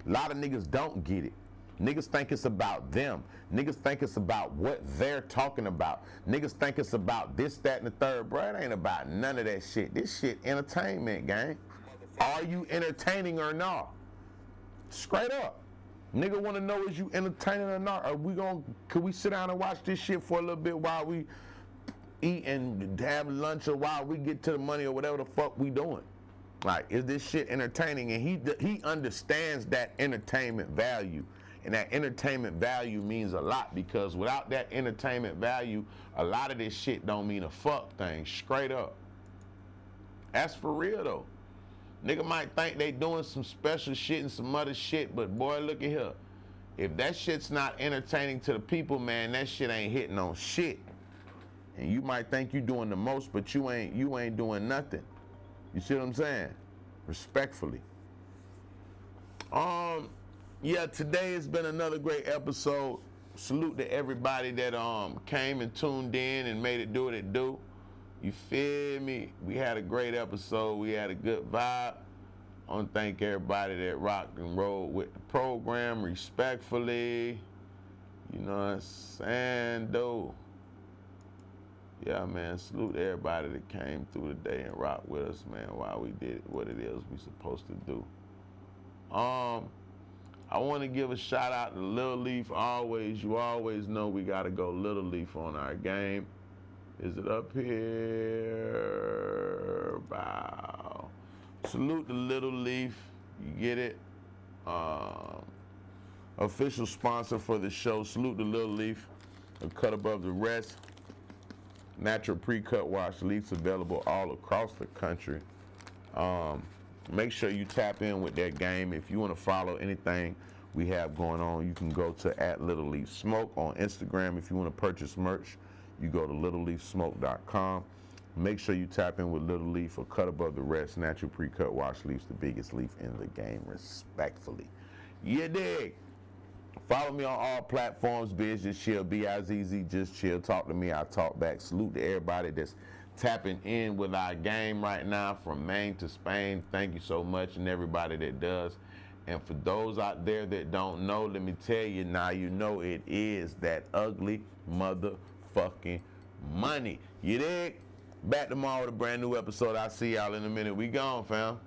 A lot of niggas don't get it. Niggas think it's about them. Niggas think it's about what they're talking about. Niggas think it's about this, that, and the third. Bro, it ain't about none of that shit. This shit entertainment, gang. Are you entertaining or not? Straight up. Nigga wanna know, is you entertaining or not? Could we sit down and watch this shit for a little bit while we eat and have lunch or while we get to the money or whatever the fuck we doing? Like, is this shit entertaining? And he understands that entertainment value. And that entertainment value means a lot because without that entertainment value, a lot of this shit don't mean a fuck thing, straight up. That's for real though. Nigga might think they doing some special shit and some other shit, but boy, look at here. If that shit's not entertaining to the people, man, that shit ain't hitting on shit. And you might think you doing the most, but you ain't doing nothing. You see what I'm saying? Respectfully. Yeah, today has been another great episode. Salute to everybody that came and tuned in and made it do what it do. You feel me? We had a great episode. We had a good vibe. I want to thank everybody that rocked and rolled with the program respectfully. You know what I'm saying, though? Yeah, man, salute to everybody that came through today and rocked with us, man, while we did what it is we supposed to do. I want to give a shout out to Little Leaf. You always know we got to go Little Leaf on our game. Is it up here? Bow. Salute to Little Leaf. You get it? Official sponsor for the show. Salute to Little Leaf. A cut above the rest. Natural pre-cut wash leaves available all across the country. Make sure you tap in with that game. If you want to follow anything we have going on, you can go to @LittleLeafSmoke on Instagram. If you want to purchase merch, you go to littleleafsmoke.com. Make sure you tap in with Little Leaf or Cut Above the Rest. Natural pre-cut wash leaves, the biggest leaf in the game, respectfully. You dig? Follow me on all platforms, Bizzjustchill, B-I-Z-Z, just chill. Talk to me, I talk back. Salute to everybody that's tapping in with our game right now from Maine to Spain. Thank you so much, and everybody that does. And for those out there that don't know, let me tell you, now you know it is that ugly motherfucking money. You dig? Back tomorrow with a brand new episode. I'll see y'all in a minute. We gone, fam.